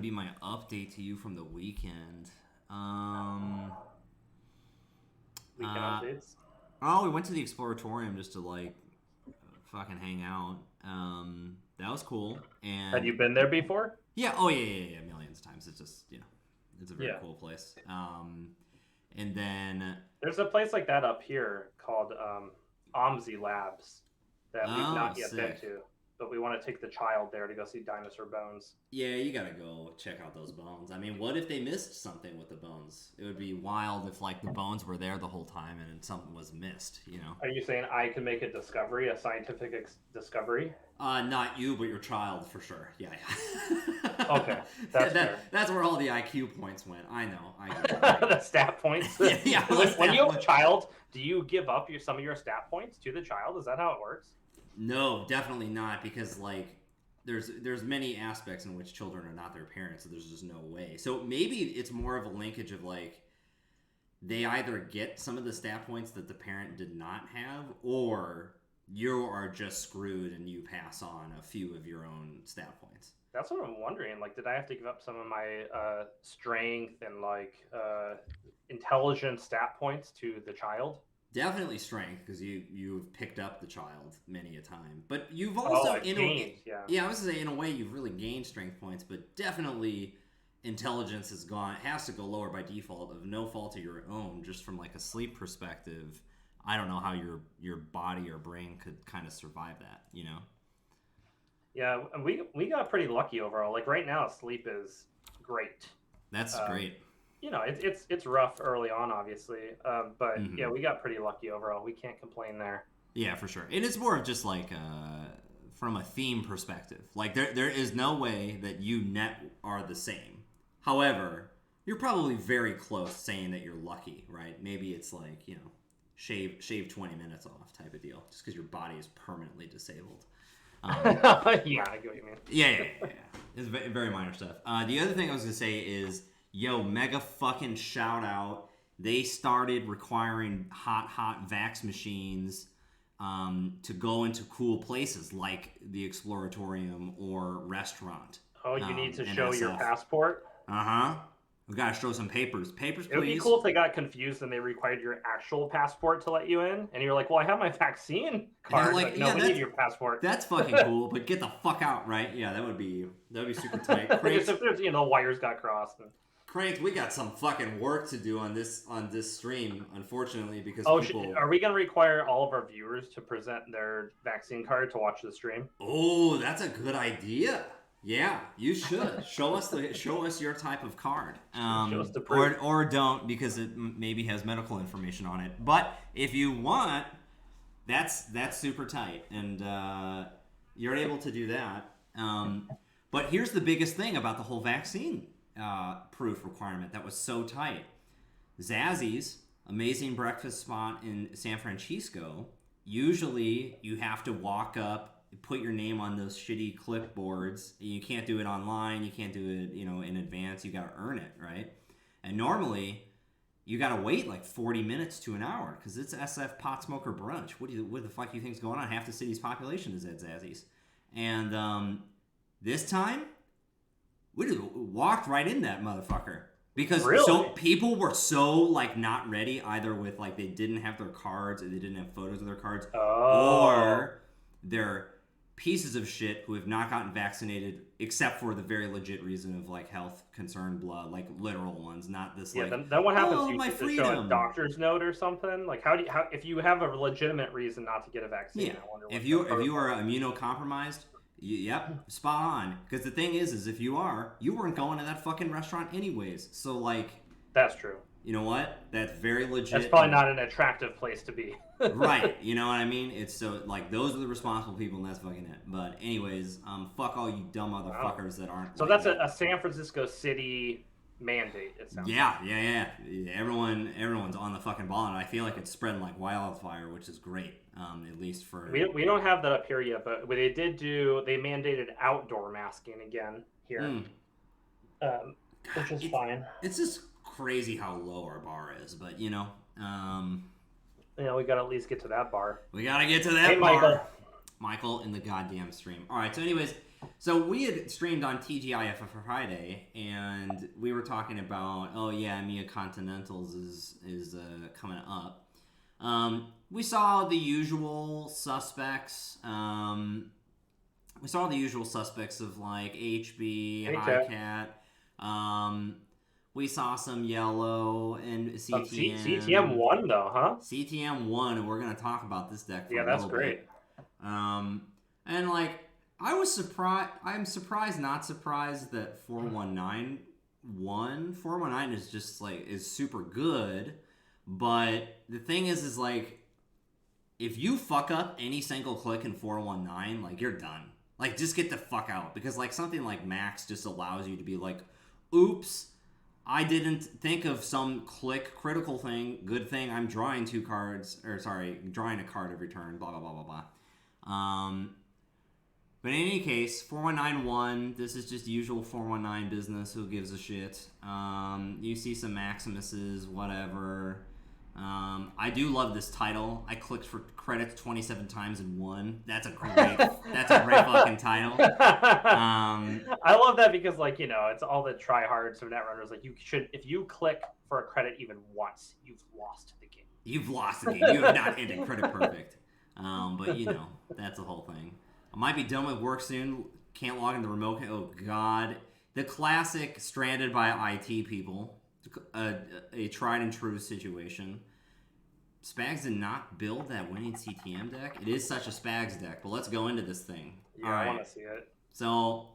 be my update to you from the weekend? Weekend updates? Oh, we went to the Exploratorium just to, like, fucking hang out. That was cool. And Had you been there before? yeah, oh yeah, millions of times. It's just, it's a very Yeah. cool place. And then There's a place like that up here called OMSI Labs that we've not yet been sick. to, but we want to take the child there to go see dinosaur bones. Yeah, you gotta go check out those bones. I mean, what if they missed something with the bones? It would be wild if, like, the bones were there the whole time and something was missed, Are you saying I can make a discovery, a scientific discovery? Not you, but your child, for sure. Yeah. Okay, that's fair. That's where all the IQ points went. I know. The stat points. Yeah, when you have a child, do you give up some of your stat points to the child? Is that how it works? No, definitely not, because, like, there's many aspects in which children are not their parents, so there's just no way. So maybe it's more of a linkage of, like, they either get some of the stat points that the parent did not have, or you are just screwed and you pass on a few of your own stat points. That's what I'm wondering. Like, did I have to give up some of my strength and, like, intelligence stat points to the child? Definitely strength, because you've picked up the child many a time, but you've also I was gonna say, in a way, you've really gained strength points, but definitely intelligence has to go lower by default of no fault of your own, just from, like, a sleep perspective. I don't know how your body or brain could kind of survive that, Yeah, and we got pretty lucky overall. Like, right now, sleep is great. That's great. It's rough early on, obviously, but yeah, we got pretty lucky overall. We can't complain there. Yeah, for sure. And it's more of just, like, from a theme perspective. Like, there is no way that you net are the same. However, you're probably very close saying that you're lucky, right? Maybe it's like, shave 20 minutes off type of deal, just because your body is permanently disabled. Yeah, I get what you mean. Yeah. It's very minor stuff. The other thing I was going to say is, mega fucking shout out. They started requiring hot vax machines to go into cool places like the Exploratorium or restaurant. Oh, you need to show your passport? Uh-huh. We gotta show some papers. Papers, please. It would be cool if they got confused and they required your actual passport to let you in, and you're like, "Well, I have my vaccine card." Like, no, we need your passport. That's fucking cool, but get the fuck out, right? Yeah, that would be super tight. Just if there's wires got crossed. Crank, we got some fucking work to do on this stream, unfortunately, because are we gonna require all of our viewers to present their vaccine card to watch the stream? Oh, that's a good idea. Yeah, you should show us your type of card, or don't, because it maybe has medical information on it. But if you want, that's super tight, and you're able to do that. But here's the biggest thing about the whole vaccine proof requirement that was so tight. Zazzy's amazing breakfast spot in San Francisco. Usually, you have to walk up, put your name on those shitty clipboards. You can't do it online. You can't do it, in advance. You got to earn it, right? And normally, you got to wait like 40 minutes to an hour because it's SF pot smoker brunch. What the fuck do you think's going on? Half the city's population is at Zazzy's. And this time, we just walked right in that motherfucker. Because people were so, like, not ready, either with, like, they didn't have their cards or they didn't have photos of their cards, or they're pieces of shit who have not gotten vaccinated except for the very legit reason of, like, health concern, blah, like, literal ones, not this, like, then what happens? Oh, you my get to freedom. show a doctor's note or something? Like, how if you have a legitimate reason not to get a vaccine? Yeah. I wonder if you are immunocompromised, yep, spot on. Because the thing is if you weren't going to that fucking restaurant anyways. So, like, that's true. You know what? That's very legit. That's probably not an attractive place to be. Right. You know what I mean? It's so, like, those are the responsible people, and that's fucking it. But anyways, fuck all you dumb motherfuckers that aren't. So like that's a San Francisco city mandate, it sounds like. Yeah. Everyone's on the fucking ball, and I feel like it's spreading like wildfire, which is great. At least for... We don't have that up here yet, but they mandated outdoor masking again here. Which is fine. It's just crazy how low our bar is, but we gotta at least get to that bar. We gotta get to that bar. Michael in the goddamn stream. All right, so anyways, So we had streamed on TGIF for Friday, and we were talking about, oh yeah, Mia Continentals is coming up. We saw the usual suspects. Of like HB, Highcat. We saw some yellow and CTM. CTM won though, huh? CTM won, and we're gonna talk about this deck for a that's little great. bit. And like I was surprised. I'm surprised, not surprised that 419 won. 419 is just like is super good, but the thing is like if you fuck up any single click in 419, like you're done. Like just get the fuck out, because like something like Max just allows you to be like, oops, I didn't think of some critical thing, good thing. I'm drawing drawing a card every turn. Blah blah blah blah blah. But in any case, 4191, this is just usual 419 business. Who gives a shit? You see some Maximuses, whatever. I do love this title. I clicked for credits 27 times and won. That's a great fucking title. I love that because, like, you know, it's all the tryhards of Netrunners. Like, if you click for a credit even once, you've lost the game. You've lost the game. You have not ended credit perfect. But, you know, that's the whole thing. I might be done with work soon. Can't log in the remote. Oh, God. The classic stranded by IT people. A tried and true situation. Spags did not build that winning CTM deck. It is such a Spags deck, but let's go into this thing. Yeah, all right. I want to see it. So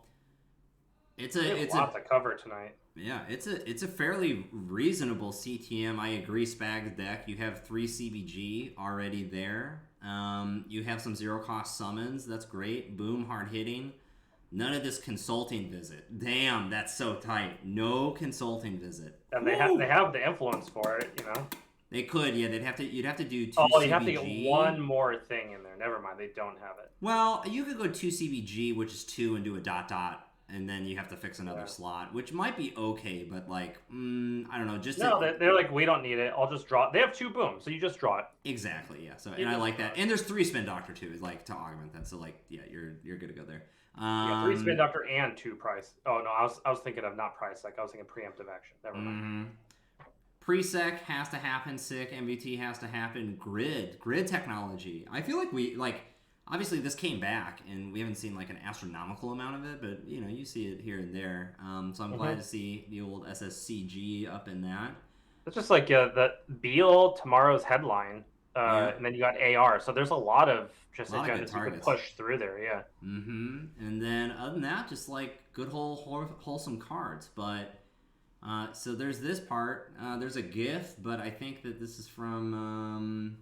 it's a lot to cover tonight. Yeah, it's a fairly reasonable CTM. I agree, Spags deck. You have 3 CBG already there. You have some zero cost summons. That's great. Boom, hard hitting. None of this consulting visit. Damn, that's so tight. No consulting visit. And they have the influence for it, you know. They could, yeah. You'd have to do 2 CBG. You have to get one more thing in there. Never mind, they don't have it. Well, you could go 2 CBG, which is 2, and do a ... and then you have to fix another slot, which might be okay, but like, I don't know. They're like, we don't need it. I'll just draw it. They have 2 booms, so you just draw it. Exactly, yeah. So, and I like that. And there's 3 Spin Doctor too, like to augment that. So like, yeah, you're good to go there. 3 Spin Doctor and 2 price. Oh no, I was thinking of not price. Like I was thinking preemptive action. Never mind. Pre-sec has to happen. Sick. MVT has to happen. Grid technology. I feel like obviously this came back and we haven't seen like an astronomical amount of it, but you know, you see it here and there. So I'm glad to see the old SSCG up in that. It's just like the Beal tomorrow's headline, and then you got AR. So there's a lot of just agendas you can push through there, yeah. And then other than that, just like good wholesome cards. But so there's this part. There's a GIF, but I think that this is from.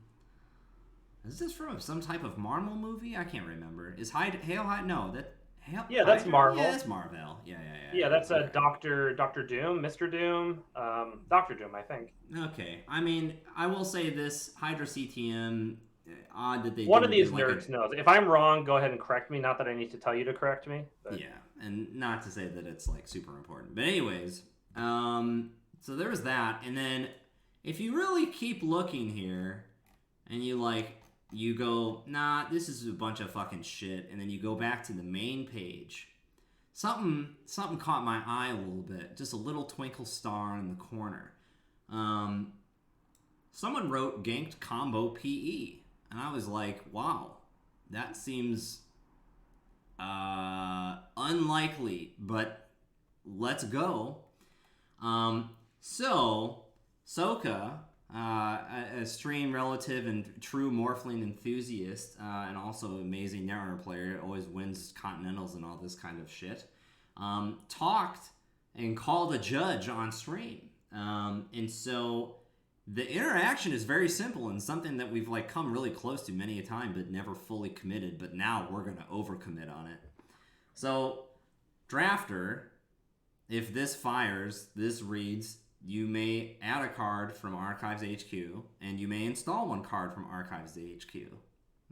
Is this from some type of Marvel movie? I can't remember. Is Hail Hydra? No, that's Marvel. Yeah, that's Marvel. Yeah. Yeah, that's a Doctor Doom, Mr. Doom, Doctor Doom, I think. Okay, I mean, I will say this: Hydra CTM. Odd that they. One of these nerds knows. If I'm wrong, go ahead and correct me. Not that I need to tell you to correct me. But... Yeah, and not to say that it's like super important, but anyways, so there's that, and then if you really keep looking here, and you go, nah, this is a bunch of fucking shit, and then you go back to the main page. Something caught my eye a little bit. Just a little twinkle star in the corner. Someone wrote ganked combo PE, and I was like, wow, that seems unlikely, but let's go. So Soka, a stream relative and true Morphling enthusiast, and also amazing Netrunner player, always wins Continentals and all this kind of shit, talked and called a judge on stream. And so the interaction is very simple and something that we've like come really close to many a time, but never fully committed. But now we're going to overcommit on it. So Drafter, if this fires, this reads, you may add a card from Archives HQ, and you may install 1 card from Archives HQ.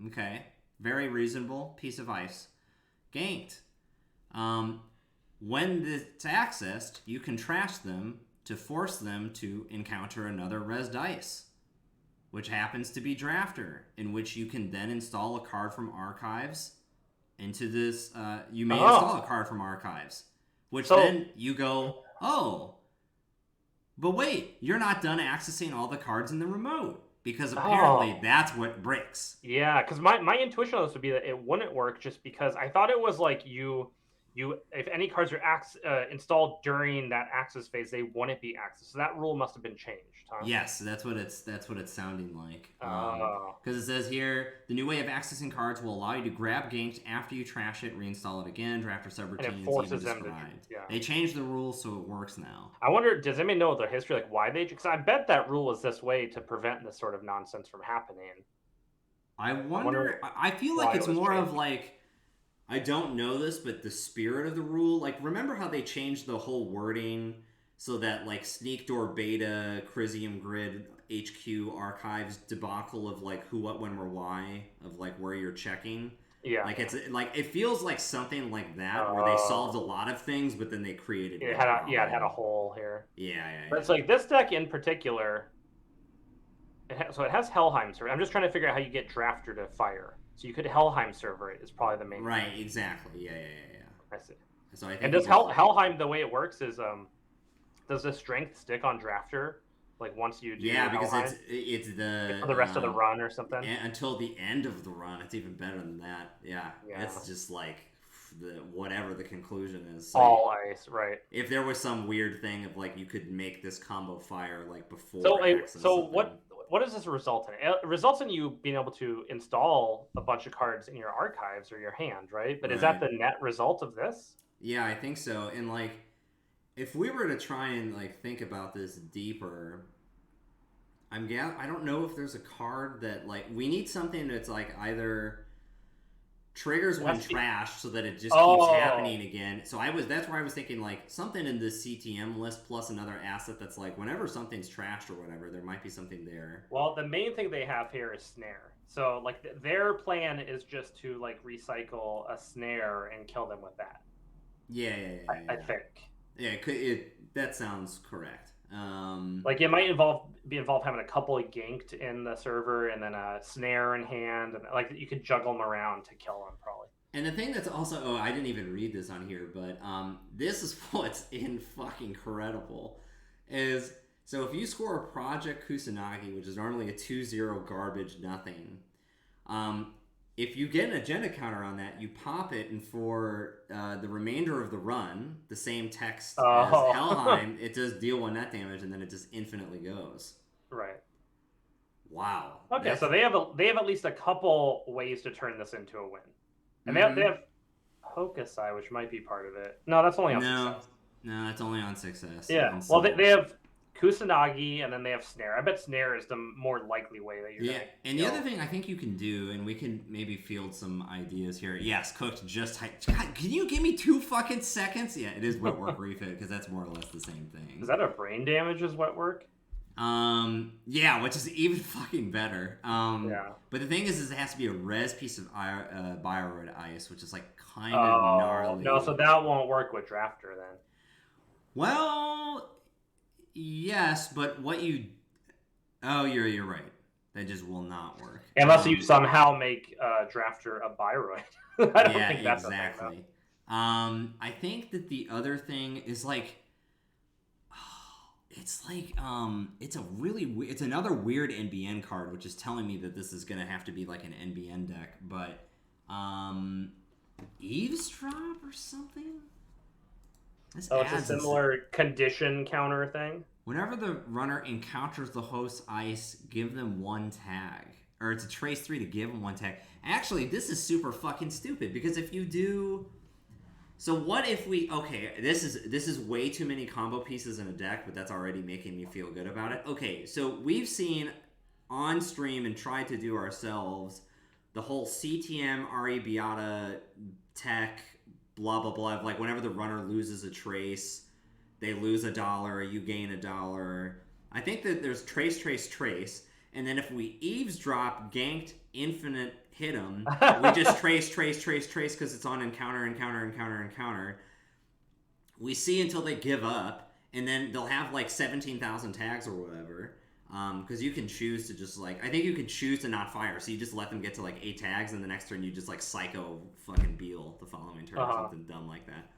Okay, very reasonable piece of ice. Ganked. When it's accessed, you can trash them to force them to encounter another res dice, which happens to be Drafter, in which you can then install a card from Archives into this. You may install a card from archives, which then you go, oh, but wait, you're not done accessing all the cards in the remote. Because apparently that's what breaks. Yeah, because my intuition on this would be that it wouldn't work just because I thought it was like you if any cards are installed during that access phase, they wouldn't be accessed. So that rule must have been changed, huh? Yes, that's what it's sounding like. Because it says here, the new way of accessing cards will allow you to grab ganked after you trash it, reinstall it again, draft or subroutines, and it forces even them described. to. Yeah. They changed the rules so it works now. I wonder, does anybody know their history, like why they? Because I bet that rule is this way to prevent this sort of nonsense from happening. I wonder I feel like it's more of like, I don't know this, but the spirit of the rule, like, remember how they changed the whole wording so that, like, Sneak Door Beta, Crisium Grid, HQ Archives debacle of, like, who, what, when, where, why, of, like, where you're checking? Yeah. Like, it's, like, it feels like something like that, where they solved a lot of things, but then they created it had a hole here. Yeah. But it's like, this deck in particular, so it has Helheim server. I'm just trying to figure out how you get Drafter to fire. So you could Helheim server it is probably the main thing. Exactly. Yeah. I see. So I think and does Helheim, the way it works is, does the strength stick on Drafter? Like once you do because Helheim? it's the... for the rest of the run or something? Until the end of the run. It's even better than that. Yeah. It's just like... whatever the conclusion is. So all ice, right? If there was some weird thing of like you could make this combo fire like before. So what does this result in? It results in you being able to install a bunch of cards in your archives or your hand, right? But is that the net result of this? Yeah, I think so. And like, if we were to try and like think about this deeper, I don't know if there's a card that like we need something that's like either triggers when trashed so that it just keeps happening again. So that's where I was thinking like something in this CTM list plus another asset that's like whenever something's trashed or whatever, there might be something there. Well, the main thing they have here is snare. So like their plan is just to like recycle a snare and kill them with that. Yeah. I think. Yeah, that sounds correct. Like it might involve having a couple of ganked in the server and then a snare in hand, and like you could juggle them around to kill them probably. And the thing that's also I didn't even read this on here, but this is what's fucking incredible is so if you score a Project Kusanagi, which is normally a 2-0 garbage nothing, if you get an agenda counter on that, you pop it, and for the remainder of the run, the same text as Helheim, it does deal 1 net damage, and then it just infinitely goes. Right. Wow. Okay, so they have at least a couple ways to turn this into a win, and they have Hokusai, which might be part of it. No, that's only on success. No, that's only on success. Yeah. Well, they have Kusanagi, and then they have snare. I bet snare is the more likely way that you're going to and the other thing I think you can do, and we can maybe field some ideas here. Yes, Cooked just God, can you give me 2 fucking seconds? Yeah, it is wet work refit because that's more or less the same thing. Is that a brain damage is wet work? Yeah, which is even fucking better. Yeah. But the thing is it has to be a res piece of Bioroid ice, which is like kind of gnarly. No, so that won't work with Drafter then. Well, yes, but what you... Oh, you're right. That just will not work. Unless you somehow make Drafter a Bioroid. I don't think that's exactly. I think that the other thing is like... It's like, it's another weird NBN card, which is telling me that this is going to have to be like an NBN deck, but, Eavesdrop or something? It's a similar condition counter thing? Whenever the runner encounters the host's ice, give them 1 tag. Or it's a trace 3 to give them 1 tag. Actually, this is super fucking stupid, because if you do... So what if we... Okay, this is way too many combo pieces in a deck, but that's already making me feel good about it. Okay, so we've seen on stream and tried to do ourselves the whole CTM, Ari Beata, tech, blah, blah, blah. Like, whenever the runner loses a trace, they lose $1, you gain $1. I think that there's trace, trace, trace. And then if we eavesdrop, ganked, infinite, hit them, we just trace, trace, trace, trace because it's on encounter, encounter, encounter, encounter. We see until they give up, and then they'll have like 17,000 tags or whatever. Because you can choose to just like, I think you can choose to not fire, so you just let them get to like 8 tags, and the next turn you just like psycho fucking Beal the following turn or something dumb like that.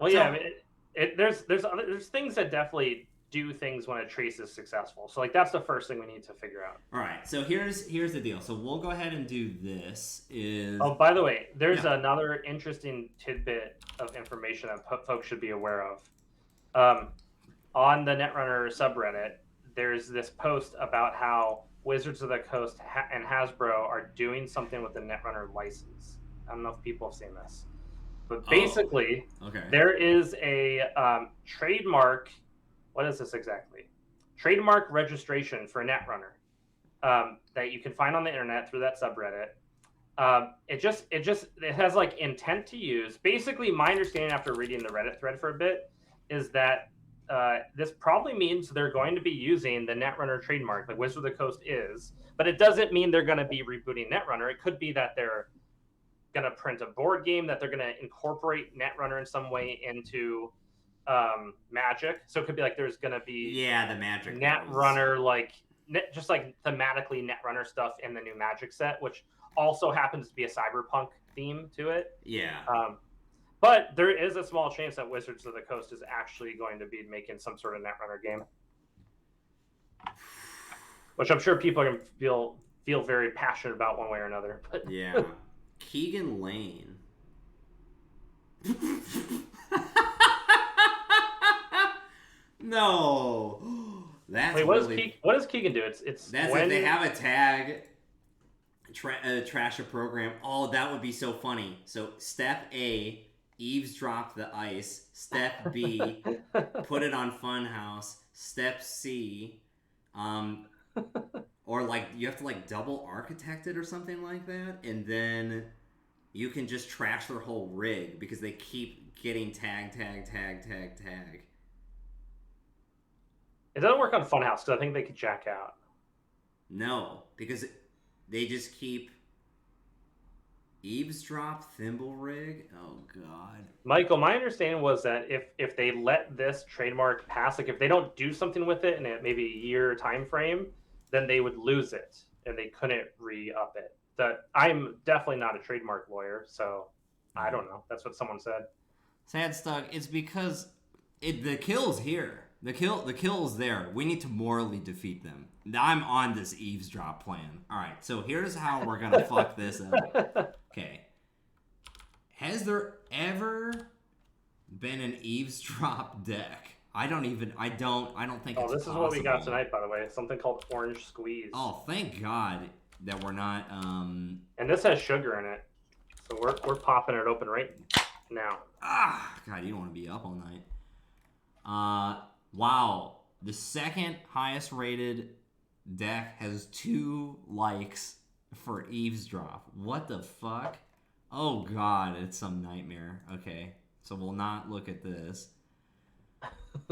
Well, yeah, I mean, there's things that definitely do things when a trace is successful. So like that's the first thing we need to figure out. All right, so here's the deal. So we'll go ahead and do this. Oh, by the way, there's another interesting tidbit of information that folks should be aware of. On the Netrunner subreddit, there's this post about how Wizards of the Coast and Hasbro are doing something with the Netrunner license. I don't know if people have seen this, but basically, there is a trademark. What is this exactly? Trademark registration for Netrunner that you can find on the internet through that subreddit. It has like intent to use. Basically, my understanding after reading the Reddit thread for a bit is that this probably means they're going to be using the Netrunner trademark, like Wizard of the Coast is, but it doesn't mean they're going to be rebooting Netrunner. It could be that they're going to print a board game, that they're going to incorporate Netrunner in some way into Magic. So it could be like there's going to be the Magic Netrunner, like just like thematically Netrunner stuff in the new Magic set, which also happens to be a cyberpunk theme to it. But there is a small chance that Wizards of the Coast is actually going to be making some sort of Netrunner game, which I'm sure people are going to feel very passionate about one way or another. But Keegan Lane. No, that's wait. What does Keegan do? It's that's if they have a tag. Trash a program. Oh, that would be so funny. So step A, eavesdrop the ice. Step B, put it on Funhouse. Step C, or like you have to like double architect it or something like that, and then you can just trash their whole rig because they keep getting tag. It doesn't work on Funhouse because I think they could jack out. No, because they just keep eavesdrop, thimble rig. Oh God, Michael, my understanding was that if they let this trademark pass, like if they don't do something with it in maybe a year time frame, then they would lose it and they couldn't re-up it. I'm definitely not a trademark lawyer, so I don't know. That's what someone said. Sad Stug, it's because the kill's here. The kill's there. We need to morally defeat them. I'm on this eavesdrop plan. All right, so here's how we're gonna fuck this up. Okay. Has there ever been an eavesdrop deck? I don't think it's possible. This is what we got tonight, by the way. Something called Orange Squeeze. Oh, thank God that we're not. And this has sugar in it, so we're popping it open right now. God, you don't want to be up all night. Wow, the second highest rated deck has 2 likes for eavesdrop. What the fuck? Oh God, it's some nightmare. Okay, so we'll not look at this.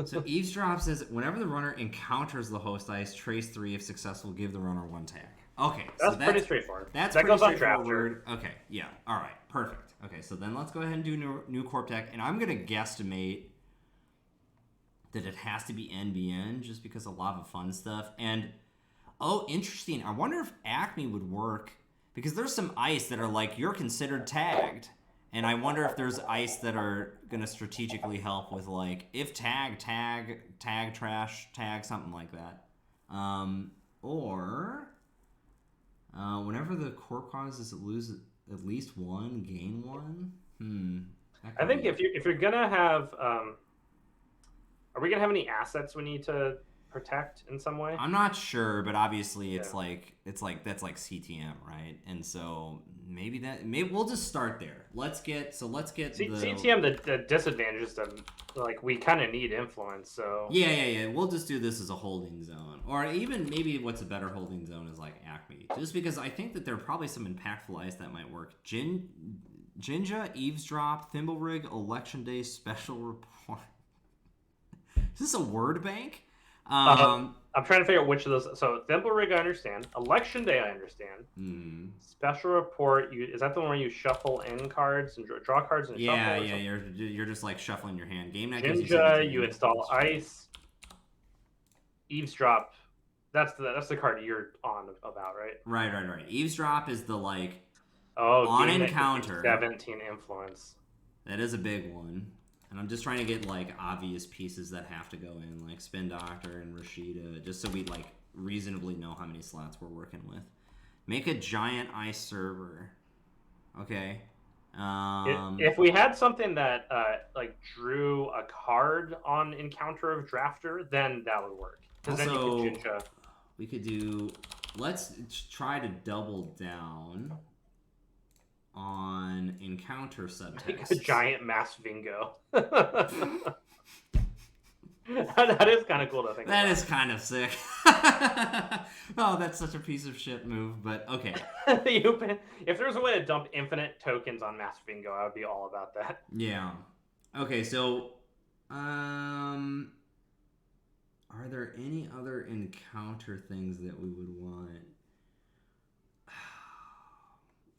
So eavesdrop says whenever the runner encounters the host ice, trace 3 if successful, give the runner 1 tag. Okay, that's pretty straightforward. That goes on straightforward. Okay, yeah, all right, perfect. Okay, so then let's go ahead and do new corp deck, and I'm gonna guesstimate that it has to be NBN just because of Lava Fun stuff. And oh, interesting. I wonder if Acme would work because there's some ice that are like you're considered tagged. And I wonder if there's ice that are going to strategically help with like if tag, trash, tag, something like that. Or whenever the corp causes it lose at least 1, gain 1. I think if you're going to have... Are we gonna have any assets we need to protect in some way? I'm not sure, but obviously it's like that's like CTM, right? And so maybe we'll just start there. Let's get CTM. The disadvantage is that like we kind of need influence. So yeah. We'll just do this as a holding zone, or even maybe what's a better holding zone is like Acme, just because I think that there are probably some impactful ice that might work. Jinja, eavesdrop, thimble rig, election day special report. Is this a word bank? I'm trying to figure out which of those. So Thimble Rig, I understand. Election Day, I understand. Special Report, is that the one where you shuffle in cards and draw cards and shuffle? Yeah. You're just like shuffling your hand. Game night. Ninja, you install ice. Eavesdrop. That's the card you're on about, right? Right. Eavesdrop is the like on gain encounter 17 influence. That is a big one. And I'm just trying to get like obvious pieces that have to go in, like Spin Doctor and Rashida, just so we like reasonably know how many slots we're working with. Make a giant ice server. Okay. If we had something that like drew a card on Encounter of Drafter, then that would work. Because then you could Jinja. We could do. Let's try to double down on encounter subtext. Like a giant mass Vingo. That is kind of cool to think That about. is kind of sick. Oh, that's such a piece of shit move, but okay. If there's a way to dump infinite tokens on mass Vingo, I would be all about that. Yeah. Okay, so are there any other encounter things that we would want?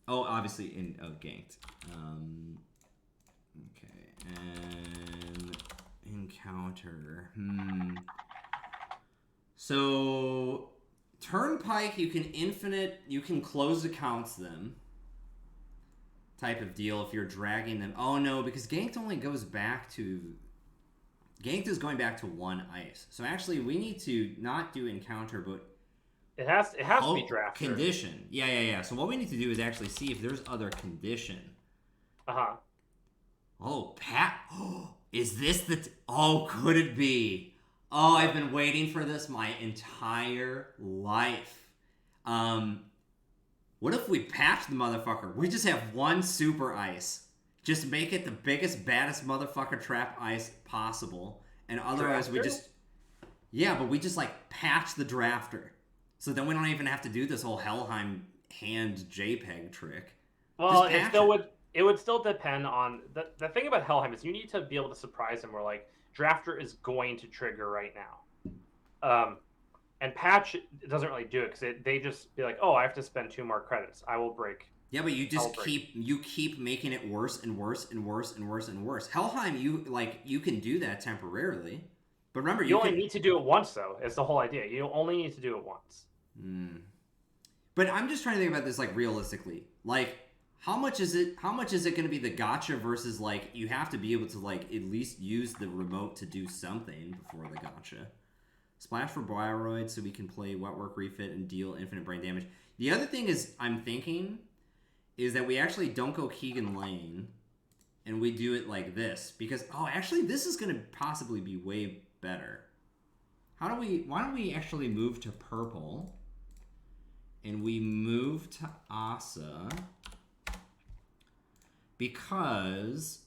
Oh, obviously ganked. Okay, and encounter. So Turnpike, you can close accounts them. Type of deal if you're dragging them. Oh no, because ganked only goes back to. Ganked is going back to 1 ice. So actually, we need to not do encounter, but it has to be drafted. Condition. Yeah. So what we need to do is actually see if there's other condition. Oh, Pat. Is this could it be? Oh, I've been waiting for this my entire life. What if we patch the motherfucker? We just have 1 super ice. Just make it the biggest, baddest motherfucker trap ice possible. And otherwise Drafter? we just... Yeah, but we just, like, patch the drafter. So then we don't even have to do this whole Helheim hand JPEG trick. Well, it would still depend on... The thing about Helheim is you need to be able to surprise them where, like, drafter is going to trigger right now. And patch doesn't really do it because they just be like, oh, I have to spend 2 more credits. I will break. Yeah, but you just keep making it worse and worse and worse and worse and worse. Helheim, you can do that temporarily, but remember you only need to do it once though. It's the whole idea. You only need to do it once. But I'm just trying to think about this like realistically. Like, how much is it going to be the gotcha versus like you have to be able to like at least use the remote to do something before the gotcha. Splash for Bioroid so we can play Wetwork Refit and deal infinite brain damage. The other thing is I'm thinking is that we actually don't go Keegan Lane and we do it like this because actually this is going to possibly be way better. Why don't we actually move to purple and we move to Asa because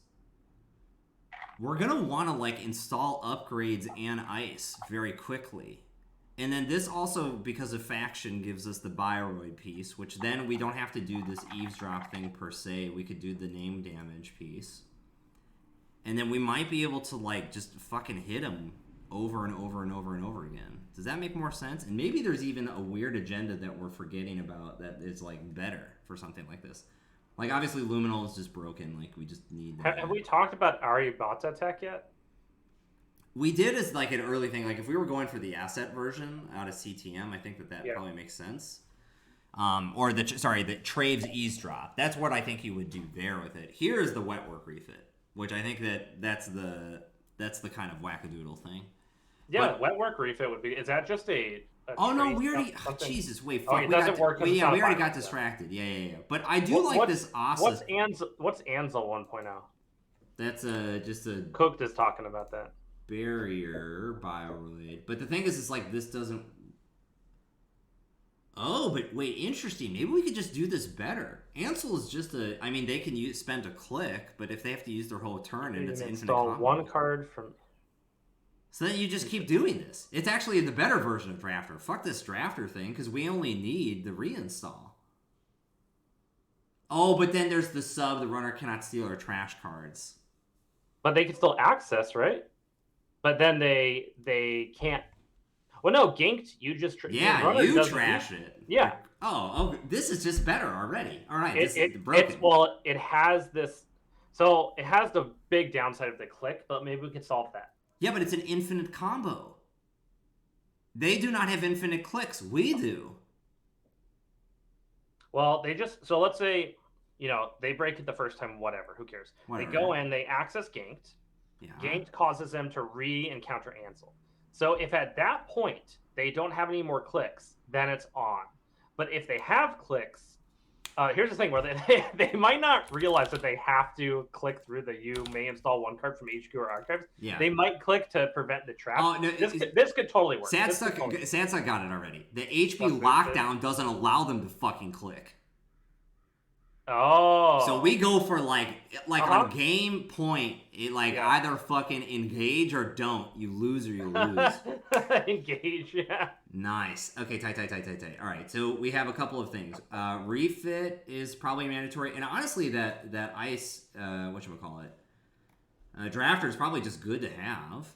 we're going to want to like install upgrades and ice very quickly. And then this also, because of faction, gives us the Bioroid piece, which then we don't have to do this eavesdrop thing per se. We could do the name damage piece. And then we might be able to, like, just fucking hit him over and over and over and over again. Does that make more sense? And maybe there's even a weird agenda that we're forgetting about that is, like, better for something like this. Like, obviously, Luminol is just broken. Like, we just need that. Have we talked about Aribata tech yet? We did as like an early thing. Like if we were going for the asset version out of CTM, I think that probably makes sense. Or the Traves eavesdrop. That's what I think you would do there with it. Here is the Wetwork Refit, which I think that's the kind of wackadoodle thing. Yeah, Wetwork Refit would be. Is that just a oh no, we already. Jesus, wait, fuck. It doesn't work. We already got distracted. Yeah. But I do like this Asa. What's Ansel 1.0? That's just a. Cooked is talking about that. Barrier Bioroid, but the thing is like this doesn't. Oh, but wait, interesting. Maybe we could just do this better. Ansel is just I mean, they can spend a click, but if they have to use their whole turn and it's infinite combo. Install 1 card from. So then you just keep doing this. It's actually the better version of Drafter. Fuck this Drafter thing because we only need the reinstall. Oh, but then there's the sub. The runner cannot steal or trash cards. But they can still access, right? But then they can't. Well, no, ganked. You just you trash it. Yeah. Oh, this is just better already. All right, it has this. So it has the big downside of the click, but maybe we could solve that. Yeah, but it's an infinite combo. They do not have infinite clicks. We do. Well, so let's say, they break it the first time, whatever, who cares? Whatever. They go in, they access ganked. Yeah. Ganked causes them to re-encounter Ansel. So if at that point they don't have any more clicks, then it's on. But if they have clicks, here's the thing where they might not realize that they have to click through the "you may install one card from HQ or archives." Yeah. They might click to prevent the trap. Oh, no, this could totally work. Sansa got it already. The HP lockdown doesn't allow them to fucking click. Oh. So we go for like on game point, either fucking engage or don't. You lose or you lose. Engage, yeah. Nice. Okay, tight. All right, so we have a couple of things. Refit is probably mandatory, and honestly, that ice, whatchamacallit, drafter is probably just good to have.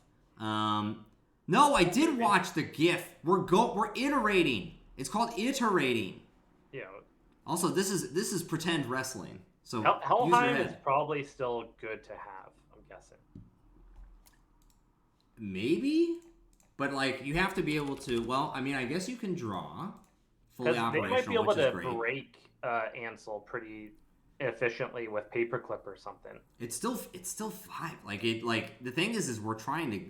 No, I did watch the GIF. We're iterating. It's called iterating. Yeah. Also, this is pretend wrestling. So Helheim is probably still good to have, I'm guessing. Maybe, but you have to be able to. Well, I mean, I guess you can draw fully operational, they might be able to break Ansel pretty efficiently with paperclip or something. It's still 5. The thing is we're trying to.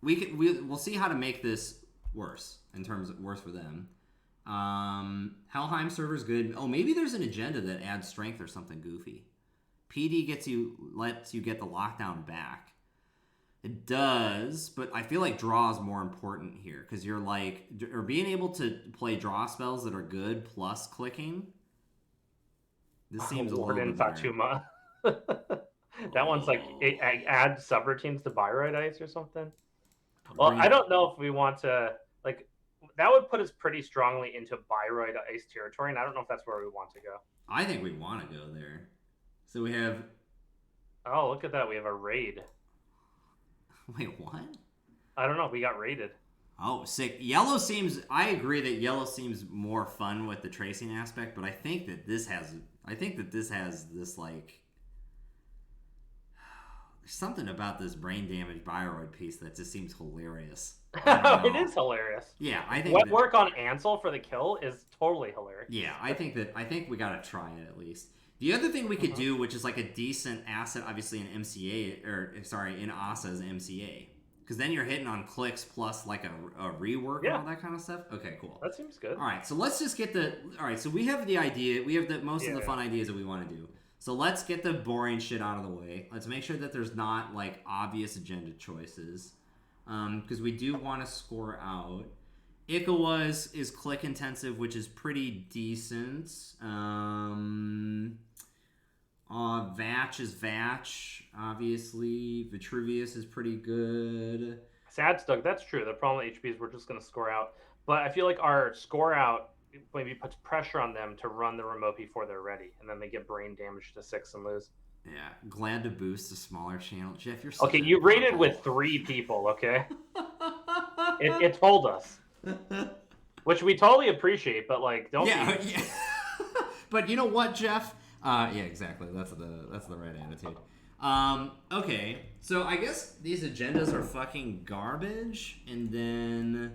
We'll see how to make this worse in terms of worse for them. Helheim server's good. Oh, maybe there's an agenda that adds strength or something goofy. PD lets you get the lockdown back. It does, but I feel like draw is more important here because you're or being able to play draw spells that are good plus clicking. This seems a little bit better. Fatuma. That one's add subroutines to Byroid Ice or something. Well, I don't know if we want to that would put us pretty strongly into Byroid Ice territory, and I don't know if that's where we want to go. I think we want to go there. So we have... Oh, look at that. We have a raid. Wait, what? I don't know. We got raided. Oh, sick. Yellow seems... I agree that yellow seems more fun with the tracing aspect, but I think that this has... this, there's something about this brain damage Byroid piece that just seems hilarious. It is hilarious. Yeah, I think what work on Ansel for the kill is totally hilarious. Yeah, I think we gotta try it at least. The other thing we could do, which is a decent asset, obviously in MCA in ASA is MCA, because then you're hitting on clicks plus a rework and all that kind of stuff. Okay, cool. That seems good. All right, so let's just get all right, so we have the idea. We have most of the fun ideas that we want to do. So let's get the boring shit out of the way. Let's make sure that there's not obvious agenda choices. Because we do want to score out. Ikawas is click intensive, which is pretty decent. Vatch is Vatch, obviously. Vitruvius is pretty good. Sad Stug, that's true. The problem with HP is we're just going to score out. But I feel like our score out maybe puts pressure on them to run the remote before they're ready. And then they get brain damage to 6 and lose. Yeah, glad to boost a smaller channel. Jeff, you're okay. You raided with 3 people, okay? it told us, which we totally appreciate, but don't. Yeah. But you know what, Jeff? Yeah, exactly. That's the right attitude. Okay, so I guess these agendas are fucking garbage, and then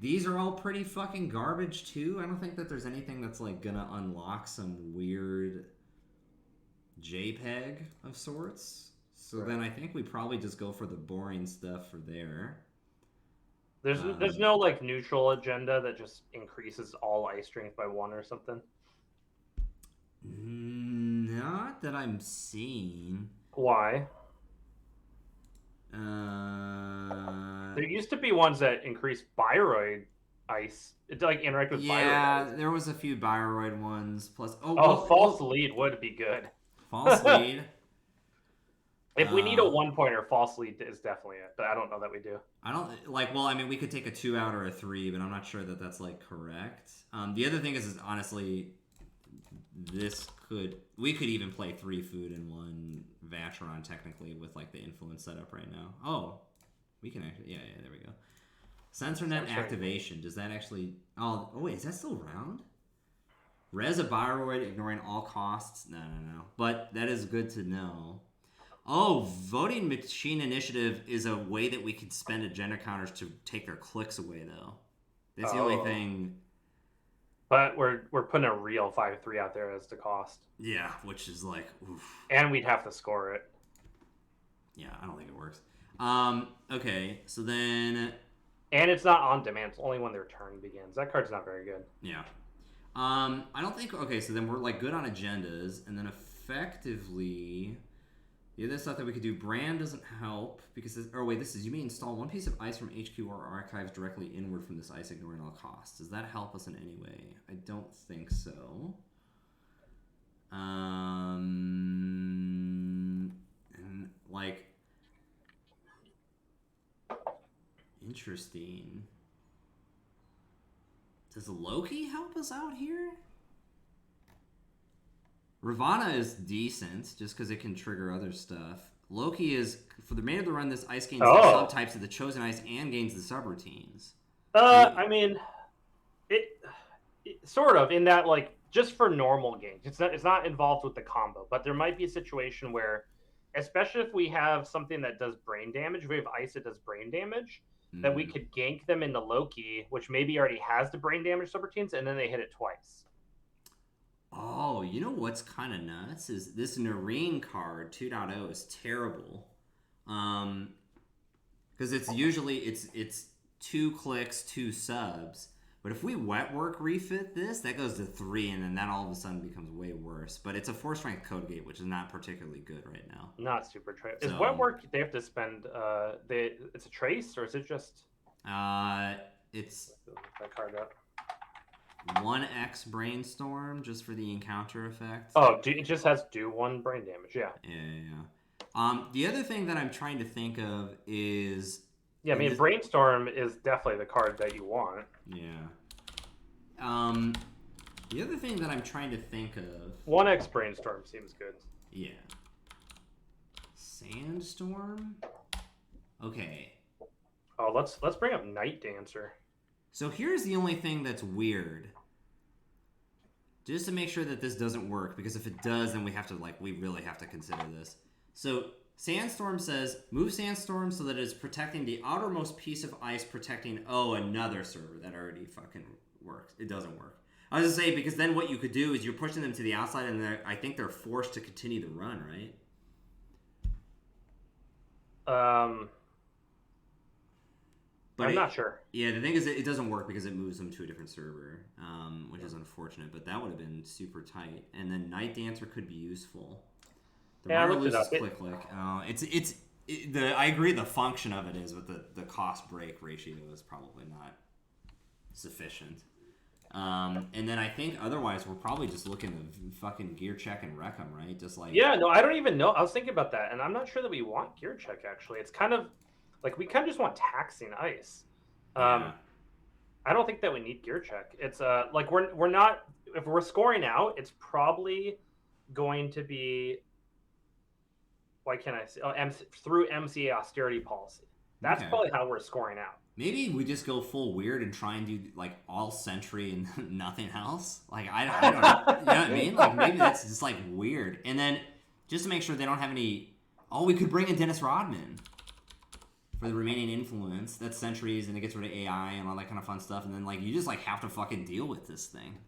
these are all pretty fucking garbage too. I don't think that there's anything that's gonna unlock some weird JPEG of sorts. So then I think we probably just go for the boring stuff for there. There's no neutral agenda that just increases all ice strength by 1 or something. Not that I'm seeing. Why? There used to be ones that increase Byroid ice. It interact with Byroid ice. Yeah, there was a few Byroid ones. Plus, false lead would be good. False lead. If we need a 1-pointer, false lead is definitely it, but I don't know that we do. I don't well, I mean, we could take a 2 out or a 3, but I'm not sure that that's correct. The other thing is honestly, we could even play 3 food and 1 Vatron technically with the influence setup right now. Oh, we can actually, yeah, there we go. SensorNet activation. Does that actually? Oh wait, is that still around? Res a Byroid, ignoring all costs. No. But that is good to know. Oh, voting machine initiative is a way that we could spend agenda counters to take their clicks away, though. That's the only thing. But we're putting a real 5-3 out there as the cost. Yeah, which is like, oof. And we'd have to score it. Yeah, I don't think it works. Okay, so then... And it's not on demand. It's only when their turn begins. That card's not very good. Yeah. I don't think... Okay, so then we're, like, good on agendas. And then effectively... The other stuff that we could do... Brand doesn't help. Because... this is... You may install one piece of ice from HQ or archives directly inward from this ice, ignoring all costs. Does that help us in any way? I don't think so. And, like... Interesting. Does Loki help us out here? Ravana is decent, just because it can trigger other stuff. Loki is, for the remainder of the run, this ice gains the subtypes of the chosen ice and gains the subroutines. I mean, it sort of, in that, like, just for normal games. It's not involved with the combo, but there might be a situation where, especially if we have something that does brain damage, we have ice that does brain damage, that we could gank them into Loki, which maybe already has the brain damage subroutines, and then they hit it twice. Oh, you know what's kind of nuts is this Nareen card 2.0 is terrible, because it's usually it's 2 clicks, 2 subs. But if we wet work refit this, that goes to 3, and then that all of a sudden becomes way worse. But it's a 4-strength code gate, which is not particularly good right now. Not super trace. Is wet work? They have to spend. It's a trace, or is it just? It's that card up. 1x brainstorm just for the encounter effect. Oh, it just has do 1 brain damage. Yeah. Yeah. The other thing that I'm trying to think of is. Yeah, I mean, Brainstorm is definitely the card that you want. Yeah. The other thing that I'm trying to think of... 1x Brainstorm seems good. Yeah. Sandstorm? Okay. Oh, let's bring up Night Dancer. So here's the only thing that's weird. Just to make sure that this doesn't work, because if it does, then we really have to consider this. So... Sandstorm says, move Sandstorm so that it is protecting the outermost piece of ice, protecting, another server. That already fucking works. It doesn't work. I was going to say, because then what you could do is you're pushing them to the outside, and I think they're forced to continue the run, right? But I'm not sure. Yeah, the thing is, it doesn't work because it moves them to a different server, which is unfortunate, but that would have been super tight. And then Night Dancer could be useful. I looked it up. I agree the function of it is, but the cost break ratio is probably not sufficient. And then I think otherwise we're probably just looking to fucking gear check and wreck them, right? Just like... Yeah, no, I don't even know. I was thinking about that, and I'm not sure that we want gear check, actually. It's kind of like we kind of just want taxing ice. Yeah. I don't think that we need gear check. It's like we're not... If we're scoring out, it's probably going to be... Why can't I say? Through MCA austerity policy. That's probably how we're scoring out. Maybe we just go full weird and try and do like all sentry and nothing else. Like I don't know. You know what I mean? Like maybe that's just like weird. And then just to make sure they don't have any. Oh, we could bring in Dennis Rodman for the remaining influence. That's sentries and it gets rid of AI and all that kind of fun stuff. And then like you just like have to fucking deal with this thing.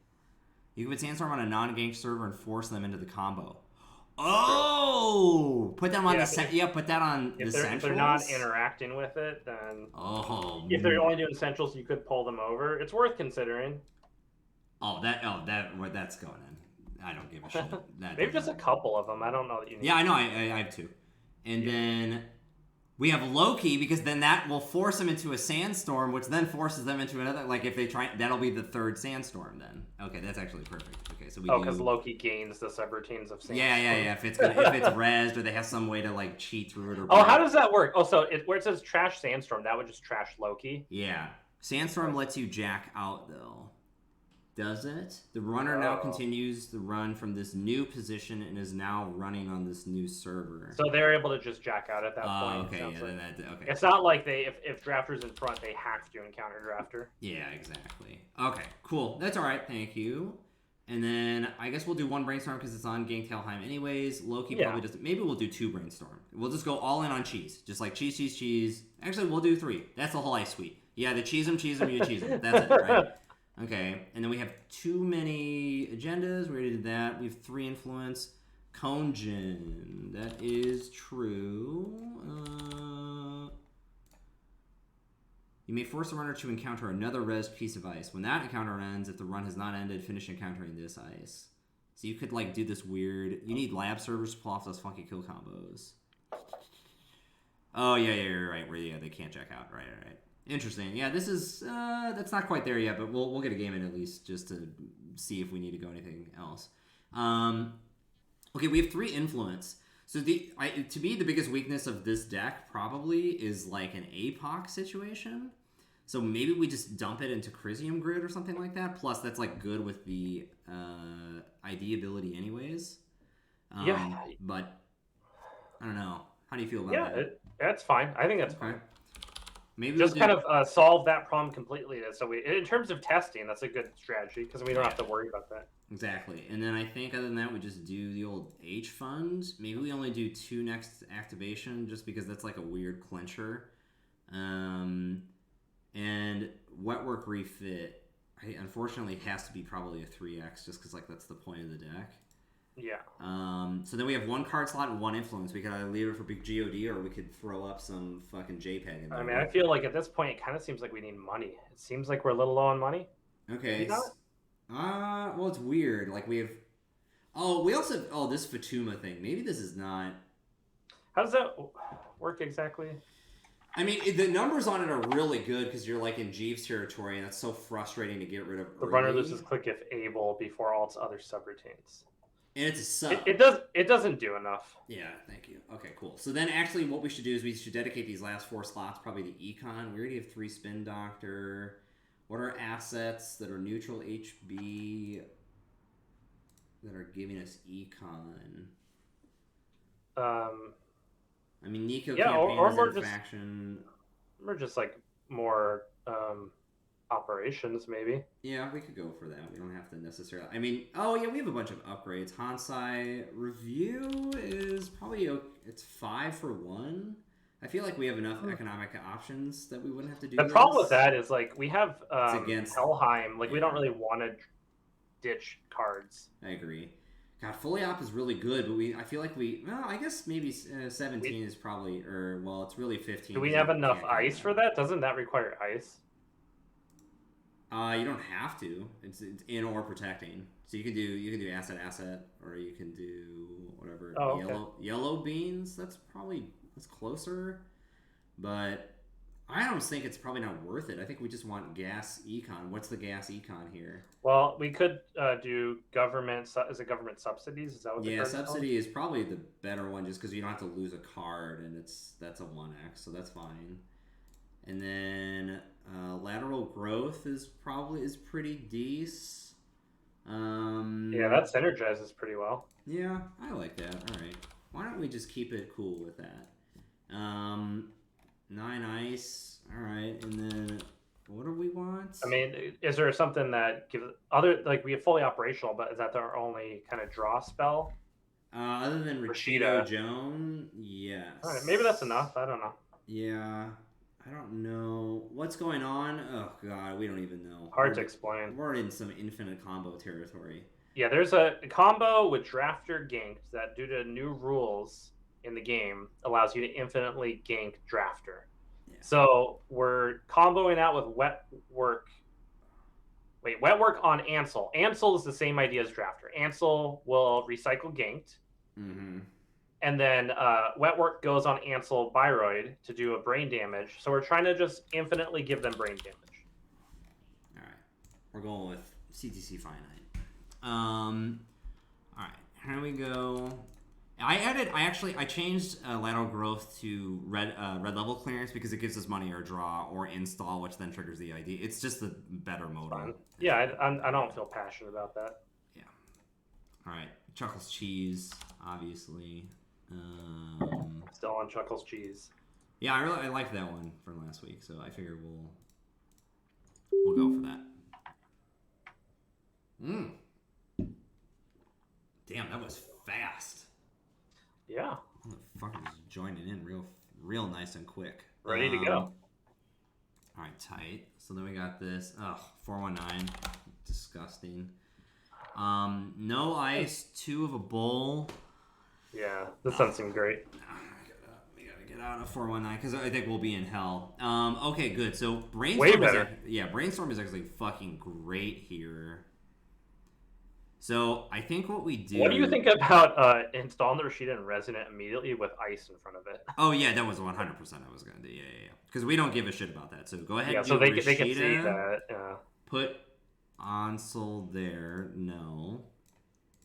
You can put Sandstorm on a non-gank server and force them into the combo. Oh, put them on put that on the centrals. If they're not interacting with it, then if they're only doing centrals, you could pull them over. It's worth considering. That's going in. I don't give a shit. Maybe just a couple of them. I don't know that you need. Yeah, I know. I have 2, and then we have Loki because then that will force them into a sandstorm, which then forces them into another. Like if they try, that'll be the 3rd sandstorm. Then okay, that's actually perfect. Okay, so we. Because Loki gains the subroutines of sandstorm. Yeah. If it's rezzed or they have some way to like cheat through it or. How does that work? Oh, so where it says trash sandstorm, that would just trash Loki. Yeah, sandstorm lets you jack out though. Does it? The runner now continues the run from this new position and is now running on this new server. So they're able to just jack out at that point. Okay, yeah, okay. It's not like if Drafter's in front, they have to encounter Drafter. Yeah, exactly. Okay, cool. That's all right. Thank you. And then I guess we'll do one brainstorm because it's on Gangtailheim anyways. Loki Yeah. probably doesn't. Maybe we'll do 2 brainstorm. We'll just go all in on cheese. Just like cheese, cheese, cheese. Actually, we'll do 3. That's the whole ice suite. Yeah, the cheese them, you cheese them. That's it, right? Okay. And then we have too many agendas. We already did that. We have 3 influence. Konjin. That is true. You may force a runner to encounter another res piece of ice. When that encounter ends, if the run has not ended, finish encountering this ice. So you could like do this weird. You need lab servers to pull off those funky kill combos. Oh yeah, you're right. Where they can't check out. Right. Interesting. Yeah, this is that's not quite there yet, but we'll get a game in at least just to see if we need to go anything else. Okay, we have 3 influence. So to me, the biggest weakness of this deck probably is like an APOC situation. So maybe we just dump it into Crisium Grid or something like that. Plus, that's like good with the ID ability anyways. Yeah. But I don't know. How do you feel about that? That's fine. I think that's fine. Maybe just kind of solve that problem completely. So in terms of testing, that's a good strategy because we don't have to worry about that. Exactly. And then I think other than that, we just do the old H fund. Maybe we only do 2 next activation just because that's like a weird clincher. And Wetwork Refit, unfortunately, has to be probably a 3x just because like that's the point of the deck. Yeah. So then we have 1 card slot and 1 influence. We could either leave it for big GOD or we could throw up some fucking JPEG. I mean, I feel like at this point it kind of seems like we need money. It seems like we're a little low on money. Okay. Well, it's weird. Like we have. Oh, we also have. This Fatuma thing. Maybe this is not. How does that work exactly? I mean, the numbers on it are really good because you're like in Jeeves territory, and it's so frustrating to get rid of. The runner loses click if able before all its other subroutines. And it's a sub. It doesn't do enough. Yeah, thank you. Okay, cool. So then actually what we should do is we should dedicate these last 4 slots probably to Econ. We already have 3 Spin Doctor. What are assets that are neutral HB that are giving us Econ? I mean, Nico campaign is in faction. We're just like more operations, maybe. Yeah, we could go for that. We don't have to necessarily. I mean, oh yeah, we have a bunch of upgrades. Hansai Review is probably it's 5 for 1. I feel like we have enough economic options that we wouldn't have to do. The problem with that is like we have Helheim. Like we don't really want to ditch cards. I agree. God, Fully Op is really good, but I feel like I guess maybe 17 is probably, it's really 15. Do we have enough ice for that? Doesn't that require ice? You don't have to. It's in or protecting. So you can do asset, or you can do whatever. Oh, okay. Yellow beans. That's closer, but I don't think it's probably not worth it. I think we just want gas econ. What's the gas econ here? Well, we could do government. Is it government subsidies? Is that what? Yeah, subsidy is probably the better one, just because you don't have to lose a card, and that's a 1x, so that's fine. And then lateral growth is pretty decent. Yeah, that synergizes pretty well. Yeah, I like that. All right, why don't we just keep it cool with that? 9 ice. All right, and then what do we want? I mean, is there something that gives we have fully operational, but is that our only kind of draw spell? Other than Rashida Joan, yes. All right, maybe that's enough. I don't know. Yeah. I don't know what's going on. Oh god, we don't even know. Hard to explain. We're in some infinite combo territory. Yeah, there's a combo with Drafter Ganked that, due to new rules in the game, allows you to infinitely gank Drafter. Yeah. So we're comboing out with Wetwork. Wait, Wetwork on Ansel. Ansel is the same idea as Drafter. Ansel will recycle Ganked. Mm-hmm. And then Wetwork goes on Ansel Byroid to do a brain damage. So we're trying to just infinitely give them brain damage. All right. We're going with CTC Finite. All right. Here we go. I changed lateral growth to red level clearance because it gives us money or draw or install, which then triggers the ID. It's just the better modal. Yeah, I don't feel passionate about that. Yeah. All right. Chuckles Cheese, obviously. Still on Chuckles Cheese. Yeah, I liked that one from last week, so I figure we'll go for that. Damn, that was fast. Yeah. Motherfuckers joining in real nice and quick. Ready to go. All right, tight. So then we got this. 419. Disgusting. No ice. 2 of a bull. Yeah, this doesn't seem great. We gotta get out of 419 because I think we'll be in hell. Okay, good. So Brainstorm Way better. Brainstorm is actually fucking great here. So I think what we do. What do you think about installing the Rashida and Resonant immediately with ice in front of it? Oh yeah, that was 100% I was gonna do. Yeah. Because we don't give a shit about that. So go ahead. Yeah, and so do they can see Rashida. that. Yeah. Put Onsel there. No.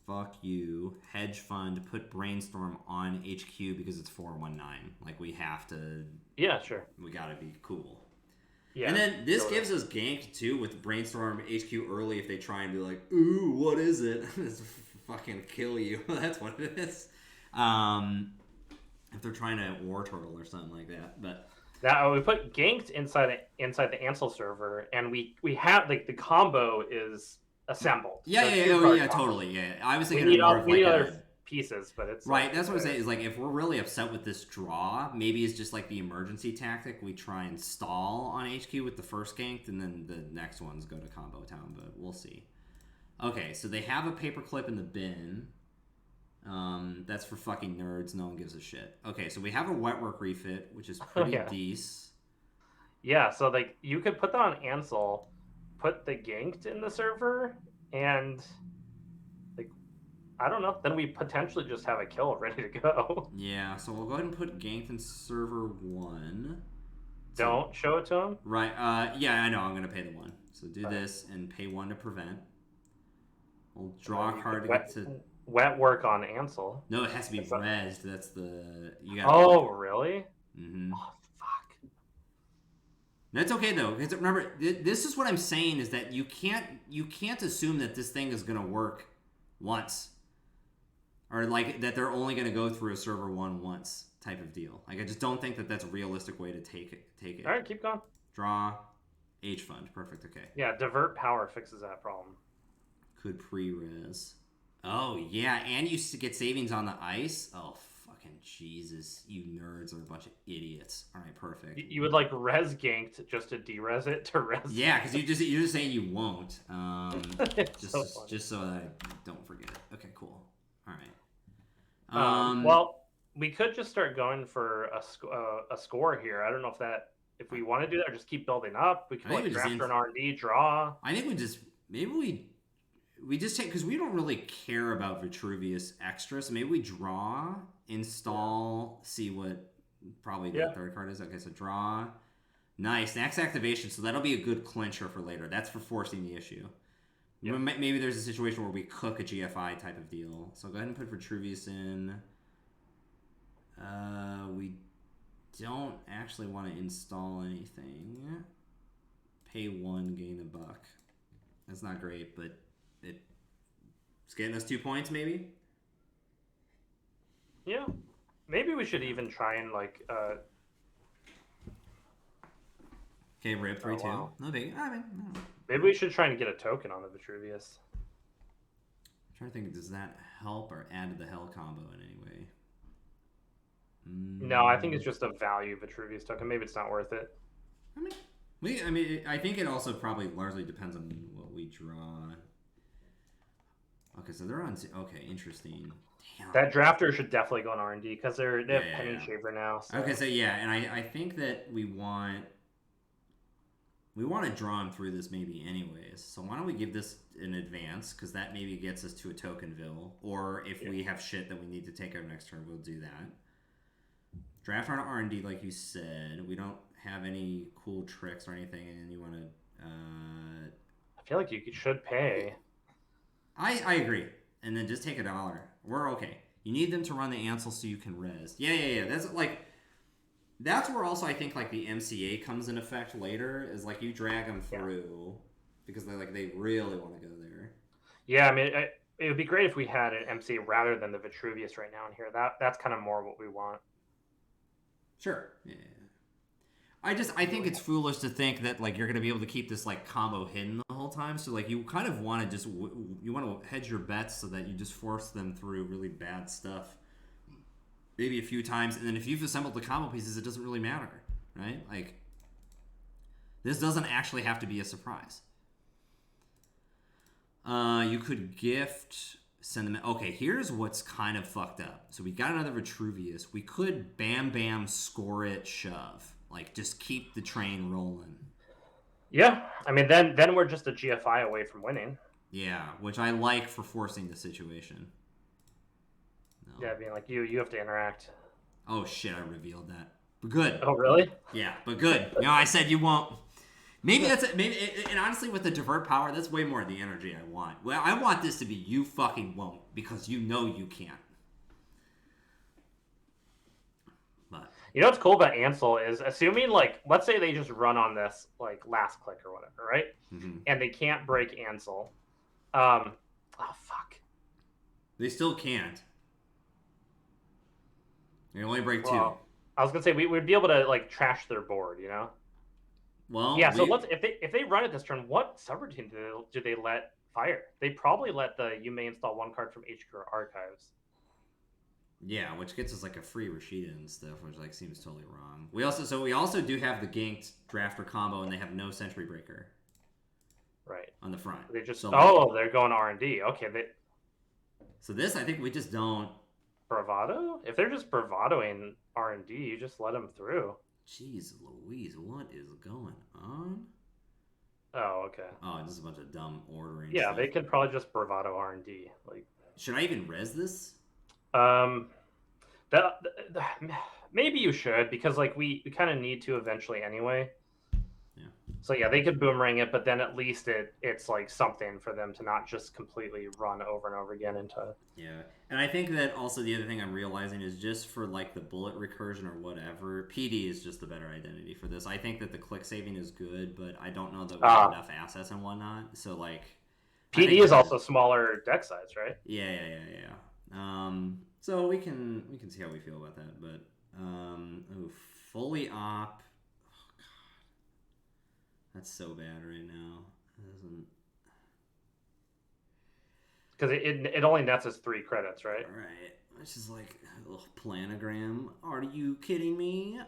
Fuck you. Hedge fund. Put Brainstorm on HQ because it's 419. Like we have to. Yeah, sure. We gotta be cool. Yeah. And then this gives us gank too with Brainstorm HQ early if they try and be like, ooh, what is it? It's fucking kill you. That's what it is. If they're trying to war turtle or something like that. But now we put ganked inside the Ansel server, and we have like the combo is assembled. Yeah, totally. Yeah, I was thinking more of like other pieces, but it's right. That's what I'm saying. Is like if we're really upset with this draw, maybe it's just like the emergency tactic. We try and stall on HQ with the first ganked, and then the next ones go to combo town. But we'll see. Okay, so they have a paperclip in the bin. That's for fucking nerds. No one gives a shit. Okay, so we have a wetwork refit, which is pretty decent. Yeah, so like you could put that on Ansel, put the ganked in the server, and like I don't know, then we potentially just have a kill ready to go. Yeah, so we'll go ahead and put ganked in server 1. Don't show it to him. Right. Yeah, I know. I'm gonna pay the 1. So do this and pay 1 to prevent. We'll draw a card to get to. Wet work on Ansel. No, it has to be rezzed. That's the you got. Oh, really? Mm-hmm. Oh, fuck. That's okay though, because remember, this is what I'm saying is that you can't assume that this thing is gonna work once, or like that they're only gonna go through a server 1 once type of deal. Like I just don't think that that's a realistic way to take it. All right, keep going. Draw, H fund, perfect. Okay. Yeah, divert power fixes that problem. Could pre-res. Oh, yeah, and you get savings on the ice? Oh, fucking Jesus. You nerds are a bunch of idiots. All right, perfect. You would like res ganked just to de-res it to res. Yeah, because you're just saying you won't. Just so I don't forget it. Okay, cool. All right. Well, we could just start going for a score here. I don't know if we want to do that or just keep building up. We could like draft an R&D, draw. I think we just take, because we don't really care about Vitruvius extra, so maybe we draw, install, see what probably the third card is. Okay, so draw. Nice. Next activation, so that'll be a good clincher for later. That's for forcing the issue. Yep. Maybe there's a situation where we cook a GFI type of deal. So go ahead and put Vitruvius in. We don't actually want to install anything. Pay 1, gain a buck. That's not great, but it's getting us 2 points, maybe? Yeah. Maybe we should even try and, like... Okay, rip 3-2. Wow. No big. I mean, no. Maybe we should try and get a token on the Vitruvius. I'm trying to think, does that help or add to the hell combo in any way? No, I think it's just a value Vitruvius token. Maybe it's not worth it. I think it also probably largely depends on what we draw. Okay, so they're on. Okay, interesting. Damn. That drafter should definitely go on R&D because they have Penny Shaver now. So. Okay, so yeah, and I think that we want to draw him through this maybe anyways. So why don't we give this an advance, because that maybe gets us to a Tokenville, or if we have shit that we need to take our next turn, we'll do that. Draft on R&D, like you said. We don't have any cool tricks or anything, and you want to... I feel like you should pay. I agree. And then just take $1. We're okay. You need them to run the Ansel so you can res. Yeah. That's where also I think like the MCA comes in effect later, is like you drag them through because they really want to go there. Yeah, I mean, it would be great if we had an MCA rather than the Vitruvius right now in here. That's kind of more what we want. Sure. Yeah. I think it's foolish to think that like you're gonna be able to keep this like combo hidden the whole time. So like you kind of want to just you want to hedge your bets so that you just force them through really bad stuff, maybe a few times, and then if you've assembled the combo pieces, it doesn't really matter, right? Like this doesn't actually have to be a surprise. You could gift. Send them. Okay, here's what's kind of fucked up. So we got another Vitruvius. We could bam bam score it shove. Like just keep the train rolling. Yeah, I mean then we're just a GFI away from winning. Yeah, which I like for forcing the situation. No. Yeah, being like you have to interact. Oh shit, I revealed that. But good. Oh really? Yeah, but good. You know, I said you won't. Maybe that's it. Maybe, and honestly, with the divert power, that's way more the energy I want. Well, I want this to be you fucking won't because you know you can't. But you know what's cool about Ansel is assuming like let's say they just run on this like last click or whatever, right? Mm-hmm. And they can't break Ansel. Oh fuck. They still can't. They only break two. I was gonna say we'd be able to like trash their board, you know. Well, yeah. So let's if they run it this turn, what subroutine do they let fire? They probably let you may install one card from HQ or archives. Yeah, which gets us like a free Rashida and stuff, which like seems totally wrong. We also do have the ganked drafter combo, and they have no Sentry Breaker. Right on the front. They just so, they're going R&D. Okay, so this I think we just don't bravado. If they're just bravadoing R&D, you just let them through. Jeez Louise, what is going on? Oh, okay. Oh, just a bunch of dumb ordering. Yeah, stuff. they could probably just bravado R&D. Like, should I even res this? Maybe you should because like we kind of need to eventually anyway. Yeah. So yeah, they could boomerang it, but then at least it's like something for them to not just completely run over and over again into. Yeah, and I think that also the other thing I'm realizing is just for like the bullet recursion or whatever, PD is just the better identity for this. I think that the click saving is good, but I don't know that we have enough assets and whatnot. So like, PD is also smaller deck size, right? Yeah. So we can see how we feel about that, but fully op. Oh god, that's so bad right now. It doesn't. Because it only nets us 3 credits, right? Right. Which is like a little planogram. Are you kidding me?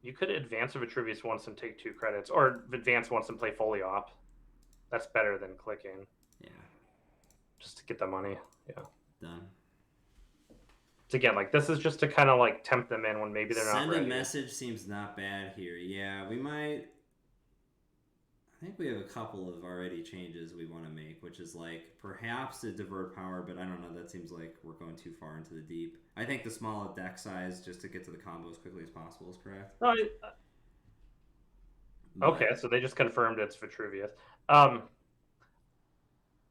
You could advance a Vitruvius once and take 2 credits, or advance once and play fully op. That's better than clicking. Yeah. Just to get the money. Yeah. Done. Again, like this is just to kind of like tempt them in when maybe they're not ready. Send a message seems not bad here. Yeah, we might. I think we have a couple of already changes we want to make, which is like perhaps a divert power, but I don't know. That seems like we're going too far into the deep. I think the smaller deck size just to get to the combo as quickly as possible is correct. Okay, so they just confirmed it's Vitruvius.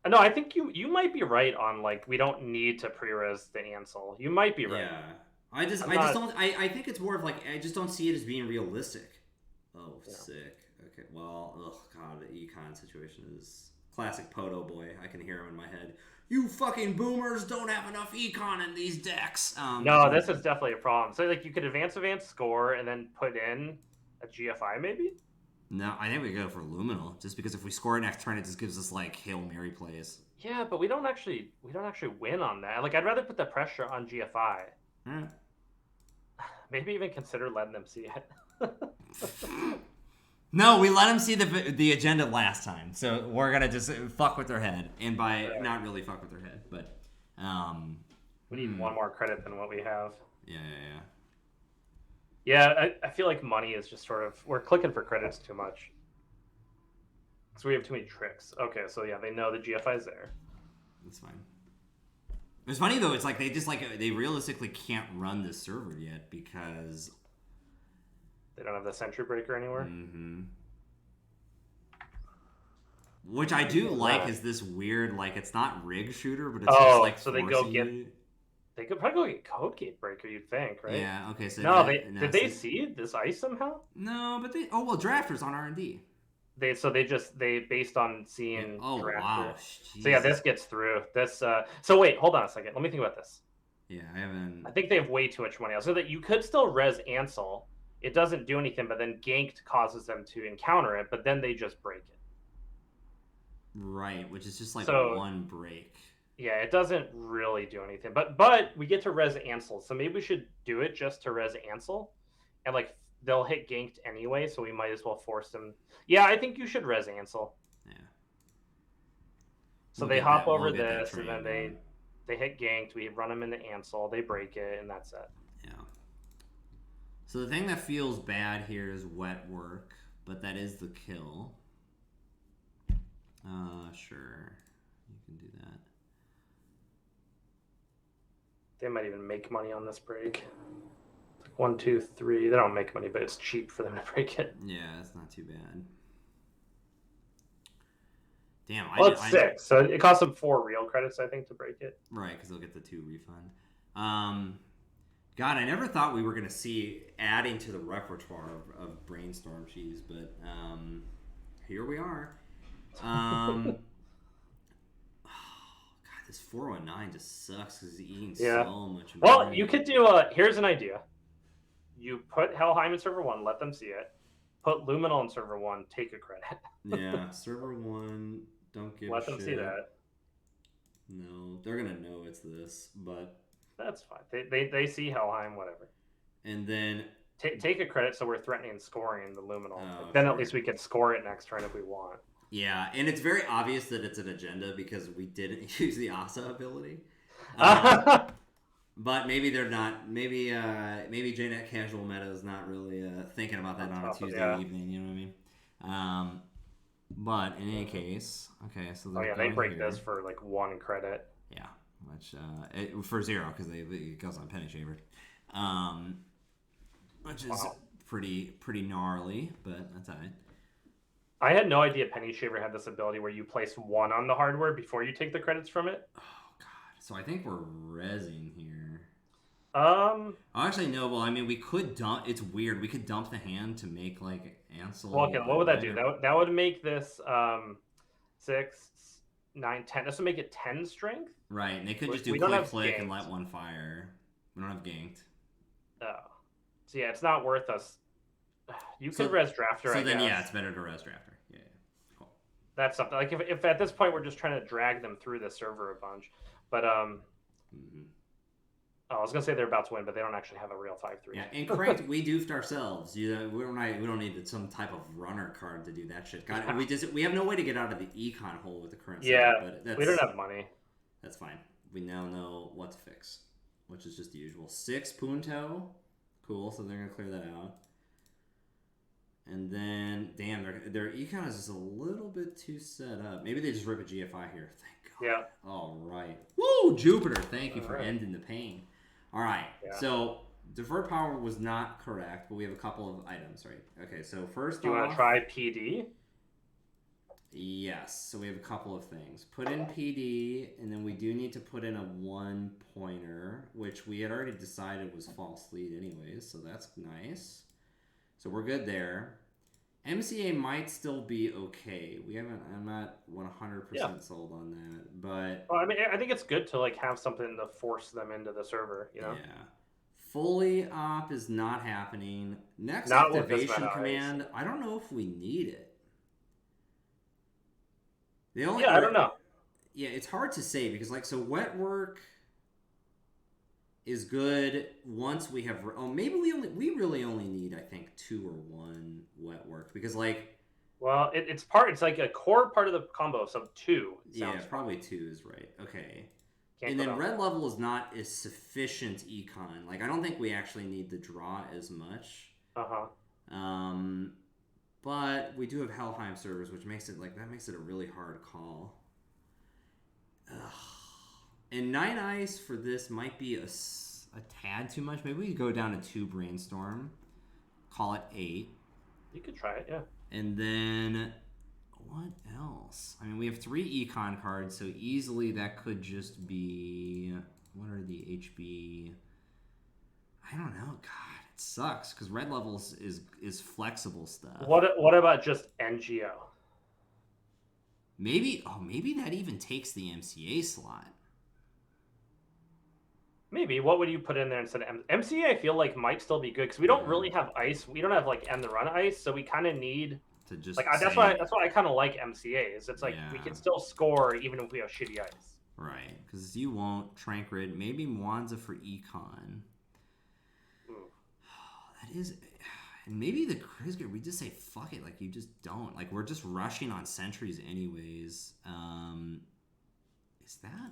No, I think you might be right on like we don't need to pre-res the Ansel. You might be right. Yeah, I just don't. I think it's more of like I just don't see it as being realistic. Oh, yeah. Sick. Okay, well, oh god, the econ situation is classic Poto boy. I can hear him in my head. You fucking boomers don't have enough econ in these decks. No, this is definitely a problem. So like you could advance, score, and then put in a GFI maybe. No, I think we go for Luminal, just because if we score next turn, it just gives us like Hail Mary plays. Yeah, but we don't actually win on that. Like I'd rather put the pressure on GFI. Maybe even consider letting them see it. No, we let them see the agenda last time, so we're gonna just fuck with their head, and by not really fuck with their head, but we need 1 more credit than what we have. Yeah. Yeah, I feel like money is just sort of we're clicking for credits too much. So we have too many tricks. Okay, so yeah, they know the GFI is there. That's fine. It's funny though. It's like they realistically can't run this server yet because they don't have the Sentry Breaker anywhere. Mm-hmm. Which I do like is this weird like it's not rig shooter, but it's just like so they go get. They could probably go get Code Gate Breaker, you'd think, right? Yeah. Okay. So did they see this ice somehow? No, but drafters on R&D. They based on seeing Oh wow, Jesus. So yeah, this gets through. This so wait, hold on a second. Let me think about this. Yeah, I haven't. I think they have way too much money. So that you could still res Ansel. It doesn't do anything, but then ganked causes them to encounter it, but then they just break it. Right, which is just like one break. Yeah, it doesn't really do anything. But we get to res Ansel, so maybe we should do it just to res Ansel. And like they'll hit ganked anyway, so we might as well force them. Yeah, I think you should res Ansel. Yeah. So they hop over this, and then they hit ganked. We run them into Ansel. They break it, and that's it. Yeah. So the thing that feels bad here is wet work, but that is the kill. Sure. You can do that. They might even make money on this break. 1, 2, 3. They don't make money, but it's cheap for them to break it. Yeah, it's not too bad. Damn. Well, it's 6, so it costs them 4 real credits, I think, to break it. Right, because they'll get the 2 refund. God, I never thought we were going to see adding to the repertoire of Brainstorm cheese, but here we are. God, this 409 just sucks because he's eating so much money. Well, you could do here's an idea. You put Helheim in server 1, let them see it. Put Luminal in server 1, take a credit. Yeah, server 1, don't give a shit. Let them see that. No, they're going to know it's this, but... That's fine. They see Helheim, whatever. And then... Take a credit so we're threatening scoring the Luminal. Then at least we can score it next turn if we want. Yeah, and it's very obvious that it's an agenda because we didn't use the Asa ability. But maybe they're not. Maybe JNet casual meta is not really thinking about that on a Tuesday evening. You know what I mean? But in any case, okay. So they break this for like 1 credit. Yeah, which for 0 because it goes on Penny Shaver, which is pretty gnarly. But that's alright. I had no idea Penny Shaver had this ability where you place 1 on the hardware before you take the credits from it. Oh god! So I think we're rezzing here. Actually, no. Well, I mean, we could dump. It's weird. We could dump the hand to make like Ansel. Well, okay. What would that do? That would make this 6, 9, 10. This would make it 10 strength. Right, and they could just do click and let 1 fire. We don't have ganked. Oh, so yeah, it's not worth us. You could res Drafter. So then, yeah, it's better to res Drafter. Yeah, cool. That's something. Like if at this point we're just trying to drag them through the server a bunch, but I was gonna say they're about to win, but they don't actually have a real 5-3. Yeah, and correct, we doofed ourselves. We don't need some type of runner card to do that shit. God, we have no way to get out of the econ hole with the current setup, but we don't have money. That's fine. We now know what to fix, which is just the usual 6 Punto. Cool, so they're gonna clear that out. And then, damn, their econ is just a little bit too set up. Maybe they just rip a GFI here. Thank God. Yeah. All right. Woo, Jupiter. Thank you for ending the pain. All right. Yeah. So deferred power was not correct, but we have a couple of items, right? Okay. So first, do you want to try PD? Yes. So we have a couple of things. Put in PD, and then we do need to put in a 1-pointer, which we had already decided was false lead, anyways. So that's nice. So we're good there. MCA might still be okay. I'm not 100% sold on that, but well, I mean, I think it's good to like have something to force them into the server, you know. Yeah. Fully op is not happening. Next activation command, I don't know if we need it. I don't know. Yeah, it's hard to say because wet work is good once we have. Oh, maybe we really only need, I think, 2 or 1 wet work because Well, it's like a core part of the combo, so 2. Yeah, probably 2 is right. Okay. And then red level is not as sufficient econ. I don't think we actually need the draw as much. But we do have Helheim servers, which makes it a really hard call. Ugh. And 9 ice for this might be a tad too much. Maybe we go down to 2 brainstorm. Call it 8. You could try it, yeah. And then what else? I mean, we have 3 econ cards, so easily that could just be, what are the HB? I don't know. God, it sucks because red levels is flexible stuff. What about just NGO? Maybe that even takes the MCA slot. Maybe. What would you put in there instead of MCA? I feel like might still be good because we don't really have ice. We don't have like end the run ice, so we kind of need to just like that's why I kind of like MCAs. It's like we can still score even if we have shitty ice. Right, because you won't Trankrid. Maybe Mwanza for Econ. That is, and maybe the Krizger. We just say fuck it. Like you just don't. Like we're just rushing on sentries anyways. Is that?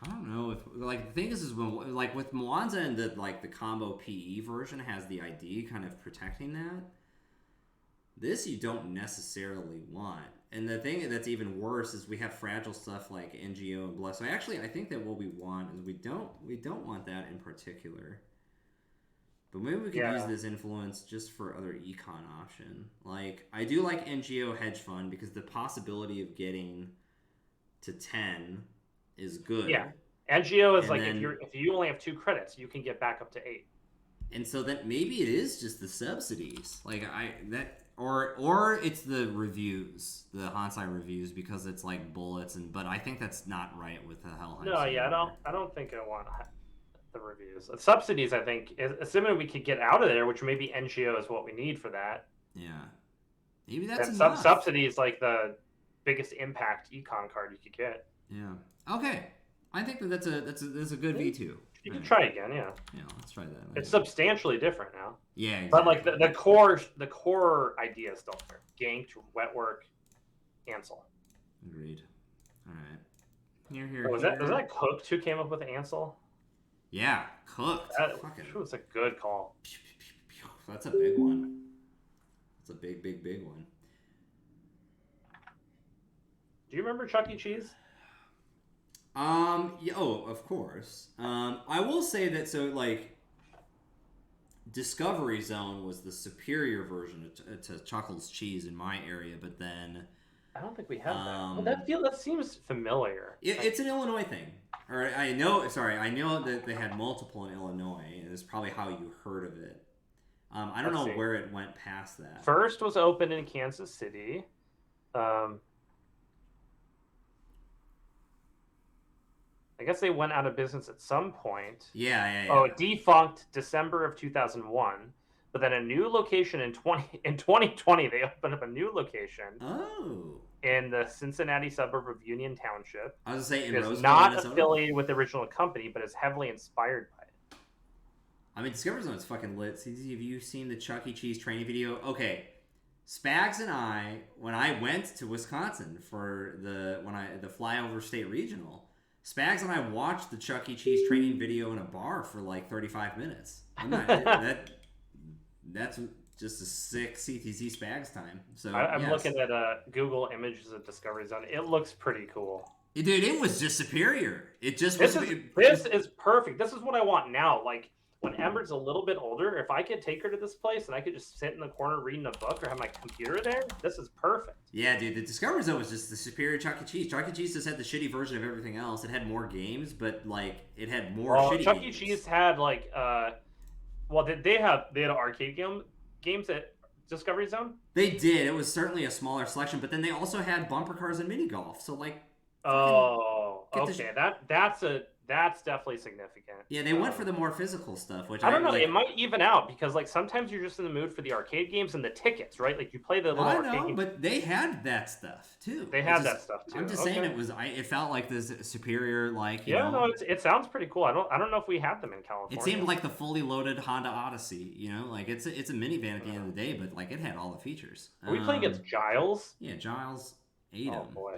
I don't know if like the thing is when like with Mwanza and the like the combo PE version has the ID kind of protecting that. This you don't necessarily want, and the thing that's even worse is we have fragile stuff like NGO and Bless. So actually, I think that what we want is we don't want that in particular. But maybe we could use this influence just for other econ option. Like I do like NGO hedge fund because the possibility of getting to 10 is good. Yeah, NGO is and like then, if you only have 2 credits, you can get back up to 8. And so that maybe it is just the subsidies, like or it's the reviews, the Hansai reviews, because it's like bullets but I think that's not right with the Helheim. No, yeah, I don't think I want the reviews. The subsidies, I think, assuming we could get out of there, which maybe NGO is what we need for that. Yeah, maybe that's enough. Subsidies like the biggest impact econ card you could get. Yeah. Okay. I think that's a good V2. You can try again, yeah. Yeah, let's try that. It's substantially different now. Yeah, exactly. But like the core idea is still there. Ganked, wet work, Ansel. Agreed. All right. Here. Was that Cooked who came up with Ansel? Yeah, Cooked. That was a good call. That's a big one. That's a big one. Do you remember Chuck E. Cheese? Yeah, of course. I will say that like Discovery Zone was the superior version to Chuckles Cheese in my area, but then I don't think we have that. Well, that seems familiar. It's an Illinois thing. Or I know that they had multiple in Illinois, and it's probably how you heard of it. I don't know where it went past that. First was opened in Kansas City. I guess they went out of business at some point. Yeah. Oh, defunct December of 2001. But then a new location in 2020, they opened up a new location. Oh. In the Cincinnati suburb of Union Township. I was going to say in Roseville, It's not affiliated with the original company, but is heavily inspired by it. I mean, Discovery Zone is fucking lit. See, have you seen the Chuck E. Cheese training video? Okay. Spags and I, when I went to Wisconsin for the flyover state regional, Spags and I watched the Chuck E. Cheese training video in a bar for like 35 minutes. That's just a sick CTZ Spags time. So I'm looking at Google images of Discovery Zone. It looks pretty cool. Dude, it was just superior. This is perfect. This is what I want now. Like when Ember's a little bit older, if I could take her to this place and I could just sit in the corner reading a book or have my computer there, this is perfect. Yeah, dude, the Discovery Zone was just the superior Chuck E. Cheese. Chuck E. Cheese just had the shitty version of everything else. It had more games, but like it had more shitty Chuck games. E. Cheese had like they had arcade games at Discovery Zone? They did. It was certainly a smaller selection, but then they also had bumper cars and mini golf. So like okay. That's definitely significant. Yeah, they went for the more physical stuff, which I don't know. It might even out because like sometimes you're just in the mood for the arcade games and the tickets, right? Like you play the little arcade games. But they had that stuff too. That stuff too. I'm just saying it felt like this superior it sounds pretty cool. I don't know if we have them in California. It seemed like the fully loaded Honda Odyssey, like it's a minivan at the end of the day, but like it had all the features. Are we playing against Giles? Yeah, Giles ate him. Oh boy.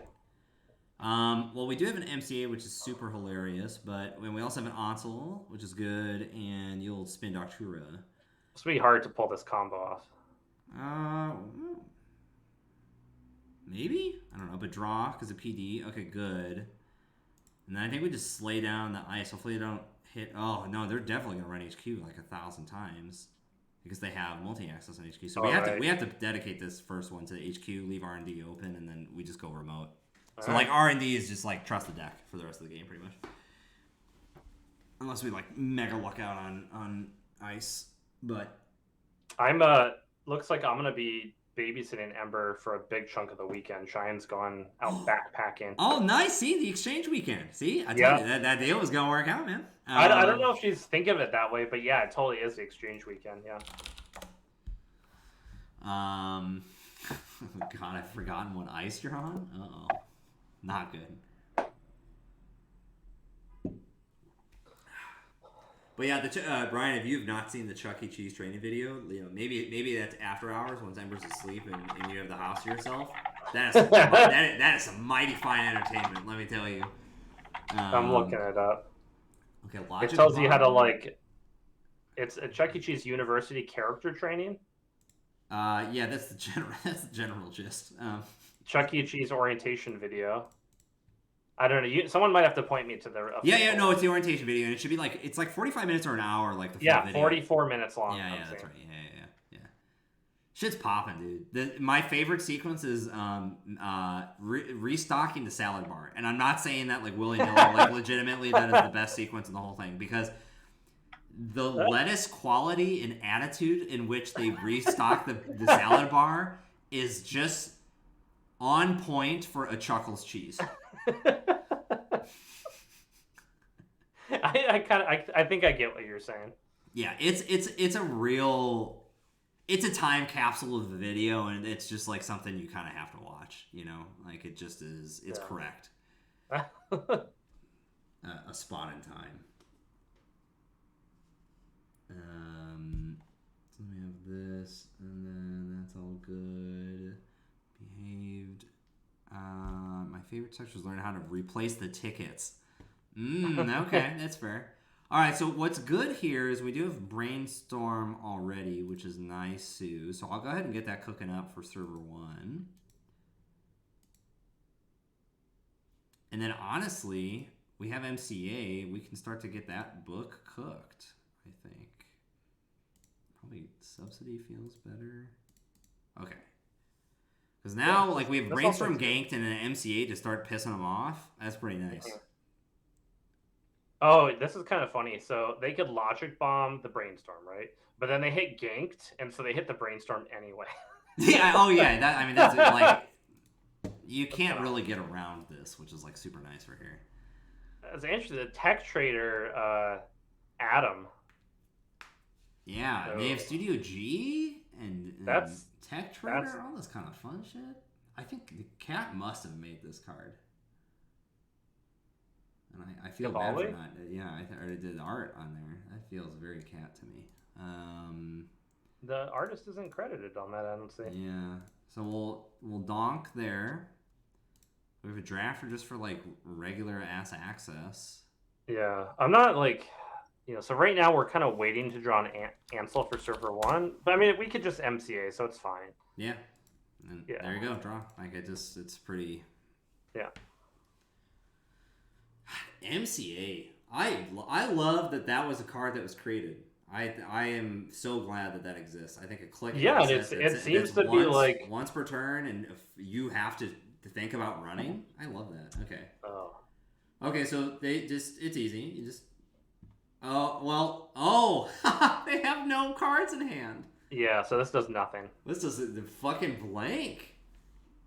Well, we do have an MCA, which is super hilarious, but we also have an Ansel, which is good, and you'll spin Doctura. It's going to be hard to pull this combo off. Maybe? I don't know, but draw because of PD. Okay, good. And then I think we just slay down the ice. Hopefully they don't hit... Oh, no, they're definitely going to run HQ like 1,000 times because they have multi-access on HQ. So we have to dedicate this first one to HQ, leave R&D open, and then we just go remote. So like R&D is just like trust the deck for the rest of the game pretty much. Unless we like mega luck out on ice. But I'm looks like I'm gonna be babysitting Ember for a big chunk of the weekend. Cheyenne's gone out backpacking. Oh, nice. See, the exchange weekend. See, I told you that deal was going to work out, man. I don't know if she's thinking of it that way, but yeah, it totally is the exchange weekend. Yeah. God, I've forgotten what ice you're on. Uh-oh. Not good. But yeah, Brian, if you have not seen the Chuck E. Cheese training video, maybe that's after hours when Ember's asleep and you have the house to yourself. That is some mighty fine entertainment, let me tell you. I'm looking it up. Okay, it tells you how to it's a Chuck E. Cheese University character training. Yeah, that's the general gist. Chuck E. Cheese orientation video. I don't know. Someone might have to point me to the. No, it's the orientation video, and it should be it's 45 minutes or an hour, the full video. 44 minutes long. Yeah, that's right. Yeah. Shit's popping, dude. My favorite sequence is restocking the salad bar, and I'm not saying that willy-nilly. Legitimately, that is the best sequence in the whole thing because the lettuce quality and attitude in which they restock the salad bar is just on point for a Chuckles cheese. I think I get what you're saying. Yeah, it's a real, it's a time capsule of the video, and it's just something you kind of have to watch. It just is. It's correct. A spot in time. So we have this, and then that's all good. Behaved. My favorite section was learning how to replace the tickets. Okay, that's fair. All right, so what's good here is we do have Brainstorm already, which is nice, Sue. So I'll go ahead and get that cooking up for server 1. And then honestly, we have MCA. We can start to get that book cooked, I think. Probably subsidy feels better. Okay. Because now, we have Brainstorm ganked and an MCA to start pissing them off. That's pretty nice. Oh, this is kind of funny. So they could logic bomb the Brainstorm, right? But then they hit ganked, and so they hit the Brainstorm anyway. Yeah. Oh, yeah. That's you can't really get around this, which is super nice for here. That's interesting. The tech trader, Adam. Yeah, so, they have Studio G and that's Tech Trader, all this kind of fun shit. I think the cat must have made this card. And I feel bad for not. Yeah, I already did art on there. That feels very cat to me. The artist isn't credited on that, I don't see. Yeah, so we'll donk there. We have a drafter just for regular ass access. Yeah, I'm not so right now we're kind of waiting to draw an Ansel for server 1. But I mean, we could just MCA, so it's fine. Yeah. And there you go, draw. It's pretty. Yeah. MCA. I love that was a card that was created. I am so glad that exists. I think a click. Yeah, it seems to be once per turn, and if you have to think about running. I love that. Okay. Oh. Okay, so it's easy. You just. Oh, they have no cards in hand. Yeah, so this does nothing. This is the fucking blank.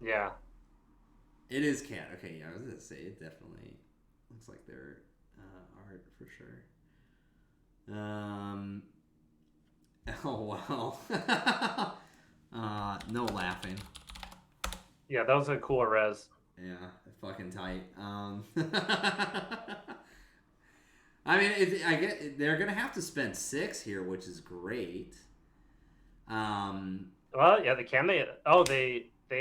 Yeah. It is cat. Okay, yeah, I was gonna say it definitely looks like their art for sure. Oh wow. No laughing. Yeah, that was a cool res. Yeah, fucking tight. I mean, I get they're gonna have to spend 6 here, which is great. Well, yeah, they can. They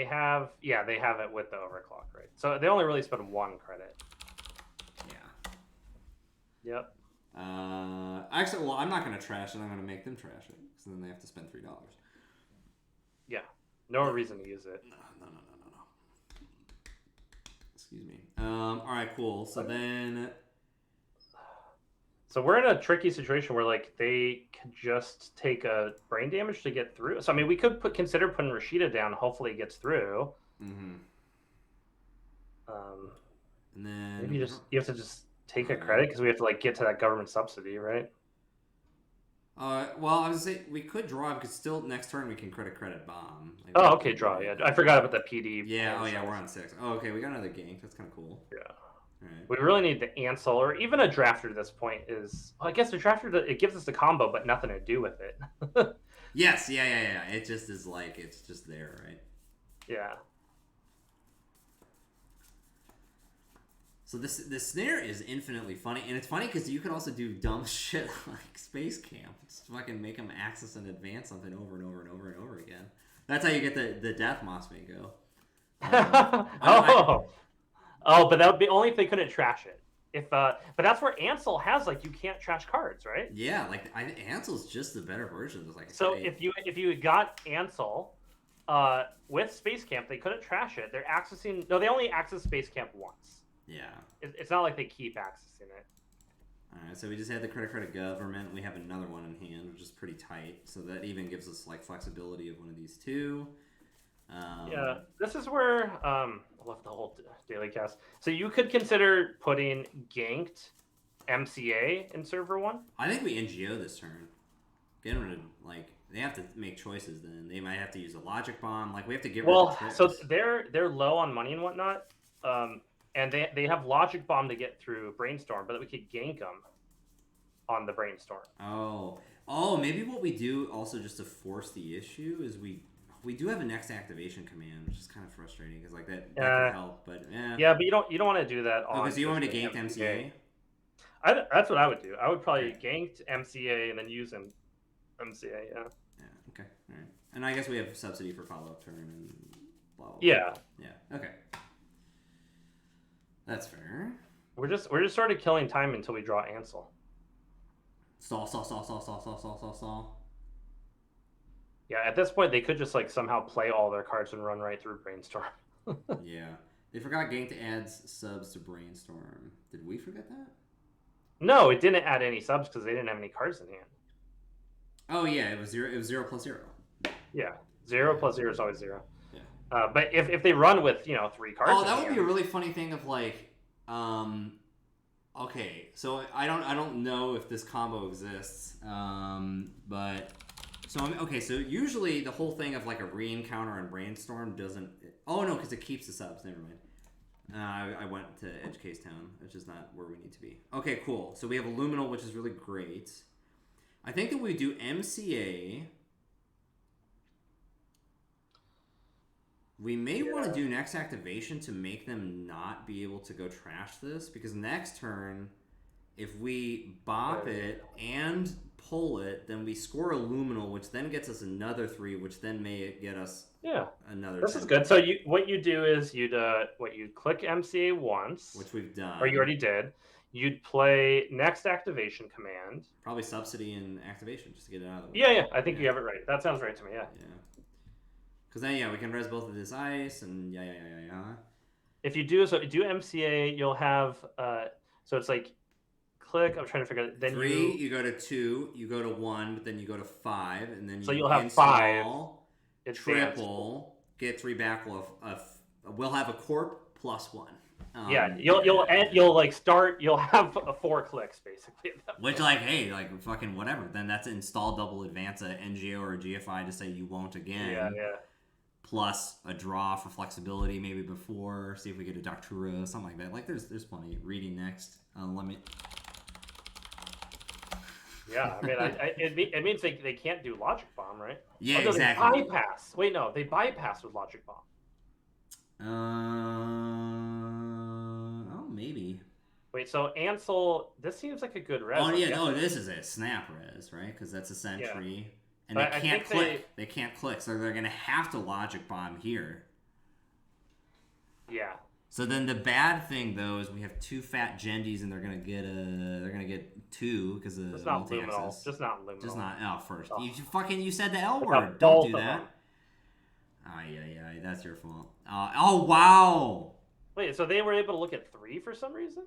have it with the overclock, right? So they only really spend 1 credit. Yeah. Yep. Actually, well, I'm not gonna trash it. I'm gonna make them trash it, because then they have to spend $3. Yeah. No reason to use it. No. Excuse me. All right, cool. So then. So we're in a tricky situation where they could just take a brain damage to get through. So I mean, we could consider putting Rashida down. Hopefully, it gets through. Mm-hmm. And then maybe you have to just take a credit because we have to get to that government subsidy, right? Well, I was gonna say we could draw because still next turn we can credit bomb. Like, Oh, okay, draw. Yeah, I forgot about the PD. Yeah. Oh, yeah. We're on 6. Oh, okay. We got another gank. That's kind of cool. Yeah. All right. We really need the Ansel or even a drafter at this point. Well, I guess the drafter it gives us the combo, but nothing to do with it. Yes. Yeah. It just is like it's just there, right? Yeah. So the snare is infinitely funny, and it's funny because you can also do dumb shit like Space Camp. Just fucking make them access and advance something over and over and over and over again. That's how you get the Death Moss Bingo. But that would be only if they couldn't trash it. But that's where Ansel has like you can't trash cards, right? Yeah, like Ansel's just the better version. It's like so if you got Ansel with Space Camp, they couldn't trash it. They're accessing. No, they only access Space Camp once. Yeah. It's not like they keep accessing it. Alright, so we just had the credit government. We have another one in hand, which is pretty tight. So that even gives us like flexibility of one of these two. Yeah, this is where I love the whole daily cast. So you could consider putting ganked MCA in server 1. I think we NGO this turn. Get rid of like they have to make choices. Then they might have to use a logic bomb. Like we have to get rid of the tricks. So they're low on money and whatnot. And they have Logic Bomb to get through Brainstorm, but we could gank them on the Brainstorm. Oh, maybe what we do also just to force the issue is we do have a next activation command, which is kind of frustrating because like that could help, but yeah, but you don't want to do that. Because you want me to gank MCA? That's what I would do. I would probably gank MCA and then use MCA. Yeah. Okay. All right. And I guess we have subsidy for follow-up turn and blah blah. Yeah. Yeah. Okay. That's fair. We're just sort of killing time until we draw Ansel. Stall. Yeah, at this point they could just like somehow play all their cards and run right through Brainstorm. Yeah. They forgot gank to add subs to Brainstorm. Did we forget that? No, it didn't add any subs because they didn't have any cards in hand. Oh yeah, it was 0. It was 0 plus 0. Yeah. 0 plus 0 is always 0. But if they run with 3 cards, that would be a really funny thing of like, okay, so I don't know if this combo exists, but so usually the whole thing of like a re-encounter on Brainstorm doesn't. Oh no, because it keeps the subs. Never mind. I went to Edge Case Town, which is not where we need to be. Okay, cool. So we have a Luminal, which is really great. I think that we do MCA. We may want to do next activation to make them not be able to go trash this, because next turn, if we bop it and pull it, then we score a Luminal, which then gets us another 3, which then may get us another. This is good. So what you do is you'd click MCA once, which we've done, or you already did. You'd play next activation command. Probably subsidy and activation just to get it out of the way. Yeah. I think you have it right. That sounds right to me. Yeah. Because then, we can res both of this ice, and yeah. If you do do MCA, you'll have, so it's like, click, I'm trying to figure out, then 3, you go to 2, you go to 1, but then you go to 5, and then you'll have 5. Triple, get 3 back, we'll have a corp plus 1. You'll like start, you'll have 4 clicks, basically. Which, like, hey, like, fucking whatever. Then that's install double advance a NGO or a GFI to say you won't again. Yeah. Plus a draw for flexibility maybe before. See if we get a Doctura, something like that. Like there's plenty. Reading next. Let me. Yeah, I mean, it means they can't do Logic Bomb, right? Yeah, exactly. They bypass. Wait, no, they bypass with Logic Bomb. Oh, maybe. Wait, so Ansel, this seems like a good res. Oh yeah, no, this is a snap res, right? Because that's a sentry. Yeah. And they can't click. They can't click, so they're gonna have to Logic Bomb here. Yeah. So then the bad thing though is we have 2 fat Gendies, and they're gonna get 2 because of multi-access. Just not Luminal. Just not first. Oh. You said the L word. Don't do that. Yeah, that's your fault. Oh wow. Wait, so they were able to look at 3 for some reason?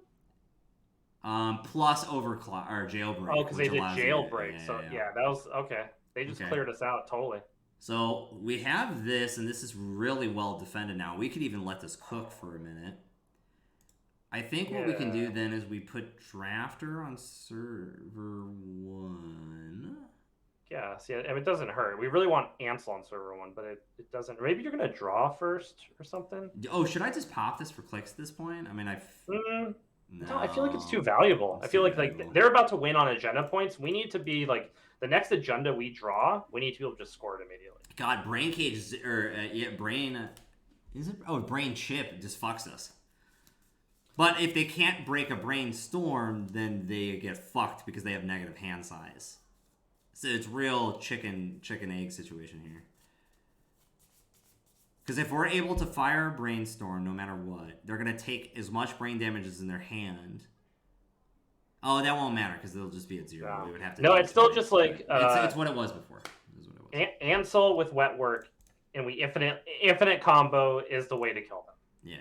Plus overclock or jailbreak. Oh, because they did jailbreak. Yeah, that was okay. They just cleared us out totally. So we have this, and this is really well defended now. We could even let this cook for a minute. I think what we can do then is we put Drafter on server 1. guess. Yeah, I mean, it doesn't hurt. We really want Ansel on server 1, but it doesn't. Maybe you're going to draw first or something? Oh, should I just pop this for clicks at this point? I mean, No, I feel like it's too No. valuable. It's I feel too like valuable. they're about to win on agenda points. We need to be like the next agenda we draw. We need to be able to just score it immediately. God, brain cage or brain. Is it? Oh, brain chip just fucks us. But if they can't break a brainstorm, then they get fucked because they have negative hand size. So it's real chicken egg situation here. Because if we're able to fire a brainstorm, no matter what, they're gonna take as much brain damage as in their hand. Oh, that won't matter because they'll just be at 0. We would have to. No, it's still just like it's what it was before. Ansel with wet work, and we infinite combo is the way to kill them. Yeah.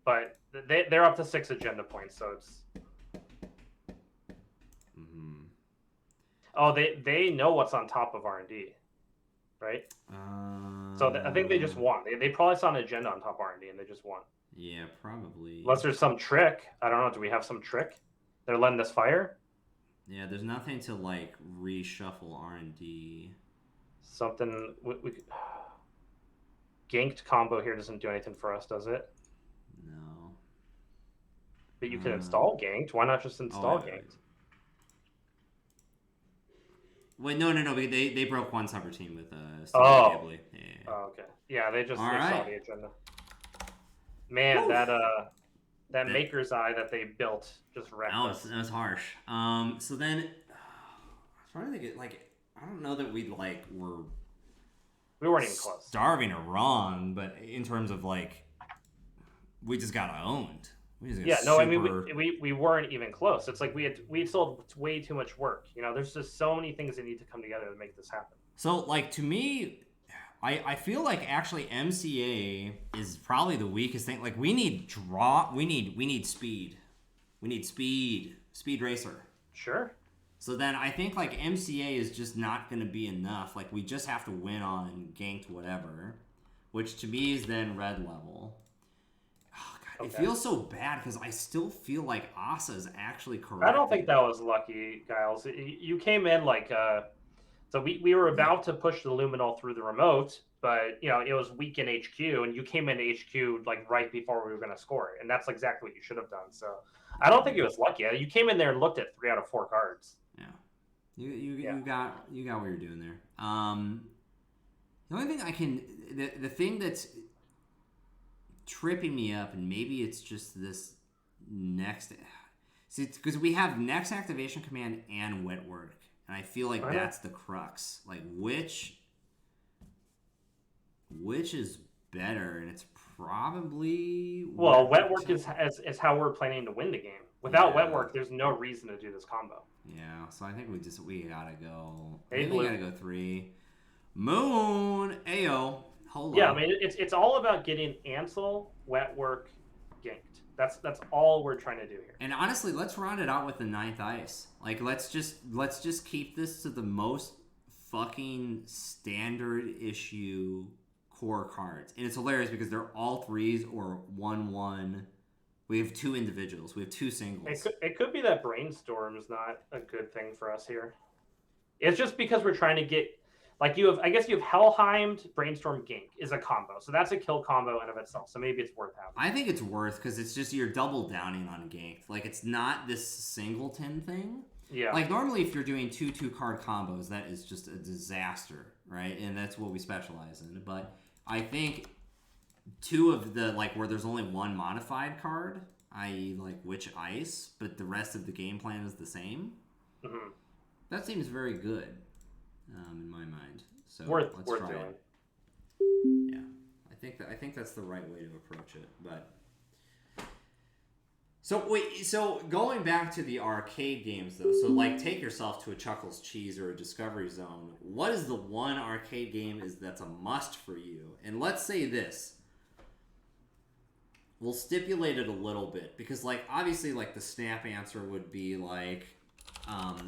But they're up to 6 agenda points, so it's. Mm-hmm. Oh, they know what's on top of R&D, right? So I think they just won. They probably saw an agenda on top of R&D and they just won. Yeah, probably. Unless there's some trick. I don't know. Do we have some trick? They're letting us fire. Yeah, there's nothing to like reshuffle R&D. Something we ganked combo here doesn't do anything for us, does it? No. But you can install ganked. Why not just install ganked? Wait, no. They broke one subroutine with Oh. Yeah. Oh, okay. Yeah, they saw the agenda. Man, Oof. that maker's eye that they built just wrecked us. That was harsh. So then, I'm trying to think. Like, I don't know that we weren't even close. Starving or wrong, but in terms of like, we just got owned. I mean, we weren't even close. It's like we still way too much work. You know, there's just so many things that need to come together to make this happen. So, like, to me, I feel like actually MCA is probably the weakest thing. Like, we need speed. We need speed racer. Sure. So then I think like MCA is just not going to be enough. Like, we just have to win on ganked whatever, which to me is then red level. Oh, God, okay. It feels so bad because I still feel like Asa is actually correct. I don't think that was lucky, Giles. You came in like so we were about to push the Luminol through the remote, but you know it was weak in HQ, and you came into HQ like right before we were going to score it, and that's exactly what you should have done. So I don't think it was lucky. You came in there and looked at 3 out of 4 cards. Yeah, you got what you're doing there. The only thing the thing that's tripping me up, and maybe it's just this next. See, because we have next activation command and wet work. And I feel like that's the crux. Like, which is better? And it's probably... Well, wet work is how we're planning to win the game. Without wet work, there's no reason to do this combo. Yeah, so I think we gotta go... we gotta go 3. Moon! Ayo! Hold on. Yeah, I mean, it's all about getting Ansel, wet work, ganked. That's all we're trying to do here. And honestly, let's round it out with the 9th ice. Like, let's just keep this to the most fucking standard issue core cards. And it's hilarious because they're all 3s or 1/1. We have 2 individuals. We have 2 singles. It could be that brainstorm is not a good thing for us here. It's just because we're trying to get... Like, you have Helheimed, Brainstorm, Gink is a combo. So that's a kill combo in of itself. So maybe it's worth having. I think it's worth because it's just you're double downing on Ganked. Like, it's not this singleton thing. Yeah. Like, normally if you're doing 2 card combos, that is just a disaster, right? And that's what we specialize in. But I think 2 of the, like, where there's only 1 modified card, i.e. like Witch Ice, but the rest of the game plan is the same. Mm-hmm. That seems very good. In my mind, so worth try doing. it. Yeah, I think that's the right way to approach it. But so going back to the arcade games though, so like take yourself to a Chuckles Cheese or a Discovery Zone. What is the one arcade game that's a must for you? And let's say this. We'll stipulate it a little bit because like obviously like the snap answer would be like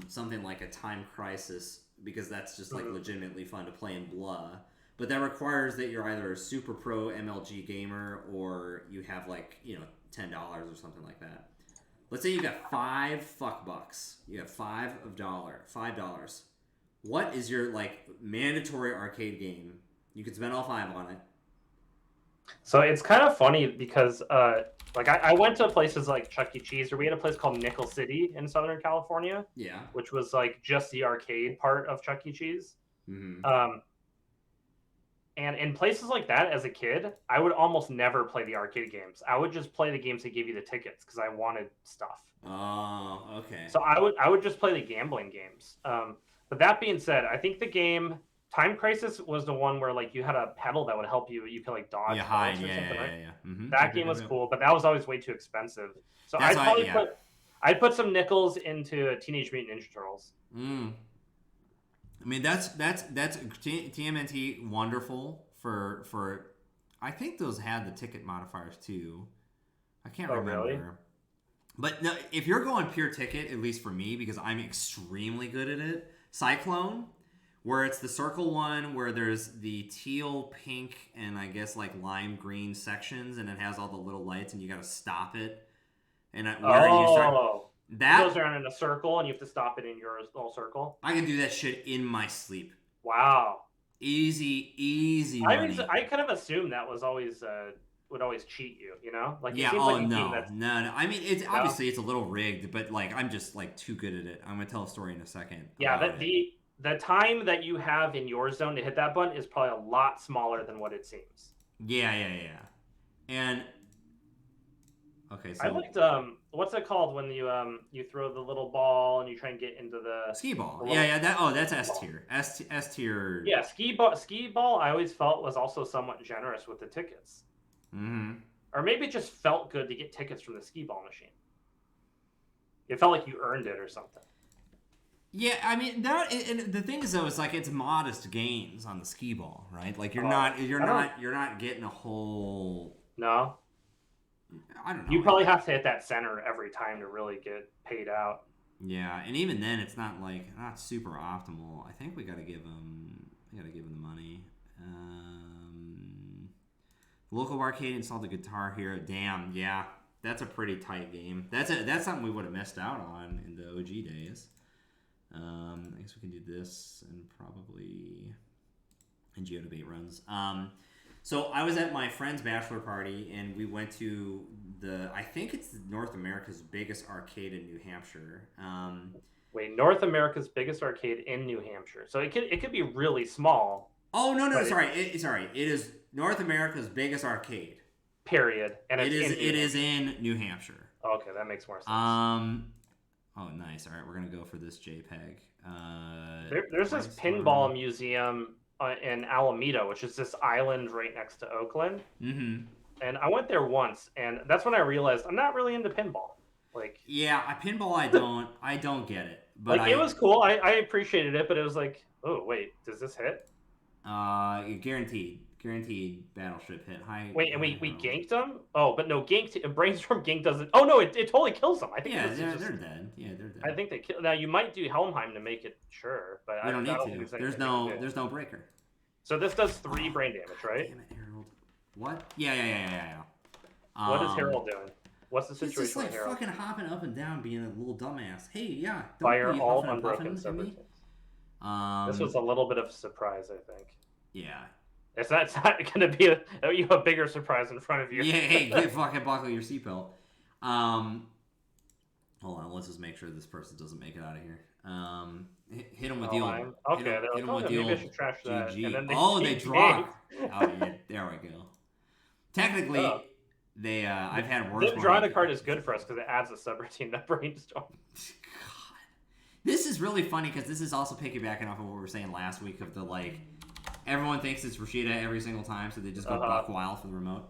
something like a Time Crisis. Because that's just like legitimately fun to play in blah. But that requires that you're either a super pro MLG gamer or you have like, $10 or something like that. Let's say you got $5 $5. You have $5. what is your like mandatory arcade game? You could spend all 5 on it. So it's kind of funny because like I went to places like Chuck E. Cheese, or we had a place called Nickel City in Southern California. Yeah. Which was like just the arcade part of Chuck E. Cheese. Mm-hmm. And in places like that, as a kid, I would almost never play the arcade games. I would just play the games that gave you the tickets because I wanted stuff. Oh, okay. So I would just play the gambling games. But that being said, I think the game Time Crisis was the one where like you had a pedal that would help you. You could like dodge. Hide. Or Yeah. right? Mm-hmm. That game was cool, but that was always way too expensive. So I'd put some nickels into Teenage Mutant Ninja Turtles. I mean, that's TMNT wonderful for. I think those had the ticket modifiers too. I can't remember. Really? But no, if you're going pure ticket, at least for me, because I'm extremely good at it, Cyclone, where it's the circle one where there's the teal, pink, and I guess like lime green sections, and it has all the little lights, and you got to stop it. And where you start. That goes around in a circle, and you have to stop it in your little circle. I can do that shit in my sleep. Wow, easy money. I kind of assumed that was always would always cheat you, you know? Like yeah, it seems oh like no. I mean, it's obviously it's a little rigged, but like I'm just like too good at it. I'm gonna tell a story in a second. Yeah, the time that you have in your zone to hit that button is probably a lot smaller than what it seems. Yeah, and okay, so I liked what's it called when you throw the little ball and you try and get into the skee ball. That's S tier. S tier. Yeah, skee ball. I always felt was also somewhat generous with the tickets. Mm-hmm. Or maybe it just felt good to get tickets from the skee ball machine. It felt like you earned it or something. Yeah, I mean and the thing is though, it's like it's modest gains on the skee ball, right? Like you're not getting a whole. No. I don't know. You probably have to hit that center every time to really get paid out. Yeah, and even then, it's not super optimal. I think we got to give them the money. Local arcade installed the Guitar Hero. Damn, yeah, that's a pretty tight game. That's something we would have missed out on in the OG days. I guess we can do this and probably and GeoDebate runs. So I was at my friend's bachelor party, and we went to I think it's North America's biggest arcade in New Hampshire. Wait, North America's biggest arcade in New Hampshire. So it could be really small. Oh no, sorry. It is North America's biggest arcade. Period. And it is in New Hampshire. Okay, that makes more sense. Oh, nice. All right, we're gonna go for this JPEG. There's this pinball museum in Alameda, which is this island right next to Oakland. Mm-hmm. And I went there once, and that's when I realized I'm not really into pinball. Like, yeah, pinball, I don't get it. But like, it was cool. I appreciated it, but it was like, oh wait, does this hit? Guaranteed battleship hit. Wait, and we ganked them? Oh, but no, Brainstorm gank doesn't. Oh no, it totally kills them. I think they're dead. Yeah, they're dead. I think they kill. Now you might do Helmheim to make it sure, but we don't need to. There's no breaker. So this does 3 brain damage, right? Damn it, Harold. What? Yeah. What is Harold doing? What's the situation? He's just like with Harold? fucking hopping up and down, being a little dumbass. Hey, yeah. Don't Fire be all unbroken subroutines. This was a little bit of a surprise, I think. Yeah. It's not going to be a bigger surprise in front of you. Yeah, hey, fucking buckle your seatbelt. Hold on, let's just make sure this person doesn't make it out of here. Hit him with the old. Okay, hit him with the old. Maybe I should trash that. GG. And then they draw. Oh yeah, there we go. Technically, I've had worse. Drawing a card is good for us because it adds a subroutine to Brainstorm. God, this is really funny because this is also piggybacking off of what we were saying last week of the like. Everyone thinks it's Rashida every single time, so they just go buck wild for the remote.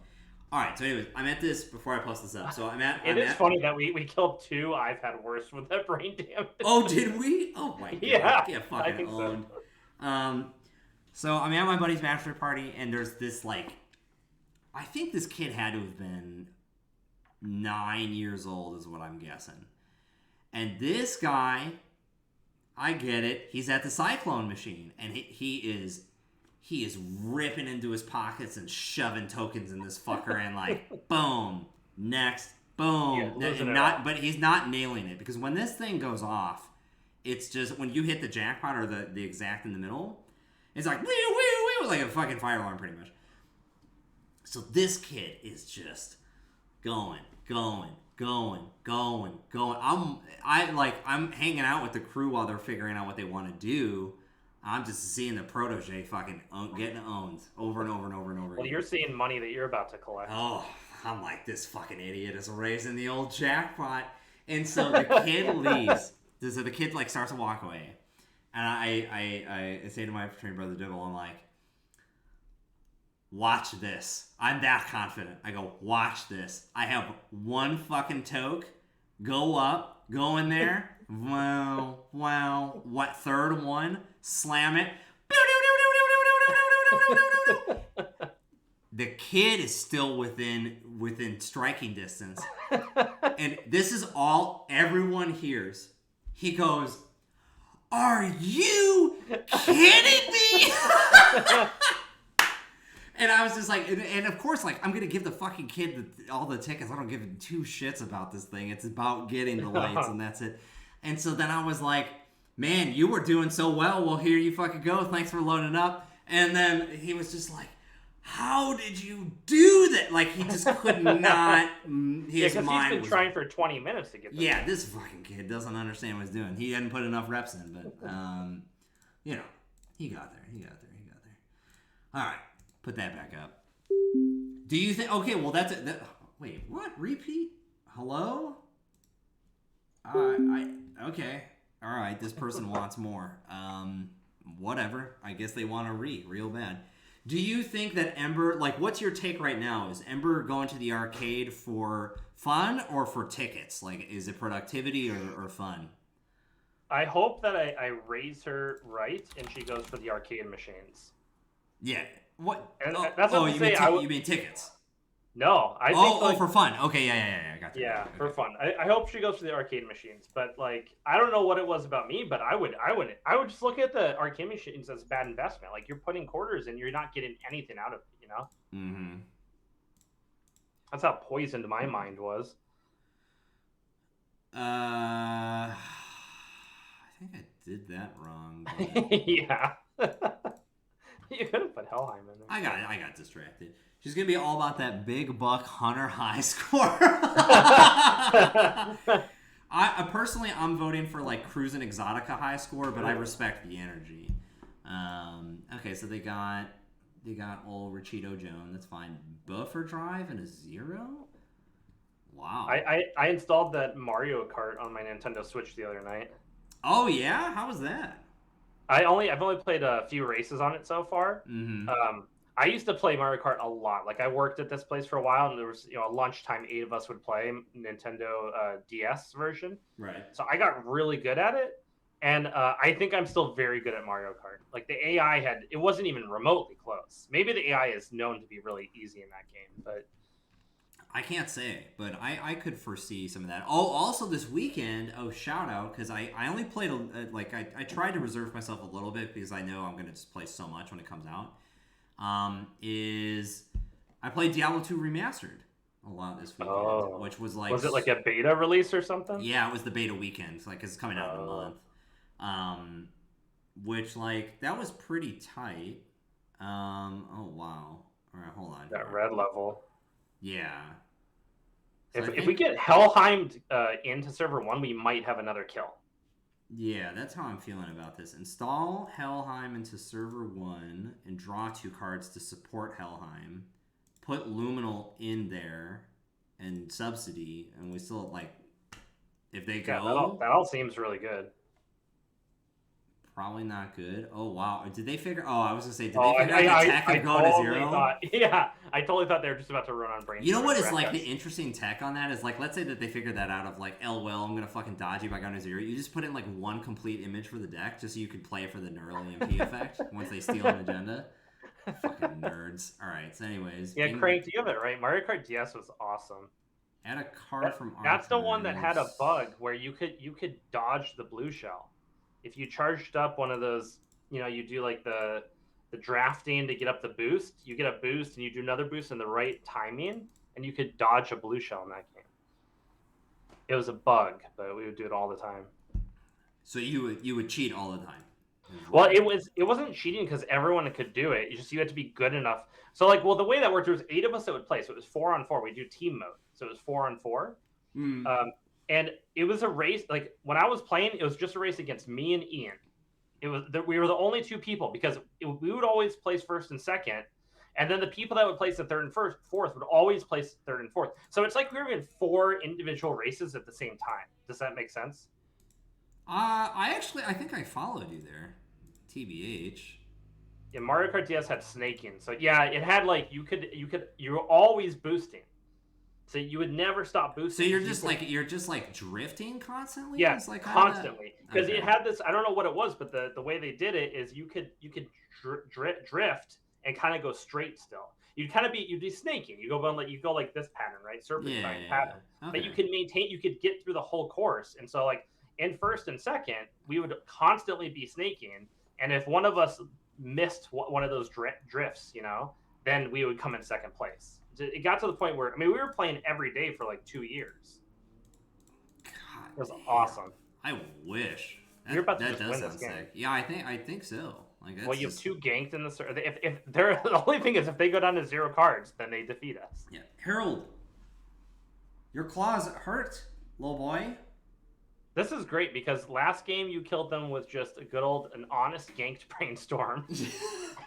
All right, so anyways, I'm at this before I post this up. So It is funny that we killed 2. I've had worse with that brain damage. Oh, did we? Oh my god! Yeah, get fucking I think owned. So I'm at my buddy's bachelor party, and there's this like, I think this kid had to have been 9 years old, is what I'm guessing. And this guy, I get it. He's at the Cyclone machine, and he is ripping into his pockets and shoving tokens in this fucker and like, boom, next, boom. But he's not nailing it because when this thing goes off, it's just when you hit the jackpot or the exact in the middle, it's like wee wee wee, like a fucking fire alarm pretty much. So this kid is just going. I'm hanging out with the crew while they're figuring out what they want to do. I'm just seeing the protege fucking getting owned over and over and over and over. Well, you're seeing money that you're about to collect. Oh, I'm like, this fucking idiot is raising the old jackpot. And so the kid leaves. So the kid like starts to walk away. And I say to my fraternity brother Dibble, I'm like, watch this. I'm that confident. I go, watch this. I have one fucking toke. Go up. Go in there. Wow. What, third one? Slam it. The kid is still within striking distance. And this is all everyone hears. He goes, "Are you kidding me?" And I was just like, and of course, like, I'm going to give the fucking kid all the tickets. I don't give two shits about this thing. It's about getting the lights, and that's it. And so then I was like, man, you were doing so well. Well, here you fucking go. Thanks for loading up. And then he was just like, how did you do that? Like, he just could not. His mind he's been trying for 20 minutes to get there. Yeah, this fucking kid doesn't understand what he's doing. He hadn't put enough reps in, but, you know, he got there. All right. Put that back up. Do you think... Okay, well, that's it. Wait, what? Repeat? Hello? Okay. All right, this person wants more. Whatever. I guess they want a real bad. Do you think that Ember... Like, what's your take right now? Is Ember going to the arcade for fun or for tickets? Like, is it productivity or fun? I hope that I raise her right and she goes for the arcade machines. Yeah. What? And that's what you mean tickets? No, I think for fun. Okay, yeah, got that. Yeah, okay. For fun. I hope she goes for the arcade machines, but like I don't know what it was about me, but I would just look at the arcade machines as a bad investment. Like you're putting quarters and you're not getting anything out of it, you know? Mm-hmm. That's how poisoned my mind was. I think I did that wrong. But... Yeah. You could have put Helheim in there. I got distracted. She's gonna be all about that big buck Hunter high score. I personally, I'm voting for like Cruisin' Exotica high score, but I respect the energy. Okay, so they got old Richito Jones. That's fine. Buffer drive and a 0. Wow. I installed that Mario Kart on my Nintendo Switch the other night. Oh yeah, how was that? I've only played a few races on it so far. Mm-hmm. I used to play Mario Kart a lot. Like I worked at this place for a while, and there was a lunchtime 8 of us would play Nintendo DS version. Right. So I got really good at it, and I think I'm still very good at Mario Kart. Like the AI it wasn't even remotely close. Maybe the AI is known to be really easy in that game, but I can't say, but I could foresee some of that. Oh, also this weekend, shout out, because I only played, I tried to reserve myself a little bit because I know I'm going to just play so much when it comes out, I played Diablo 2 Remastered a lot this weekend, which was like... Was it like a beta release or something? Yeah, it was the beta weekend, because it's coming out in a month. Which, like, that was pretty tight. Oh, wow. All right, hold on. That red level. Yeah. So if we get Helheim into server 1, we might have another kill. Yeah, that's how I'm feeling about this. Install Helheim into server 1 and draw 2 cards to support Helheim. Put Luminal in there and subsidy, and we still if they go. That all seems really good. Probably not good. Oh wow! Did they figure? Oh, I was gonna say, did they figure out the tech of going to 0? I totally thought they were just about to run on brain. You know what is like the interesting tech on that is like, let's say that they figured that out of like, well, I'm gonna fucking dodge you by going to 0. You just put in like one complete image for the deck, just so you can play for the neural EMP effect once they steal an agenda. Fucking nerds. All right. So, anyways. Yeah, Crank, you have it right. Mario Kart DS was awesome. Add a card from. That's the one that had a bug where you could dodge the blue shell. If you charged up one of those, you do like the drafting to get up the boost, you get a boost and you do another boost in the right timing, and you could dodge a blue shell in that game. It was a bug, but we would do it all the time. So you would cheat all the time. Well, it wasn't cheating because everyone could do it. You had to be good enough. So the way that worked, there was 8 of us that would play. So it was 4-on-4. We do team mode. So it was 4-on-4. And it was a race. Like when I was playing, it was just a race against me and Ian. We were the only 2 people because we would always place first and second, and then the people that would place the third and fourth would always place third and fourth. So it's like we were in 4 individual races at the same time. Does that make sense? I think I followed you there, TBH. Yeah, Mario Kart DS had snaking, so yeah, it had you were always boosting, so you would never stop boosting. So you're just like drifting constantly. Yeah, like constantly, because it had this. I don't know what it was, but the way they did it is you could drift and kind of go straight still. You'd be snaking. You go like this pattern, right? Serpentine pattern. Okay. But you could get through the whole course, and so in first and second, we would constantly be snaking, and if one of us missed one of those drifts, then we would come in second place. It got to the point where we were playing every day for 2 years. God, it was awesome. I wish you're about to that does win sound this game. Sick. Yeah, I think so. Well, you have 2 ganked in the. If they're the only thing is if they go down to 0 cards, then they defeat us. Yeah, Harold, your claws hurt, little boy. This is great because last game you killed them with just an honest ganked brainstorm.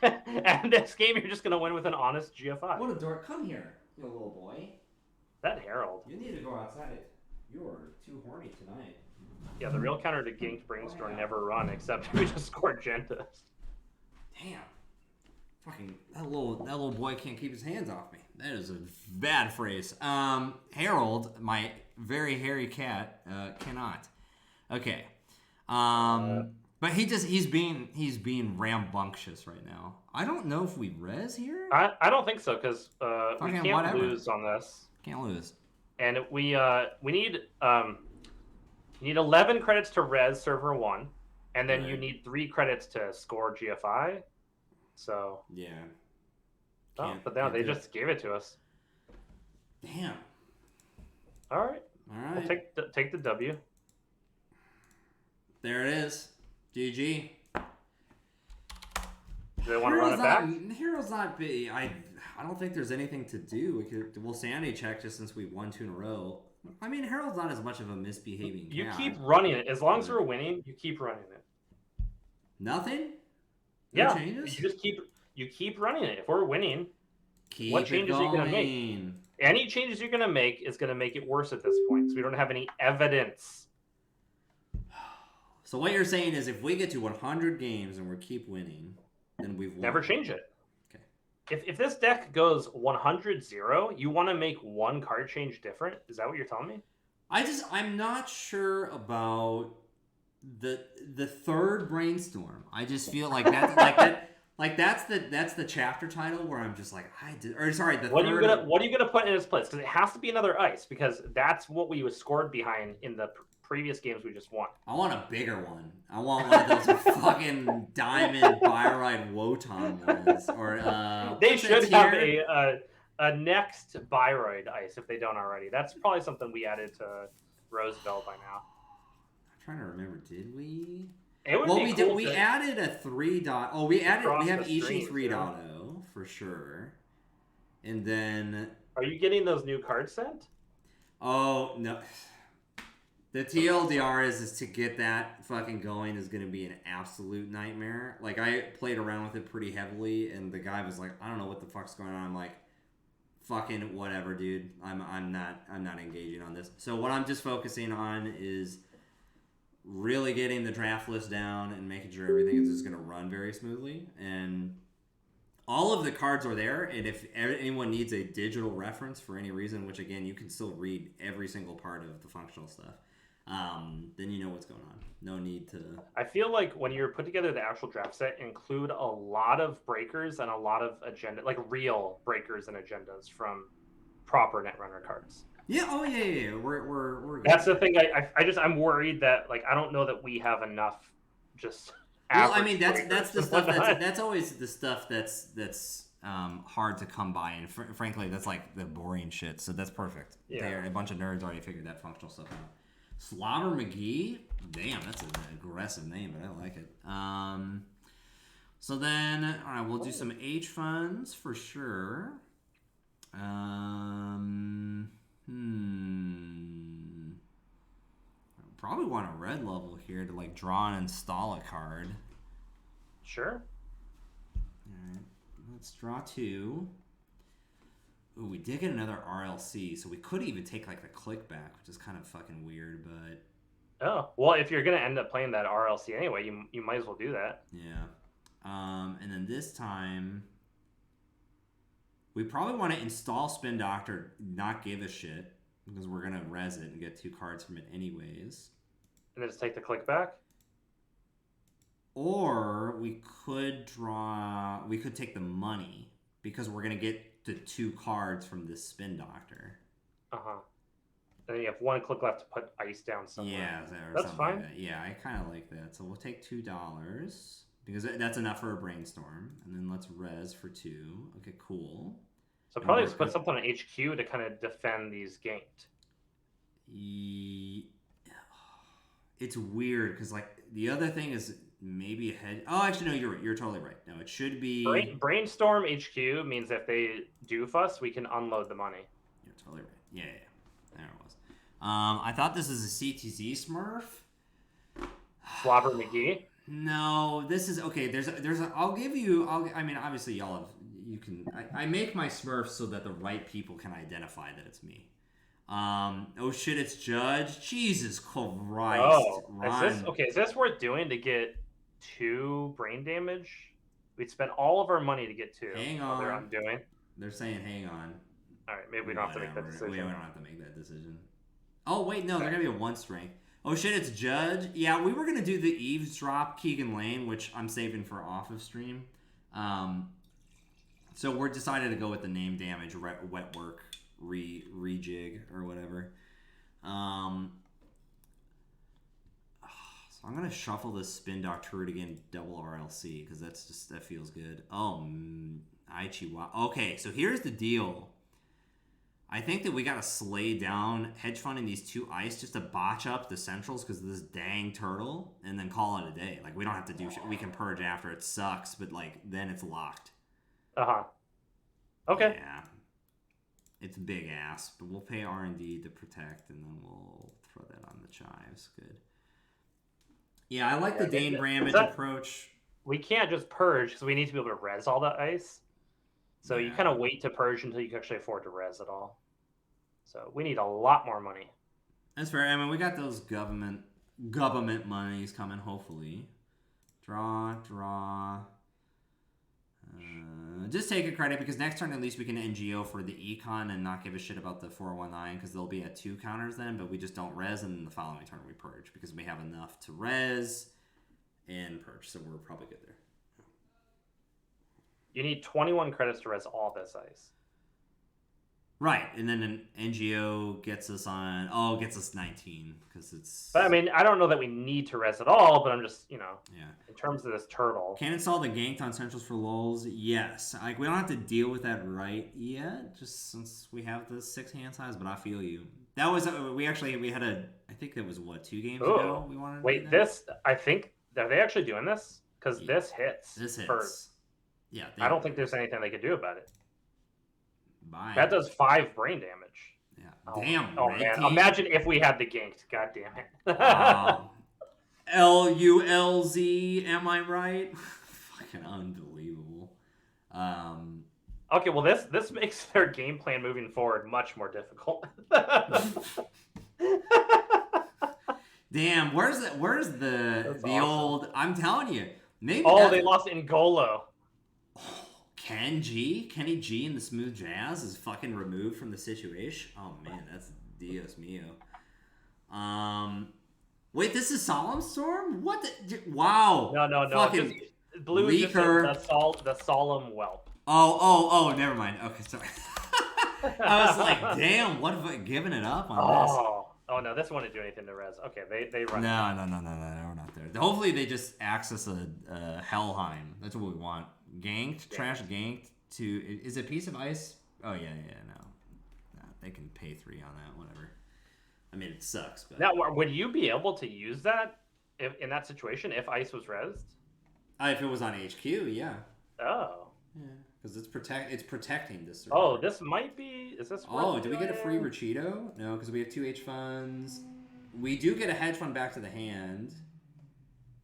And this game you're just going to win with an honest GFI. What a dork. Come here, you little boy. That Harold. You need to go outside. You're too horny tonight. Yeah, the real counter to ganked brainstorm never run except we just scored Gentas. Damn. Fucking, that little boy can't keep his hands off me. That is a bad phrase. Harold, my very hairy cat, cannot. Okay. But he's being rambunctious right now. I don't know if we res here. I don't think so because we can't lose on this. Can't lose. And we need 11 credits to res server 1, and then you need 3 credits to score GFI. So yeah. But now they just gave it to us. Damn. All right. We'll take the W. There it is. GG. Do they want to run it back? Hero's not big. I don't think there's anything to do. We'll sanity check just since we won 2 in a row. Harold's not as much of a misbehaving cat. You keep running it. As long as we're winning, you keep running it. Nothing? No changes? You keep running it. If we're winning, what changes are you going to make? Any changes you're going to make is going to make it worse at this point because we don't have any evidence. So what you're saying is if we get to 100 games and we keep winning, then we've won. Never change it. Okay. If this deck goes 100-0, you want to make 1 card change different? Is that what you're telling me? I'm not sure about the third brainstorm. I just feel like that's that's the chapter title where I'm just like What are you gonna put in its place? Because it has to be another ice because that's what we was scored behind in the previous games we just won. I want a bigger one. I want one of those fucking diamond Byride Wotan ones. Or they should have a next Byride ice if they don't already. That's probably something we added to Roseville by now. I'm trying to remember. Did we? We added a 3. We have Ishi 3.0 for sure. And then are you getting those new cards sent? Oh no. The TLDR is to get that fucking going is going to be an absolute nightmare. I played around with it pretty heavily, and the guy was like, "I don't know what the fuck's going on." I'm like, "Fucking whatever, dude. I'm not engaging on this." So what I'm just focusing on is really getting the draft list down and making sure everything is just going to run very smoothly. And all of the cards are there, and if anyone needs a digital reference for any reason, which again you can still read every single part of the functional stuff. Then you know what's going on. No need to... I feel like when you put together the actual draft set, include a lot of breakers and a lot of agenda, real breakers and agendas from proper Netrunner cards. Yeah. Oh yeah. We're That's the thing. I'm worried that I don't know that we have enough. Just well, that's the stuff that's always the stuff that's hard to come by, and frankly, that's the boring shit. So that's perfect. Yeah. A bunch of nerds already figured that functional stuff out. Slobber McGee? Damn, that's an aggressive name, but I like it. So then, all right, we'll do some H funds for sure. Probably want a red level here to like draw and install a card. Sure. Alright, let's draw 2. Ooh, we did get another RLC, so we could even take like the click back, which is kind of fucking weird, but... Oh, well, if you're going to end up playing that RLC anyway, you might as well do that. Yeah. And then this time... we probably want to install Spin Doctor, not give a shit, because we're going to res it and get 2 cards from it anyways. And then just take the click back? Or we could take the money, because we're going to get the 2 cards from this Spin Doctor. Uh-huh. And then you have 1 click left to put ice down somewhere. Yeah, that's fine. Like that. Yeah, I kind of like that. So we'll take $2, because that's enough for a brainstorm. And then let's res for 2. Okay, cool. So probably just put something on HQ to kind of defend these ganked. It's weird, because like the other thing is maybe a head. Oh, actually, no, you're right. You're totally right. No, it should be... Brainstorm HQ means if they do fuss, we can unload the money. You're totally right. Yeah. There it was. I thought this is a CTZ Smurf. Slobber McGee? No, this is... Okay, I'll give you... I mean, obviously, y'all have... You can... I make my Smurfs so that the right people can identify that it's me. Oh shit, it's Judge. Jesus Christ. Oh, is this worth doing to get 2 brain damage? We'd spend all of our money to get 2. Hang on. I'm doing. They're saying hang on. All right, maybe we don't have to make that decision. We don't have to make that decision. Oh wait, no, they're gonna be a 1 strength. Oh shit, it's Judge. Yeah, we were gonna do the eavesdrop Keegan Lane, which I'm saving for off of stream. So we're decided to go with the name damage wet work rejig or whatever. So I'm gonna shuffle this Spin Doctor again, double RLC, because that feels good. Oh, Aichiwa. Okay, so here's the deal. I think that we gotta slay down hedge funding these 2 ice just to botch up the centrals because of this dang turtle, and then call it a day. Like we don't have to do shit. We can purge after. It sucks, but like then it's locked. Okay. Yeah. It's big ass, but we'll pay R&D to protect, and then we'll throw that on the chives. Good. Yeah, I like the Dane Bramage approach. We can't just purge because we need to be able to res all the ice. So you kind of wait to purge until you can actually afford to res it all. So we need a lot more money. That's fair. I mean, we got those government monies coming, hopefully. Draw. Just take a credit, because next turn at least we can NGO for the econ and not give a shit about the 419, because they'll be at 2 counters then, but we just don't res, and the following turn we purge because we have enough to res and purge, so we're probably good there. You need 21 credits to res all this ice. Right, and then an NGO gets us 19 because it's. But I mean, I don't know that we need to res it all, but I'm just, in terms of this turtle. Can install the ganked on centrals for lulz? Yes. Like we don't have to deal with that right yet, just since we have the 6 hand size. But I feel you. That was we had a. I think that was 2 games ago. We wanted. Wait, this. I think are they actually doing this? Because this hits. This hits. Yeah. I don't think there's anything they could do about it. Bye. That does 5 brain damage. Yeah. Damn. Oh man. Imagine if we had the ganked. God damn it. LULZ. Am I right? Fucking unbelievable. Okay. Well, this makes their game plan moving forward much more difficult. Damn. Where's the awesome. Old? I'm telling you. Maybe. Oh, they lost Ngolo. Kenny G in the smooth jazz is fucking removed from the situation. Oh man, that's Dios mio. Wait, this is Solemn Storm? What the? Wow. No. Fucking just, blue leaker. The Solemn Whelp. Oh, never mind. Okay, sorry. I was like, damn, what have I given it up on this? Oh no, this wouldn't do anything to res. Okay, they run. No, we're not there. Hopefully they just access a Helheim. That's what we want. Ganked, trash ganked to... Is it a piece of ice? Oh, yeah, no. They can pay 3 on that, whatever. I made it sucks. But now, would you be able to use that if in that situation if ice was rezzed? If it was on HQ, yeah. Oh. Yeah, because it's protecting this server. Oh, this might be. Is this? Oh, did we get a free Recheeto? No, because we have 2 H funds. We do get a hedge fund back to the hand.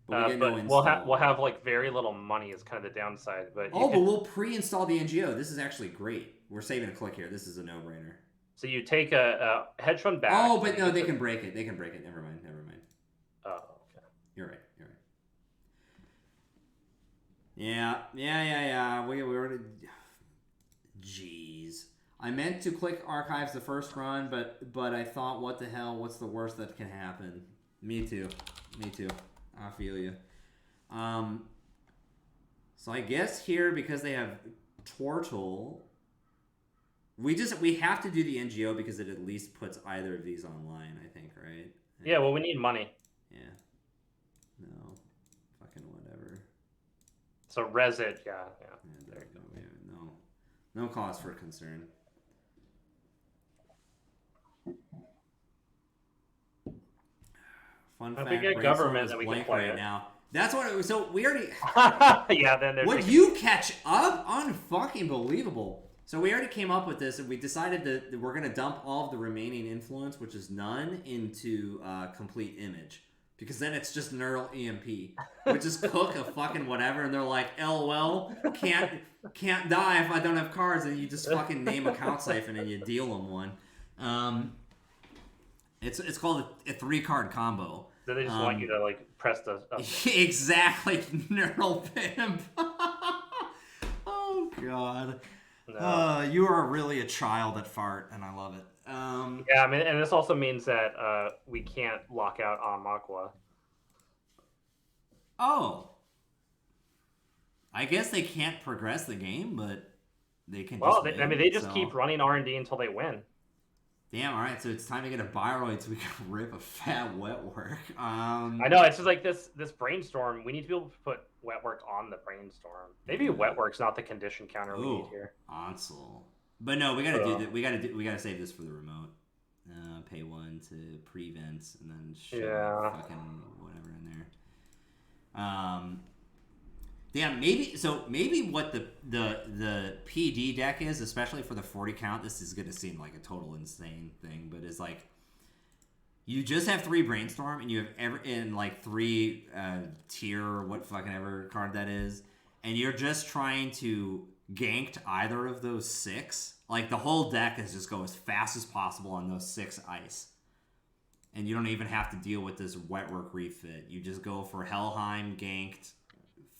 But we get no install. We'll have like very little money is kind of the downside. But but we'll pre-install the NGO. This is actually great. We're saving a click here. This is a no-brainer. So you take a hedge fund back. Oh, but no, they can break it. They can break it. Never mind. Oh, okay. You're right. Yeah. We already. Jeez. I meant to click archives the first run, but I thought, what the hell? What's the worst that can happen? Me too. I feel you. So I guess here, because they have Tortle, we have to do the NGO because it at least puts either of these online, I think, right? Yeah, well, we need money. Yeah. No. Fucking whatever. So res it, yeah. There you go. No cause for concern. Fun fact, if we get government that we can play right now. That's what it was. So we already. Yeah, then there's. Would you catch up? Unfucking believable. So we already came up with this, and we decided that we're gonna dump all of the remaining influence, which is none, into complete image, because then it's just neural EMP, which is cook a fucking whatever, and they're like, LOL, can't die if I don't have cards, and you just fucking name a count siphon and you deal them one. It's called a 3-card combo. So they just want you to like press the. Exactly, neural pimp. Oh god. No. You are really a child at fart, and I love it. Yeah, I mean, and this also means that we can't lock out Aqua. Oh. I guess they can't progress the game, but they can. Well, they just keep running R&D until they win. Damn, all right, so it's time to get a Bioroid so we can rip a fat wet work. I know, it's just like this brainstorm. We need to be able to put wet work on the brainstorm. Maybe wet work's not the condition counter we need here. Ansel. But no, we gotta do that. We gotta save this for the remote. Pay 1 to prevent and then shove fucking whatever in there. Yeah, maybe what the PD deck is, especially for the 40 count, this is gonna seem like a total insane thing, but it's like you just have 3 brainstorm and you have 3 tier or what fucking ever card that is, and you're just trying to gank to either of those 6. Like the whole deck is just go as fast as possible on those 6 ice. And you don't even have to deal with this wet work refit. You just go for Helheim ganked.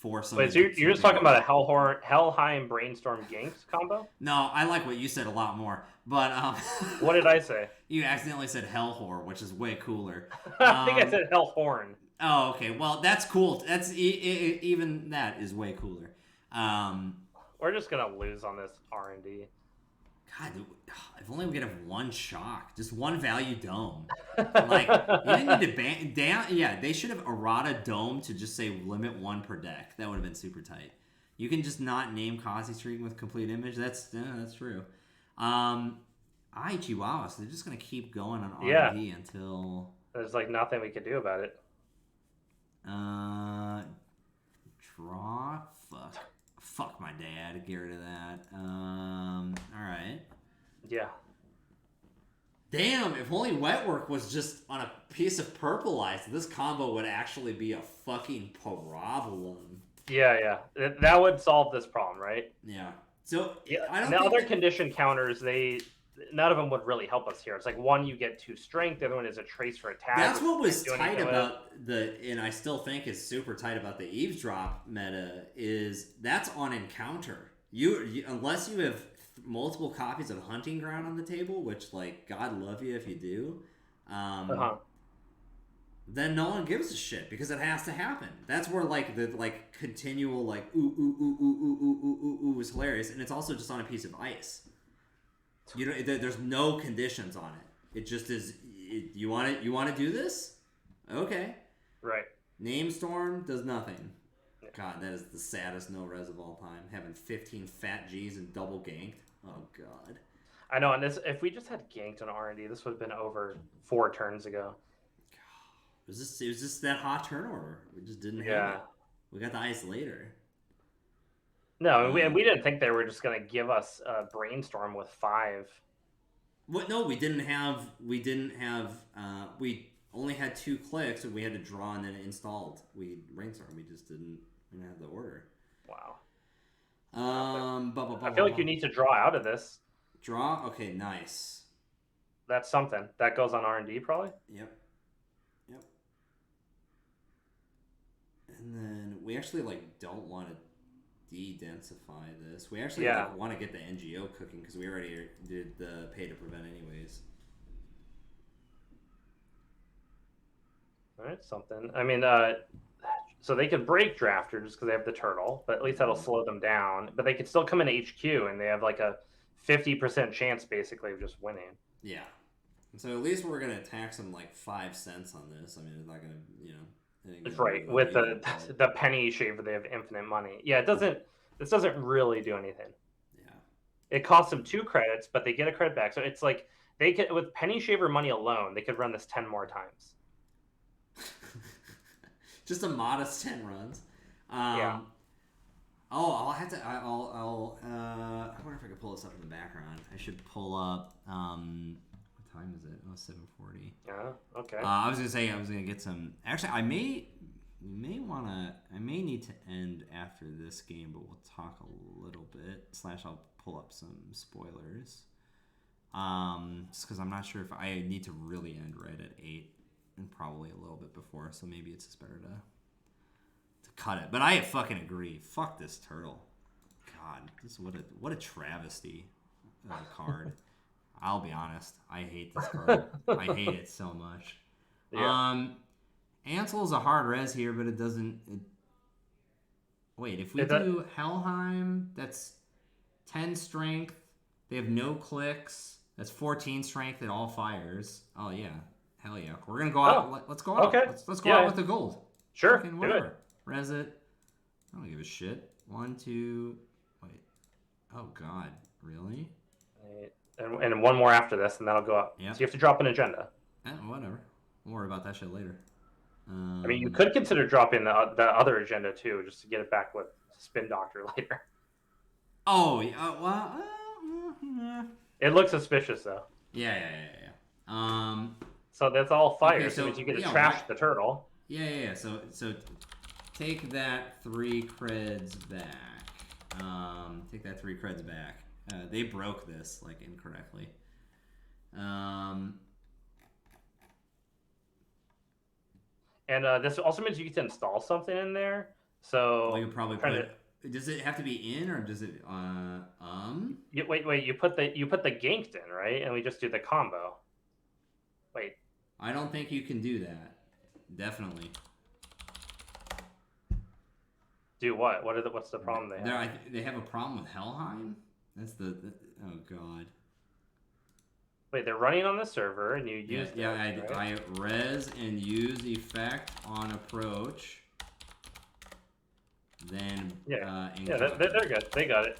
Wait, so you're just talking about a Helheim Brainstorm Ganks combo? No, I like what you said a lot more. But what did I say? You accidentally said Hellwhore, which is way cooler. I think I said Hellhorn. Oh, okay. Well, that's cool. That's even that is way cooler. We're just gonna lose on this R&D. God, if only we could have 1 shock, just 1 value dome. Like you didn't need to ban down. Yeah, they should have errata dome to just say limit 1 per deck. That would have been super tight. You can just not name Kazi Streak with complete image. That's true. Chihuahua. So they're just gonna keep going on R&D until there's like nothing we can do about it. Draw. Fuck my dad. Get rid of that. Alright. Yeah. Damn, if only wet work was just on a piece of purple ice, this combo would actually be a fucking problem. Yeah. That would solve this problem, right? Yeah. So, I don't think other condition counters, none of them would really help us here. It's like 1, you get 2 strength, the other one is a trace for attack. That's what was tight about and I still think is super tight about the eavesdrop meta, is that's on encounter. You unless you have multiple copies of Hunting Ground on the table, which like God love you if you do, then no one gives a shit because it has to happen. That's where like the continual like ooh is hilarious, and it's also just on a piece of ice. You know, there's no conditions on it. It just is. You want to do this? Okay. Right. Name Storm does nothing. God, that is the saddest no res of all time. Having 15 fat G's and double ganked. Oh God. I know, and this if we just had ganked on R&D, this would have been over 4 turns ago. It was just that hot turn order. We just didn't have Yeah. it. We got the ice later. No, we didn't think they were just going to give us a brainstorm with 5. What? No, we didn't have. We We only had 2 clicks, and we had to draw and then it installed. We brainstorm. We just didn't. We didn't have the order. Wow. I I feel like you need to draw out of this. Draw. Okay, nice. That's something that goes on R&D probably. Yep. And then we actually don't want to de-densify this. We actually want to get the NGO cooking because we already did the pay to prevent anyways. All right, something. I mean, so they could break Drafter just because they have the turtle, but at least that'll slow them down. But they could still come in HQ and they have like a 50% chance basically of just winning. Yeah. So at least we're gonna tax them 5 cents on this. I mean, it's not gonna, It's right with the penny shaver. They have infinite money. Yeah, this doesn't really do anything. Yeah, it costs them 2 credits, but they get a credit back. So it's like they could, with penny shaver money alone, they could run this 10 more times. Just a modest 10 runs. Yeah. Oh, I'll have to. I wonder if I could pull this up in the background. I should pull up. What time is it? Oh, 7:40. Yeah. Okay. I was gonna say I was gonna get some. Actually, I may need to end after this game, but we'll talk a little bit. / I'll pull up some spoilers. Just because I'm not sure if I need to really end right at 8, and probably a little bit before. So maybe it's just better to cut it. But I fucking agree. Fuck this turtle. God, what a travesty card. I'll be honest. I hate this card. I hate it so much. Yeah. Ansel's a hard res here, but it doesn't. Wait, if we do Helheim, that's 10 strength. They have no clicks. That's 14 strength. It all fires. Oh yeah, hell yeah. We're gonna go out. Let's go out. Okay. Let's go out with the gold. Sure. Fucking whatever. Res it. I don't give a shit. 1, 2. Wait. Oh god, really? And one more after this, and that'll go up. Yep. So you have to drop an agenda. Whatever. We'll worry about that shit later. I mean, you could consider dropping the other agenda too, just to get it back with Spin Doctor later. Oh, yeah. It looks suspicious though. Yeah. So that's all fire. Okay, so you get to trash the turtle. Yeah. So take that 3 creds back. Take that 3 creds back. They broke this incorrectly. And this also means you get to install something in there. So you probably does it have to be in or does it Wait, you put the ganked in, right? And we just do the combo. Wait. I don't think you can do that. Definitely. Do what? What's the problem they have? They have a problem with Helheim? That's the oh god. Wait, they're running on the server, and you use I res and use effect on approach. Then they're good. They got it.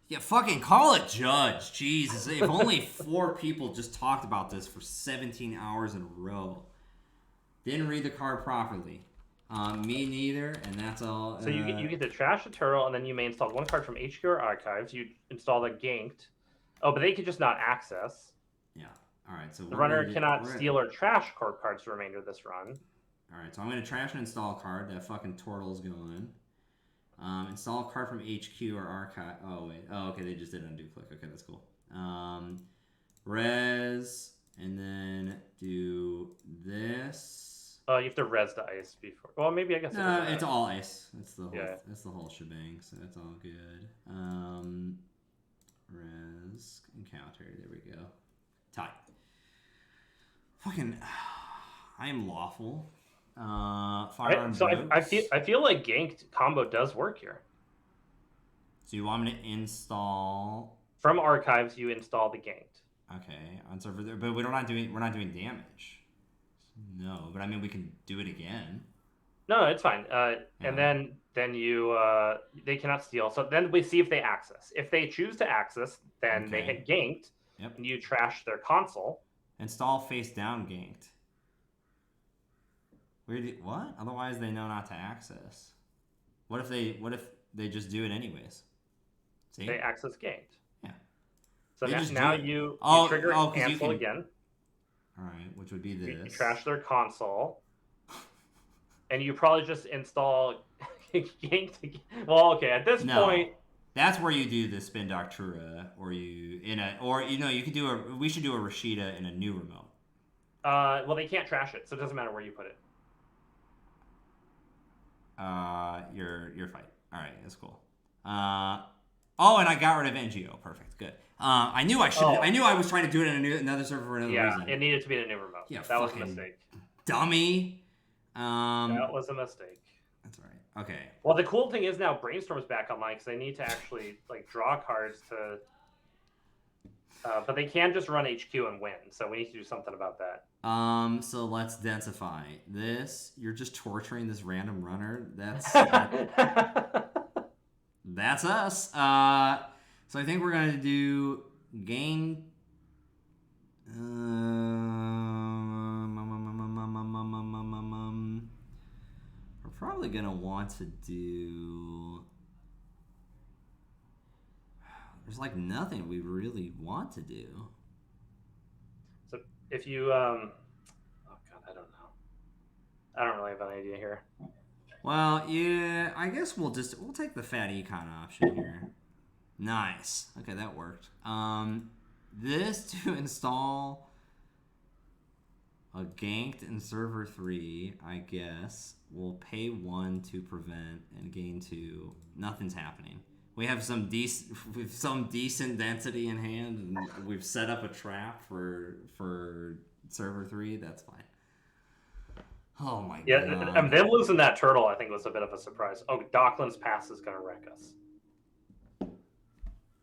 Yeah, fucking call it judge. Jesus, if only 4 people just talked about this for 17 hours in a row. Didn't read the card properly. Me neither, and that's all. So you get to trash the turtle, and then you may install 1 card from HQ or archives. You install the ganked. Oh, but they could just not access. Yeah. All right. So the runner cannot steal or trash core cards for the remainder of this run. All right. So I'm going to trash and install a card. That fucking turtle's going. Install a card from HQ or archive. Oh wait. Oh, okay. They just did undo click. Okay, that's cool. Res, and then do this. Oh, you have to res the ice before. Well, maybe I guess. No, it's all ice. That's the whole. Yeah. That's the whole shebang. So that's all good. Res encounter. There we go. Tie. Fucking. I am lawful. Firearms. So I feel like ganked combo does work here. So you want me to install from archives? You install the ganked. Okay, on server there, but we're not doing damage. No, but I mean we can do it again. No, it's fine. Yeah. And then you they cannot steal. So then we see if they access. If they choose to access, then they hit ganked, and you trash their console. Install face down ganked. What? Otherwise, they know not to access. What if they just do it anyways? See? They access ganked. Yeah. So now you trigger cancel again. All right, which would be this. You trash their console. And you probably just install ganked again. Well, okay, at this point. That's where you do the Spin Doctura, or you could do we should do a Rashida in a new remote. Well, they can't trash it, so it doesn't matter where you put it. Your fight. All right, that's cool. And I got rid of NGO. Perfect. Good. I knew I should. I knew I was trying to do it in another server for another reason. Yeah, it needed to be in a new remote. Yeah, that was a mistake. Dummy. That was a mistake. That's all right. Okay. Well, the cool thing is now Brainstorm's back online because they need to actually draw cards to. But they can just run HQ and win, so we need to do something about that. So let's densify this. You're just torturing this random runner. That's that's us. So I think we're gonna do gain. We're probably gonna want to do. There's like nothing we really want to do. So if you oh god, I don't know. I don't really have an idea here. Well, yeah, I guess we'll take the fat econ option here. Nice. Okay, that worked. This to install a ganked in server 3, I guess. We'll pay 1 to prevent and gain 2. Nothing's happening. We have some decent density in hand, and we've set up a trap for server 3. That's fine. Oh my god. Yeah, and them losing that turtle, I think, was a bit of a surprise. Oh, Dockland's pass is gonna wreck us.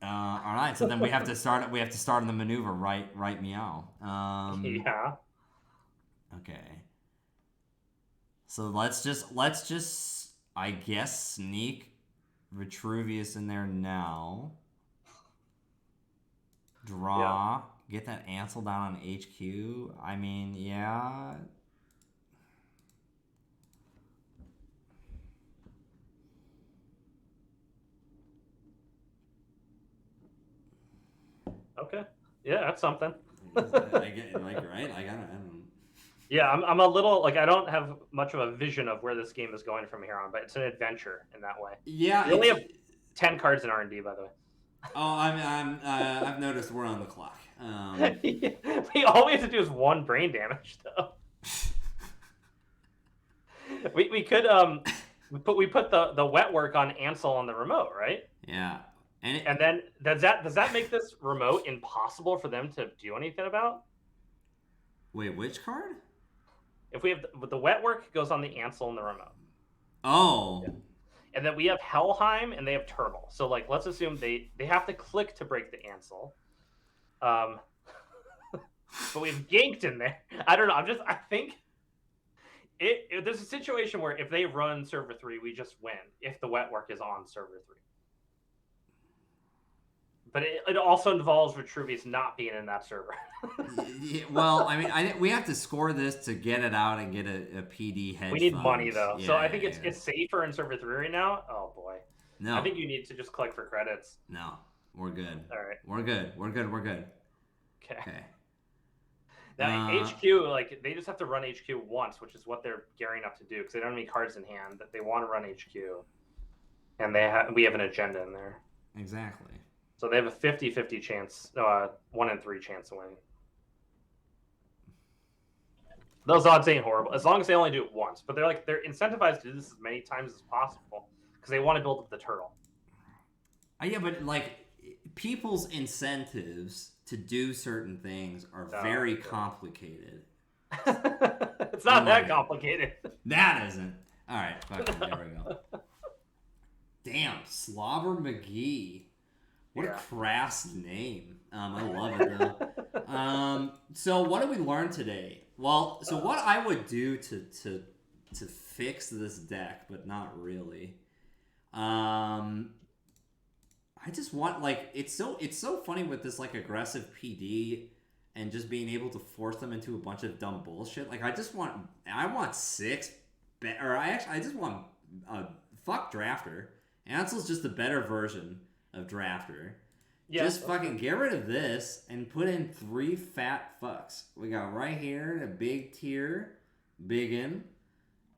All right, so then we have to start. We have to start on the maneuver. Right, meow. Yeah. Okay. So let's just I guess sneak Vitruvius in there now. Draw. Yeah. Get that Ansel down on HQ. I mean, yeah. Okay. Yeah, that's something. I get right. I don't. Yeah, I'm a little I don't have much of a vision of where this game is going from here on, but it's an adventure in that way. Yeah. We only have 10 cards in R&D, by the way. Oh, I've noticed we're on the clock. We all we have to do is 1 brain damage, though. we could we put the wet work on Ansel on the remote, right? Yeah. And then does that make this remote impossible for them to do anything about? Wait, which card? If we have the wet work goes on the Ansel and the remote. Oh. Yeah. And then we have Helheim and they have Turtle. So let's assume they have to click to break the Ansel. But we have ganked in there. I don't know. I think there's a situation where if they run server 3, we just win if the wet work is on server 3. But it also involves Vitruvius not being in that server. Well, I mean, we have to score this to get it out and get a PD hedge. We need money, though. Yeah, so I think it's safer in server 3 right now. Oh, boy. No. I think you need to just click for credits. No. We're good. All right. We're good. Okay. Now, HQ, they just have to run HQ once, which is what they're gearing up to do, because they don't have any cards in hand. That they want to run HQ. And we have an agenda in there. Exactly. So they have a 50-50 chance, 1 in 3 chance of winning. Those odds ain't horrible, as long as they only do it once. But they're incentivized to do this as many times as possible because they want to build up the turtle. Yeah, but people's incentives to do certain things are very complicated. It's not that complicated. That isn't. All right, fuck it, there we go. Damn, Slobber McGee. What a crass name. I love it, though. So what did we learn today? Well, so what I would do to to fix this deck, but not really. I just want, like, it's so funny with this, like, aggressive PD and just being able to force them into a bunch of dumb bullshit. Like, I want 6, or I just want fuck Drafter. Ansel's just a better version of Drafter. Yeah, just fucking get rid of this and put in 3 fat fucks. We got right here a big tier, biggin,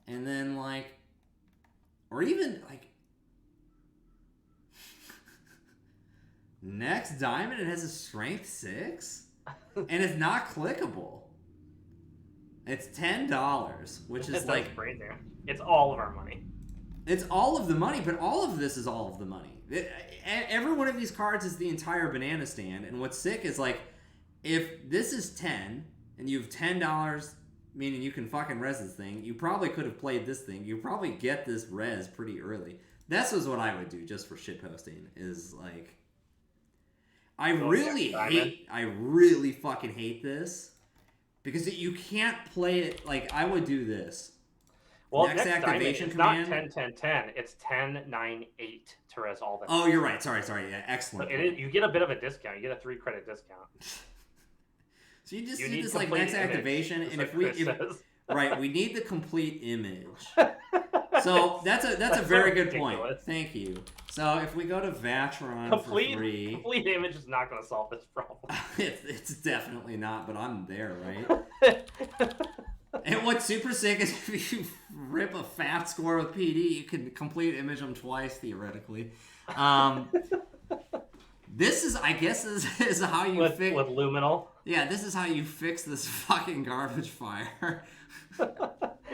and then, like, or even, like, next diamond, it has a strength 6, and it's not clickable. It's $10, which is like right there. It's all of our money. It's all of the money, but all of this is all of the money. Every one of these cards is the entire banana stand, and what's sick is, like, if this is 10 and you have $10, meaning you can fucking res this thing, you probably could have played this thing. You probably get this res pretty early. This is what I would do just for shitposting. Is like. I really fucking hate this because you can't play it. Like, I would do this. Well, next activation command. It's not 10-10-10. It's 10-9-8 to res all the. Oh, you're right. Sorry. Yeah, excellent. So you get a bit of a discount. You get a 3 credit discount. So you just do this, like, next activation, and if we need the complete image. So that's a very good point. Thank you. So if we go to Vatron for free... Complete image is not going to solve this problem. It's definitely not, but I'm there, right? And what's super sick is if you rip a fat score with PD, you can complete image them twice, theoretically. This is, I guess, is how you fix... With Luminal? Yeah, this is how you fix this fucking garbage fire.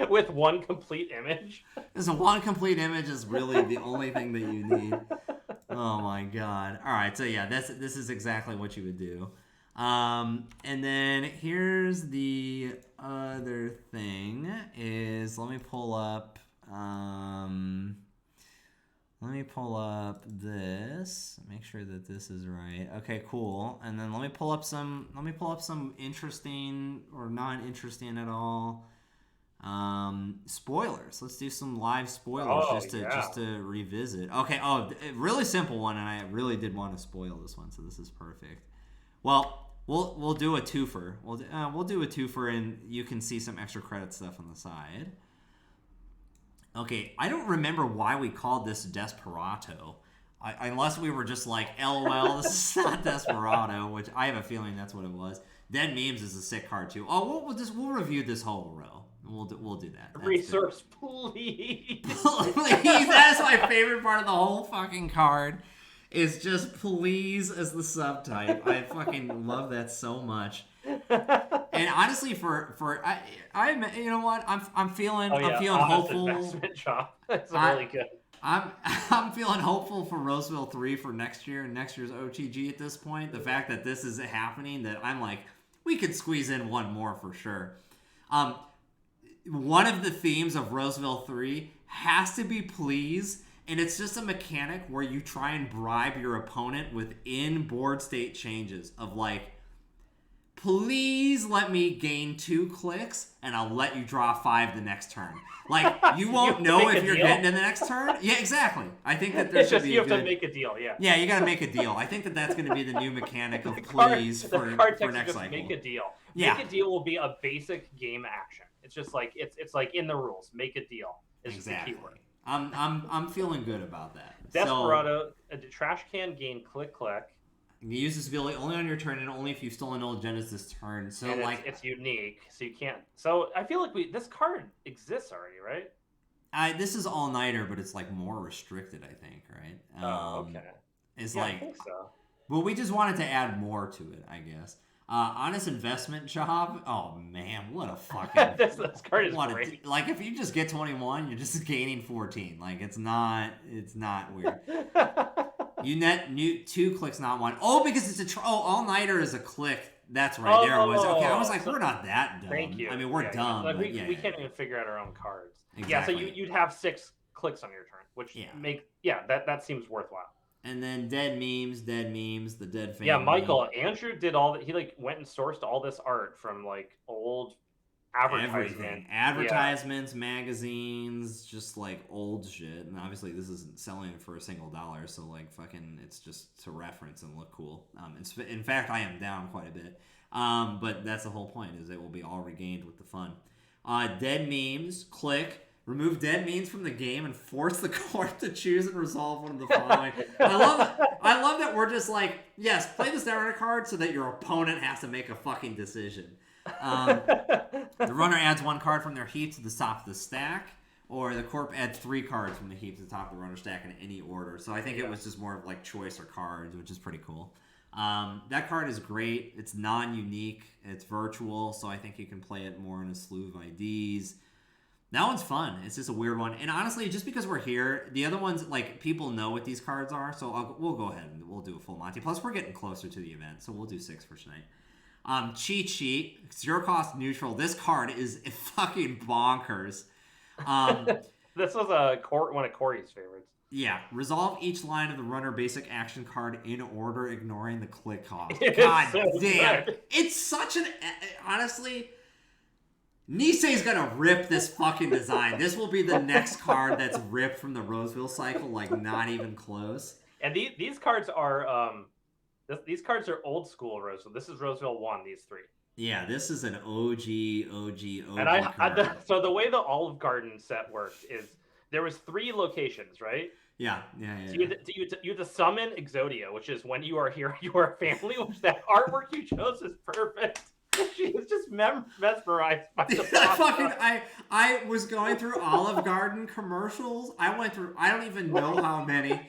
With one complete image? This one complete image is really the only thing that you need. Oh my god. Alright, so yeah, this is exactly what you would do. And then here's the other thing is, let me pull up this, make sure that this is right. Okay, cool. And then let me pull up some interesting or not interesting at all spoilers. Let's do some live spoilers just to revisit. Okay, a really simple one, and I really did want to spoil this one, so this is perfect. Well, we'll do a twofer. We'll do a twofer, and you can see some extra credit stuff on the side. Okay, I don't remember why we called this Desperado. Unless we were just like, LOL, this is not Desperado, which I have a feeling that's what it was. Dead Memes is a sick card too. Oh, we'll review this whole row. We'll do that. That's Resource, please. Please, that's my favorite part of the whole fucking card. Is just please as the subtype. I fucking love that so much. And honestly, I'm you know what, I'm feeling hopeful. Investment shop. That's really good. I'm feeling hopeful for Roseville 3 for next year and next year's OTG at this point. The fact that this is happening, that I'm like, we could squeeze in one more for sure. One of the themes of Roseville 3 has to be please, and it's just a mechanic where you try and bribe your opponent with in-board state changes of like, please let me gain 2 clicks, and I'll let you draw 5 the next turn. Like, you won't know if you're getting to the next turn. Yeah, exactly. I think that there should be you have to make a deal, yeah. Yeah, you gotta make a deal. I think that's going to be the new mechanic of please for next cycle. Make a deal. Yeah. Make a deal will be a basic game action. It's just like, it's like in the rules. Make a deal. It's exactly. just a keyword. I'm feeling good about that. Desperado, a trash can gain click. You use this ability only on your turn and only if you've stolen old agendas this turn. So and like it's unique, so you can't. So I feel like this card exists already, right? This is all nighter, but it's like more restricted, I think, right? Okay. It's I think so. Well, we just wanted to add more to it, I guess. Honest investment job. Oh man, what a fucking this card is great. Like if you just get 21, you're just gaining 14. Like it's not weird. You net new 2 clicks, not 1. Oh, because it's all nighter is a click. That's right. There it was. Okay, I was like, we're not that dumb. Thank you. I mean, we're dumb. Like, but we can't even figure out our own cards. Exactly. Yeah, so you'd have 6 clicks on your turn, which that seems worthwhile. And then dead memes, the dead family. Yeah, Andrew did all that. He like went and sourced all this art from like old Advertisement. Advertisements, magazines, just like old shit. And obviously this isn't selling for a single dollar, so like fucking it's just to reference and look cool. In fact, I am down quite a bit. But that's the whole point, is it will be all regained with the fun. Dead memes, click. Remove dead memes from the game and force the court to choose and resolve one of the following. I love that we're just like, yes, play this Netrunner card so that your opponent has to make a fucking decision. The runner adds 1 card from their heap to the top of the stack, or the corp adds 3 cards from the heap to the top of the runner stack in any order. So I think it was just more of like choice or cards, which is pretty cool. That card is great. It's non-unique. It's virtual, so I think you can play it more in a slew of IDs. That one's fun. It's just a weird one. And honestly, just because we're here, the other ones, like, people know what these cards are, so we'll go ahead and we'll do a full Monty. Plus, we're getting closer to the event, so we'll do 6 for tonight. Cheat sheet, 0 cost neutral. This card is fucking bonkers. This was one of Corey's favorites. Yeah, resolve each line of the runner basic action card in order, ignoring the click cost. God damn. Good. It's such an... Honestly... Nisei's gonna rip this fucking design. This will be the next card that's ripped from the Roseville cycle, like not even close. And these cards are these cards are old school Roseville. This is Roseville 1. These 3. Yeah, this is an OG. And so the way the Olive Garden set worked is there was 3 locations, right? Yeah. So you had to summon Exodia, which is when you are here, you are family. Which that artwork you chose is perfect. She was just mesmerized by the fucking I was going through Olive Garden commercials. I went through I don't even know how many, and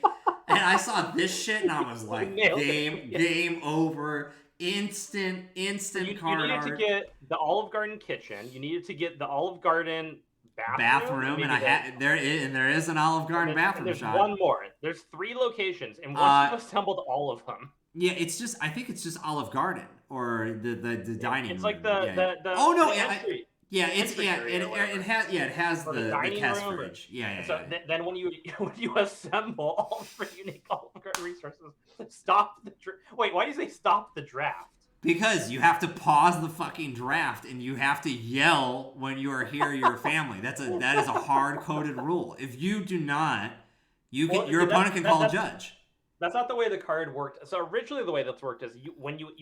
I saw this shit and I was like, game over, instant card art. You needed to get the Olive Garden kitchen. You needed to get the Olive Garden bathroom, and there is an Olive Garden bathroom there's shot. One more. There's 3 locations, and once you've assembled all of them. Yeah, I think it's just Olive Garden or the dining room. It's like the it has the Kess fridge. So then when you assemble all 3 unique Olive Garden resources, stop the wait. Why do you say stop the draft? Because you have to pause the fucking draft and you have to yell when you are here, your family. That is a hard coded rule. If you do not, your opponent can call a judge. That's not the way the card worked. So originally the way that's worked is you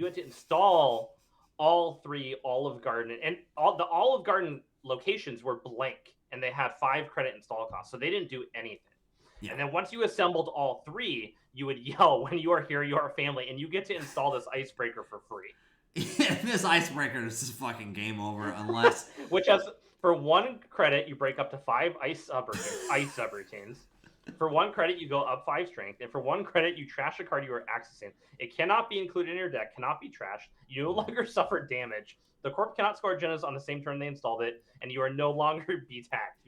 had to install all 3 Olive Garden, and all the Olive Garden locations were blank, and they had 5 credit install costs, so they didn't do anything. Yeah. And then once you assembled all 3, you would yell, when you are here, you are family, and you get to install this icebreaker for free. This icebreaker is just fucking game over unless... Which has, for 1 credit, you break up to 5 ice subroutines. For 1 credit, you go up 5 strength, and for 1 credit, you trash a card you are accessing. It cannot be included in your deck, cannot be trashed. You no longer suffer damage. The corp cannot score agendas on the same turn they installed it, and you are no longer B-tacked.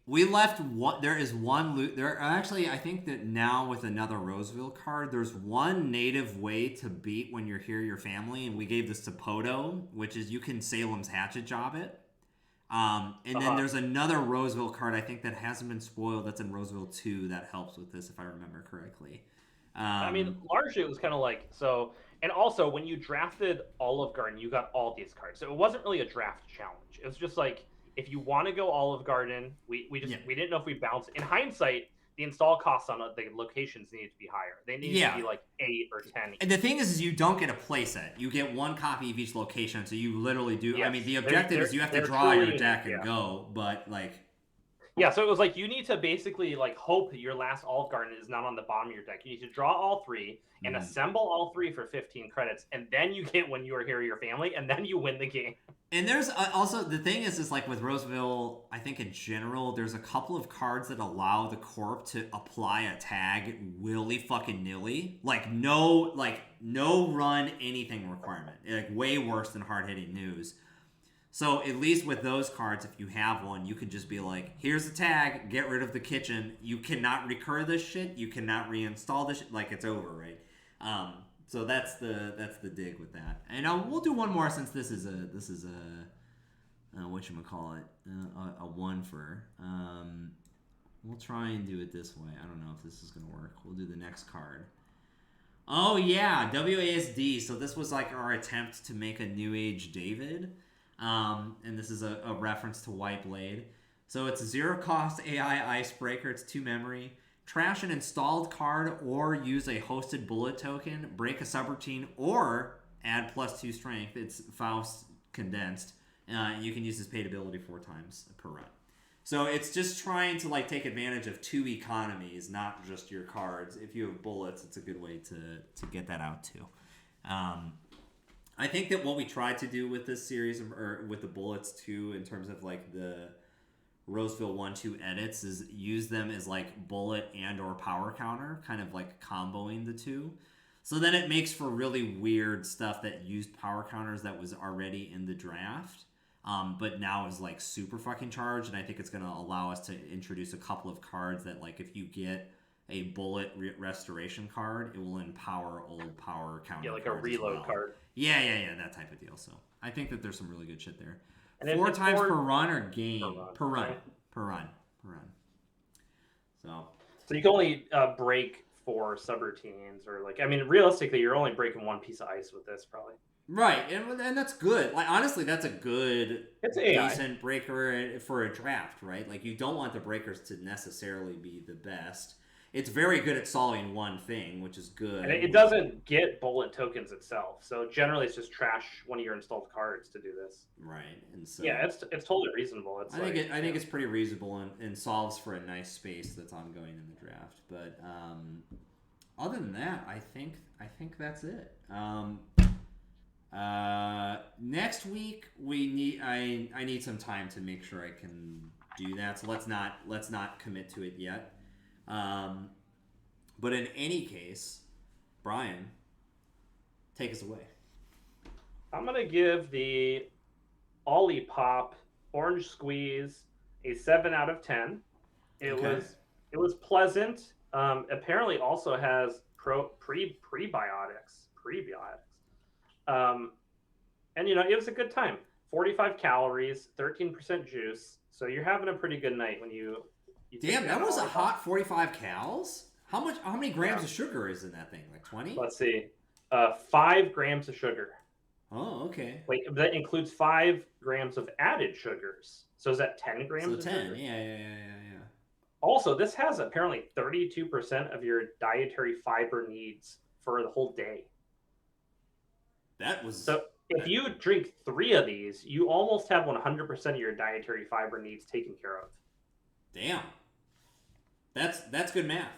We left one. There is one loot. There actually, I think that now with another Roseville card, there's one native way to beat when you're here, your family, and we gave this to Poto, which is you can Salem's Hatchet job it. Then there's another Roseville card I think that hasn't been spoiled that's in Roseville 2 that helps with this if I remember correctly. I mean, largely it was kind of like so. And also, when you drafted Olive Garden, you got all these cards, so it wasn't really a draft challenge. It was just like if you want to go Olive Garden, we didn't know if we bounced. In hindsight, the install costs on the locations needed to be higher. They needed to be like 8 or 10. And the thing is you don't get a playset. You get 1 copy of each location, so you literally do. Yes. I mean, the objective is you have to draw your deck and go, but like. Yeah, so it was like you need to basically like hope your last Olive Garden is not on the bottom of your deck. You need to draw all 3 and assemble all 3 for 15 credits, and then you get when you are here your family, and then you win the game. And there's also the thing is like with Roseville, I think in general, there's a couple of cards that allow the corp to apply a tag willy fucking nilly, like no run anything requirement, like way worse than hard hitting news. So at least with those cards, if you have one, you could just be like, here's the tag, get rid of the kitchen. You cannot recur this shit. You cannot reinstall this shit. Like, it's over, right? So that's the dig with that. And we'll do one more since this is a whatchamacallit, a one for. We'll try and do it this way. I don't know if this is going to work. We'll do the next card. Oh, yeah, WASD. So this was like our attempt to make a New Age David. And this is a reference to White Blade. So it's 0 cost AI icebreaker. It's 2 memory. Trash an installed card or use a hosted bullet token. Break a subroutine or add +2 strength. It's Faust condensed. You can use this paid ability 4 times per run. So it's just trying to like take advantage of 2 economies, not just your cards. If you have bullets, it's a good way to get that out too. I think that what we tried to do with this series, or with the bullets too, in terms of like the Roseville 1-2 edits, is use them as like bullet and or power counter, kind of like comboing the 2. So then it makes for really weird stuff that used power counters that was already in the draft. But now is like super fucking charged, and I think it's going to allow us to introduce a couple of cards that, like, if you get a bullet restoration card, it will empower old power counter. Yeah, like a reload card. Yeah, that type of deal. So I think that there's some really good shit there. And 4 times per run or game? Per run. So you can only break 4 subroutines, or like, I mean, realistically, you're only breaking 1 piece of ice with this, probably. Right, and that's good. Like, honestly, that's a good, decent breaker for a draft, right? Like, you don't want the breakers to necessarily be the best. It's very good at solving one thing, which is good. And it doesn't get bullet tokens itself, so generally it's just trash one of your installed cards to do this. Right, and so yeah, it's totally reasonable. It's I think it's pretty reasonable and solves for a nice space that's ongoing in the draft. But other than that, I think that's it. Next week I need some time to make sure I can do that. So let's not commit to it yet. But in any case, Brian, take us away. I'm gonna give the Olipop Orange Squeeze a 7 out of 10. It was pleasant. Apparently also has prebiotics. And it was a good time. 45 calories, 13% juice. So you're having a pretty good night when you damn, that was a hot 45 cals? How many grams of sugar is in that thing? Like 20? Let's see. 5 grams of sugar. Oh, okay. Wait, that includes 5 grams of added sugars. So is that 10 grams of 10, sugar? Yeah. Also, this has apparently 32% of your dietary fiber needs for the whole day. So if you drink 3 of these, you almost have 100% of your dietary fiber needs taken care of. Damn. That's good math.